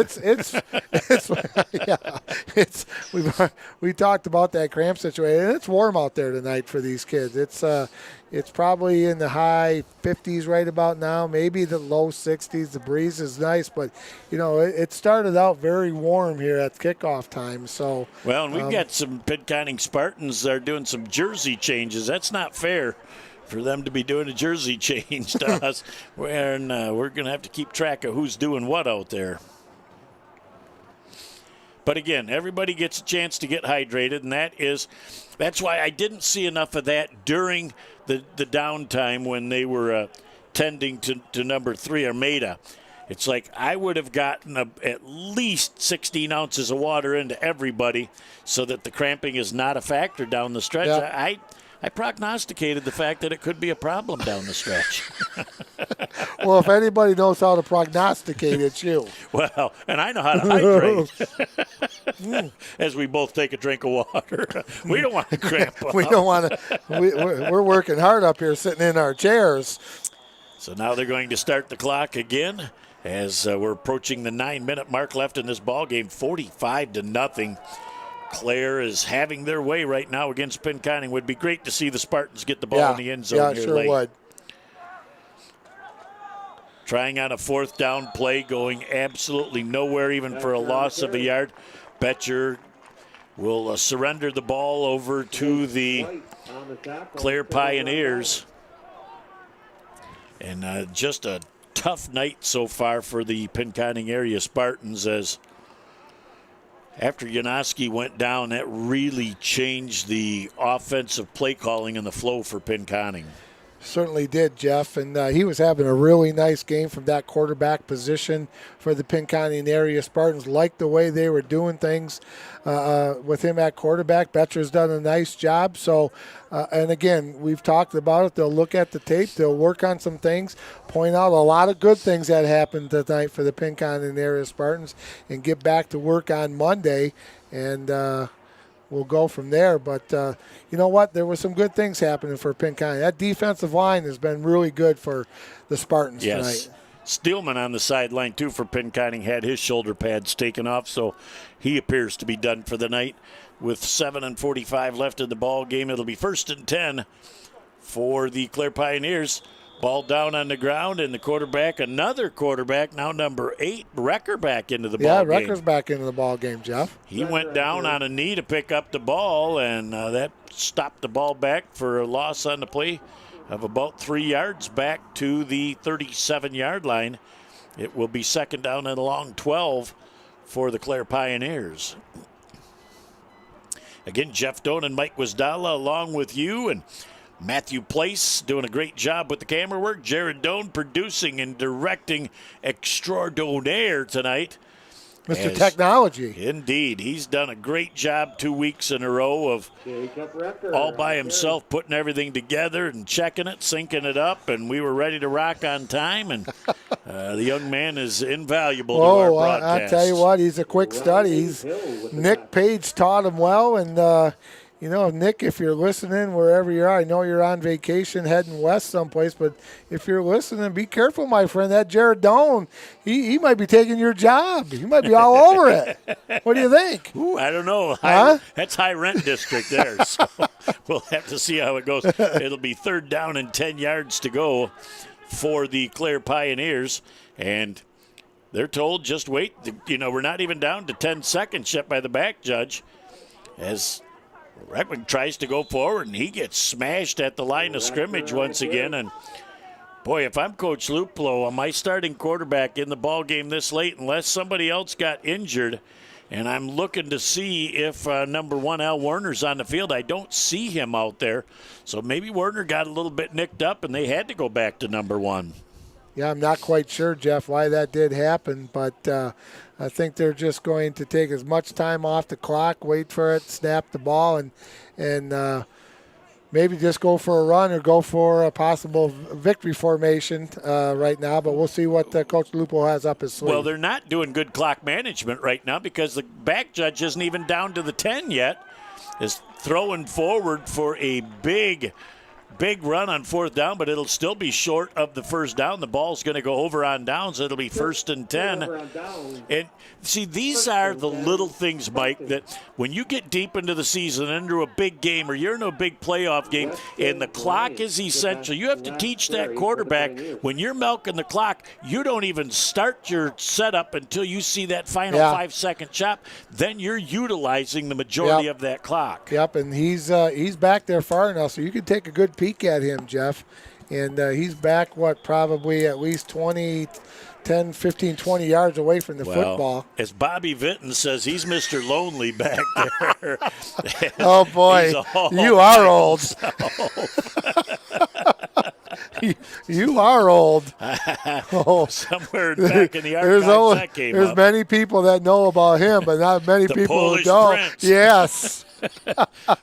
we talked about that cramp situation, and it's warm out there tonight for these kids. It's probably in the high 50s right about now, maybe the low 60s. The breeze is nice, but it started out very warm here at kickoff time. So
and we've got some Pinconning Spartans that are doing some jersey changes. That's not fair for them to be doing a jersey change to us. We're going to have to keep track of who's doing what out there. But again, everybody gets a chance to get hydrated, and that's why I didn't see enough of that during the downtime when they were tending to number 3, Armada. It's like I would have gotten at least 16 ounces of water into everybody so that the cramping is not a factor down the stretch.
Yeah.
I prognosticated the fact that it could be a problem down the stretch.
Well, if anybody knows how to prognosticate, it's you.
Well, and I know how to hydrate. As we both take a drink of water. We don't want to cramp up.
We don't want to. We're working hard up here sitting in our chairs.
So now they're going to start the clock again as we're approaching the 9-minute mark left in this ball game, 45-0. Clare is having their way right now against Pinconning. Would be great to see the Spartans get the ball in the end zone here
sure
late.
Would.
Trying on a 4th down play, going absolutely nowhere, even for a loss of a yard. Betcher will surrender the ball over to the Clare Pioneers. And just a tough night so far for the Pinconning area Spartans, as after Yanoski went down, that really changed the offensive play calling and the flow for Pinconning.
Certainly did, Jeff, and he was having a really nice game from that quarterback position for the Pinconning area Spartans. Liked the way they were doing things with him at quarterback. Betcher's done a nice job. So, and again, we've talked about it. They'll look at the tape. They'll work on some things, point out a lot of good things that happened tonight for the Pinconning area Spartans, and get back to work on Monday. And we'll go from there. But you know what? There were some good things happening for Pinconning. That defensive line has been really good for the Spartans tonight.
Steelman on the sideline, too, for Pinconning, had his shoulder pads taken off, so he appears to be done for the night. With 7:45 left in the ball game, it'll be 1st and 10 for the Clare Pioneers. Ball down on the ground, and the quarterback, another quarterback, now number 8, Recker back into the ball game.
Yeah, Recker's back into the ball game, Jeff.
He went down on a knee to pick up the ball, and that stopped the ball back for a loss on the play of about 3 yards back to the 37-yard line. It will be 2nd down and a long 12 for the Clare Pioneers. Again, Jeff Doan and Mike Wisdala along with you, and Matthew Place doing a great job with the camera work. Jared Doan producing and directing extraordinaire tonight.
Mr. Technology.
Indeed. He's done a great job 2 weeks in a row of all by himself, putting everything together and checking it, syncing it up, and we were ready to rock on time, and the young man is invaluable to our broadcast.
I'll tell you what, he's a quick study. Nick Page taught him well, and you know, Nick, if you're listening wherever you are, I know you're on vacation heading west someplace, but if you're listening, be careful, my friend. That Jared Doan, he might be taking your job. He might be all over it. What do you think?
Ooh, I don't know. That's high rent district there, so we'll have to see how it goes. It'll be 3rd down and 10 yards to go for the Clare Pioneers, and they're told just wait. You know, we're not even down to 10 seconds yet by the back judge as Reckman tries to go forward, and he gets smashed at the line of scrimmage once again. And, boy, if I'm Coach Luplo, am I starting quarterback in the ball game this late unless somebody else got injured? And I'm looking to see if number 1, Al Werner's on the field. I don't see him out there. So maybe Werner got a little bit nicked up, and they had to go back to number 1.
Yeah, I'm not quite sure, Jeff, why that did happen, but I think they're just going to take as much time off the clock, wait for it, snap the ball, and maybe just go for a run or go for a possible victory formation right now. But we'll see what Coach Lupo has up his sleeve.
Well, they're not doing good clock management right now because the back judge isn't even down to the 10 yet. Is throwing forward for a big run on 4th down, but it'll still be short of the 1st down. The ball's going to go over on down, so it'll be 1st and 10. And see, these are the little things, Mike, that when you get deep into the season, into a big game, or you're in a big playoff game, and the clock is essential, you have to teach that quarterback, when you're milking the clock, you don't even start your setup until you see that final 5-second chop. Then you're utilizing the majority of that clock.
Yep, and he's back there far enough, so you can take a good peek at him, Jeff. And he's back, probably at least 10, 15, 20 yards away from the football.
As Bobby Vinton says, he's Mr. Lonely back there.
Oh, boy. You are old. You are old.
Somewhere back in the archives that came
There's
up.
many people that know about him, but not many people
Polish
who don't.
Prince.
Yes.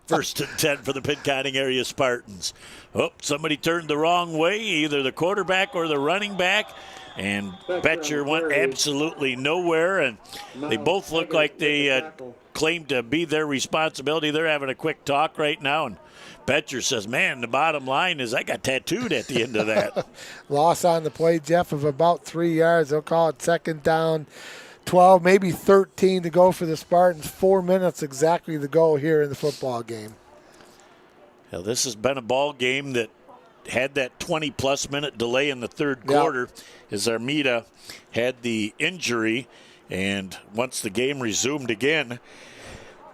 1st and 10 for the Pinconning area Spartans. Oh, somebody turned the wrong way, either the quarterback or the running back, and Betcher went absolutely nowhere, and they both look like they claim to be their responsibility. They're having a quick talk right now, and Betcher says, man, the bottom line is I got tattooed at the end of that.
Loss on the play, Jeff, of about 3 yards. They'll call it 2nd down, 12, maybe 13 to go for the Spartans. 4 minutes exactly to go here in the football game.
Now, this has been a ball game that had that 20-plus minute delay in the 3rd quarter as Armida had the injury. And once the game resumed again,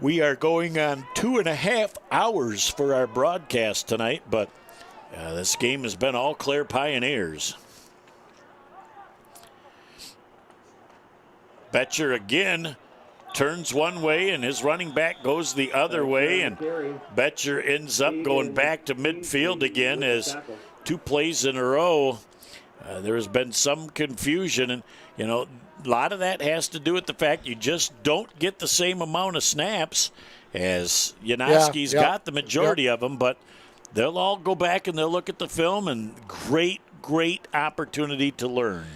we are going on 2.5 hours for our broadcast tonight. But this game has been all Clare Pioneers. Betcher again turns one way, and his running back goes the other way, and Betcher ends up going back to midfield again as 2 plays in a row, there has been some confusion. And, a lot of that has to do with the fact you just don't get the same amount of snaps as Janoski's got the majority of them. But they'll all go back and they'll look at the film, and great opportunity to learn.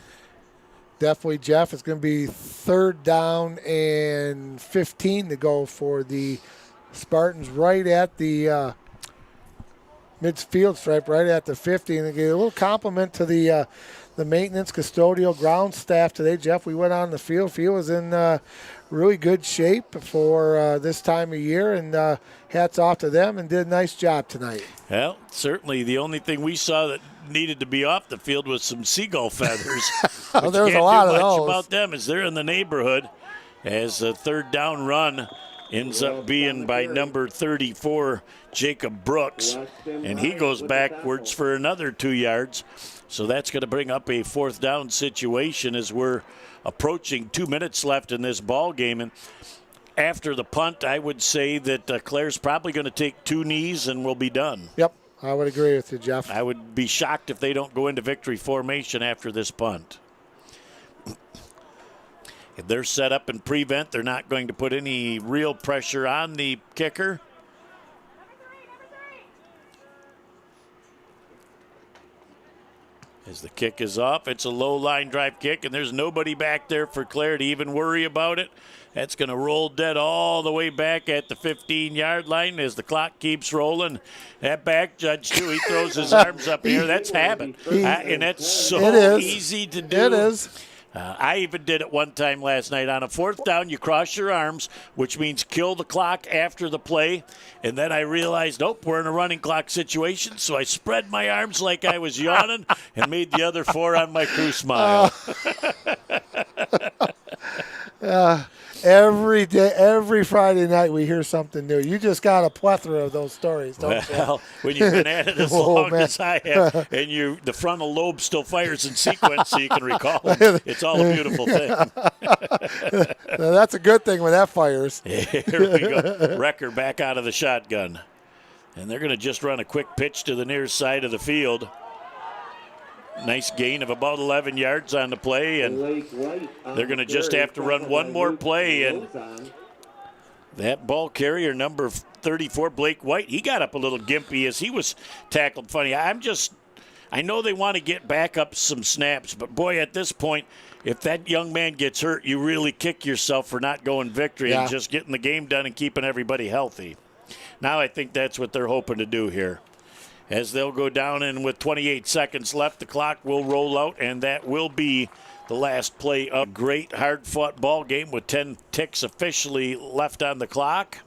Definitely, Jeff. It's going to be 3rd down and 15 to go for the Spartans right at the midfield stripe, right at the 50. And get a little compliment to the maintenance, custodial, ground staff today. Jeff, we went on the field. Field was in really good shape for this time of year, and hats off to them, and did a nice job tonight.
Well, certainly the only thing we saw that needed to be off the field was some seagull feathers.
Oh, there was a lot of those.
About them as they're in the neighborhood, as a 3rd down run ends up being by number 34, Jacob Brooks, and he goes backwards for another 2 yards. So that's going to bring up a 4th down situation as we're approaching 2 minutes left in this ball game. And after the punt, I would say that Clare's probably going to take 2 knees and we'll be done.
Yep, I would agree with you, Jeff.
I would be shocked if they don't go into victory formation after this punt. If they're set up and prevent, they're not going to put any real pressure on the kicker. As the kick is off, it's a low line drive kick, and there's nobody back there for Clare to even worry about it. That's going to roll dead all the way back at the 15-yard line as the clock keeps rolling. That back judge, too, he throws his arms up here. That's habit, and that's so easy to do.
It is.
I even did it one time last night. On a 4th down, you cross your arms, which means kill the clock after the play. And then I realized, nope, we're in a running clock situation. So I spread my arms like I was yawning and made the other 4 on my crew smile.
Every day, every Friday night, we hear something new. You just got a plethora of those stories, don't you?
Well, when you've been at it as long as I have, and the frontal lobe still fires in sequence so you can recall them, it's all a beautiful thing.
Now, that's a good thing when that fires.
Here we go. Wrecker back out of the shotgun. And they're going to just run a quick pitch to the near side of the field. Nice gain of about 11 yards on the play, and they're going to just have to run one more play. And that ball carrier, number 34, Blake White, he got up a little gimpy as he was tackled funny. I know they want to get back up some snaps, but boy, at this point, if that young man gets hurt, you really kick yourself for not going victory and just getting the game done and keeping everybody healthy. Now I think that's what they're hoping to do here. As they'll go down, and with 28 seconds left, the clock will roll out, and that will be the last play of a great, hard-fought ball game with 10 ticks officially left on the clock.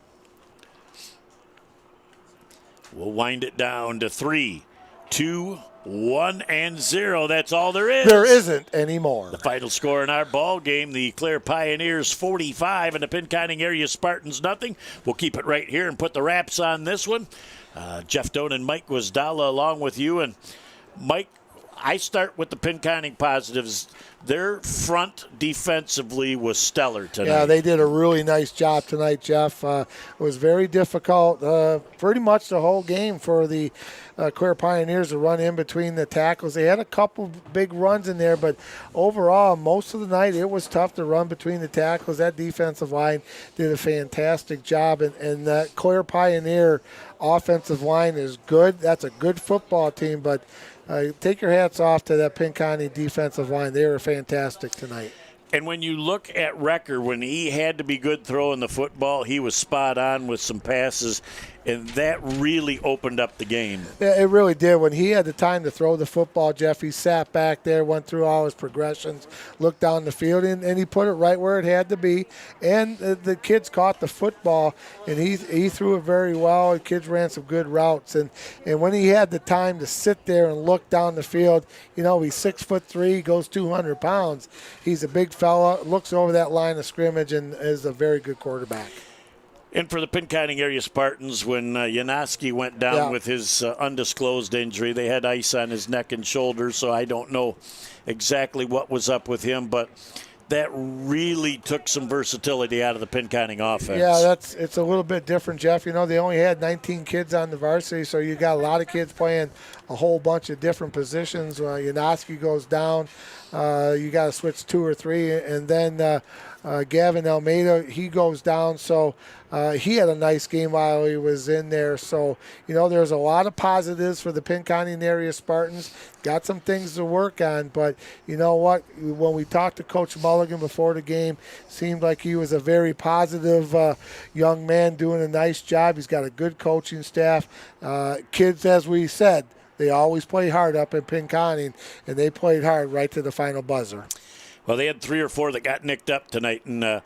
We'll wind it down to 3, 2, 1, and 0. That's all there is.
There isn't anymore.
The final score in our ball game, the Clare Pioneers 45 and the Pinconning area Spartans nothing. We'll keep it right here and put the wraps on this one. Jeff Doan and Mike Wasdala along with you. And Mike, I start with the Pinconning positives. Their front defensively was stellar tonight.
Yeah, they did a really nice job tonight, Jeff. It was very difficult pretty much the whole game for the Clare Pioneers to run in between the tackles. They had a couple big runs in there, but overall, most of the night, it was tough to run between the tackles. That defensive line did a fantastic job, and that Clare Pioneer offensive line is good. That's a good football team, but take your hats off to that Pinconning defensive line. They were fantastic tonight.
And when you look at Wrecker, when he had to be good throwing the football, he was spot on with some passes, and that really opened up the game.
Yeah, it really did. When he had the time to throw the football, Jeff, he sat back there, went through all his progressions, looked down the field, and he put it right where it had to be. And the kids caught the football, and he threw it very well. The kids ran some good routes. And when he had the time to sit there and look down the field, he's 6'3", goes 200 pounds. He's a big fella, looks over that line of scrimmage, and is a very good quarterback.
And for the Pinconning area Spartans, when Janoski went down with his undisclosed injury, they had ice on his neck and shoulders, so I don't know exactly what was up with him, but that really took some versatility out of the Pinconning offense.
Yeah, it's a little bit different, Jeff. They only had 19 kids on the varsity, so you got a lot of kids playing a whole bunch of different positions. Yanoski goes down. You got to switch 2 or 3. And then Gavin Almeida, he goes down. So he had a nice game while he was in there. So, there's a lot of positives for the Pinconning area Spartans. Got some things to work on. But you know what? When we talked to Coach Mulligan before the game, seemed like he was a very positive young man doing a nice job. He's got a good coaching staff. Kids, as we said, they always play hard up in Pinconning, and they played hard right to the final buzzer.
Well, they had 3 or 4 that got nicked up tonight, and the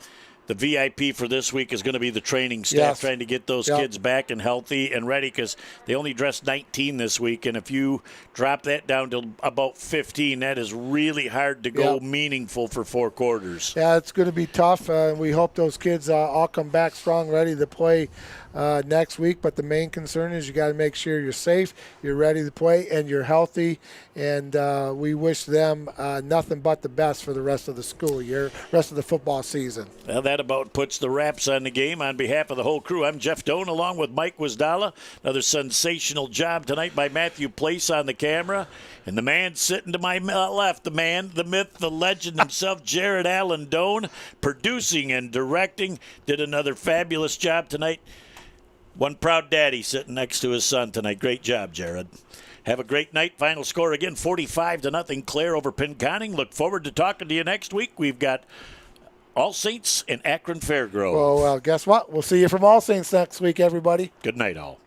VIP for this week is going to be the training staff, trying to get those kids back and healthy and ready, because they only dressed 19 this week, and if you drop that down to about 15, that is really hard to go meaningful for 4 quarters.
Yeah, it's going to be tough. We hope those kids all come back strong, ready to play next week. But the main concern is you got to make sure you're safe, you're ready to play, and you're healthy. And we wish them nothing but the best for the rest of the school year, rest of the football season.
Well, that about puts the wraps on the game. On behalf of the whole crew, I'm Jeff Doan along with Mike Wisdala. Another sensational job tonight by Matthew Place on the camera. And the man sitting to my left, the man, the myth, the legend himself, Jared Allen Doan, producing and directing, did another fabulous job tonight. One proud daddy sitting next to his son tonight. Great job, Jared. Have a great night. Final score again, 45-0 Clare over Pinconning. Look forward to talking to you next week. We've got All Saints and Akron Fairgrove.
Well, guess what? We'll see you from All Saints next week, everybody.
Good night, all.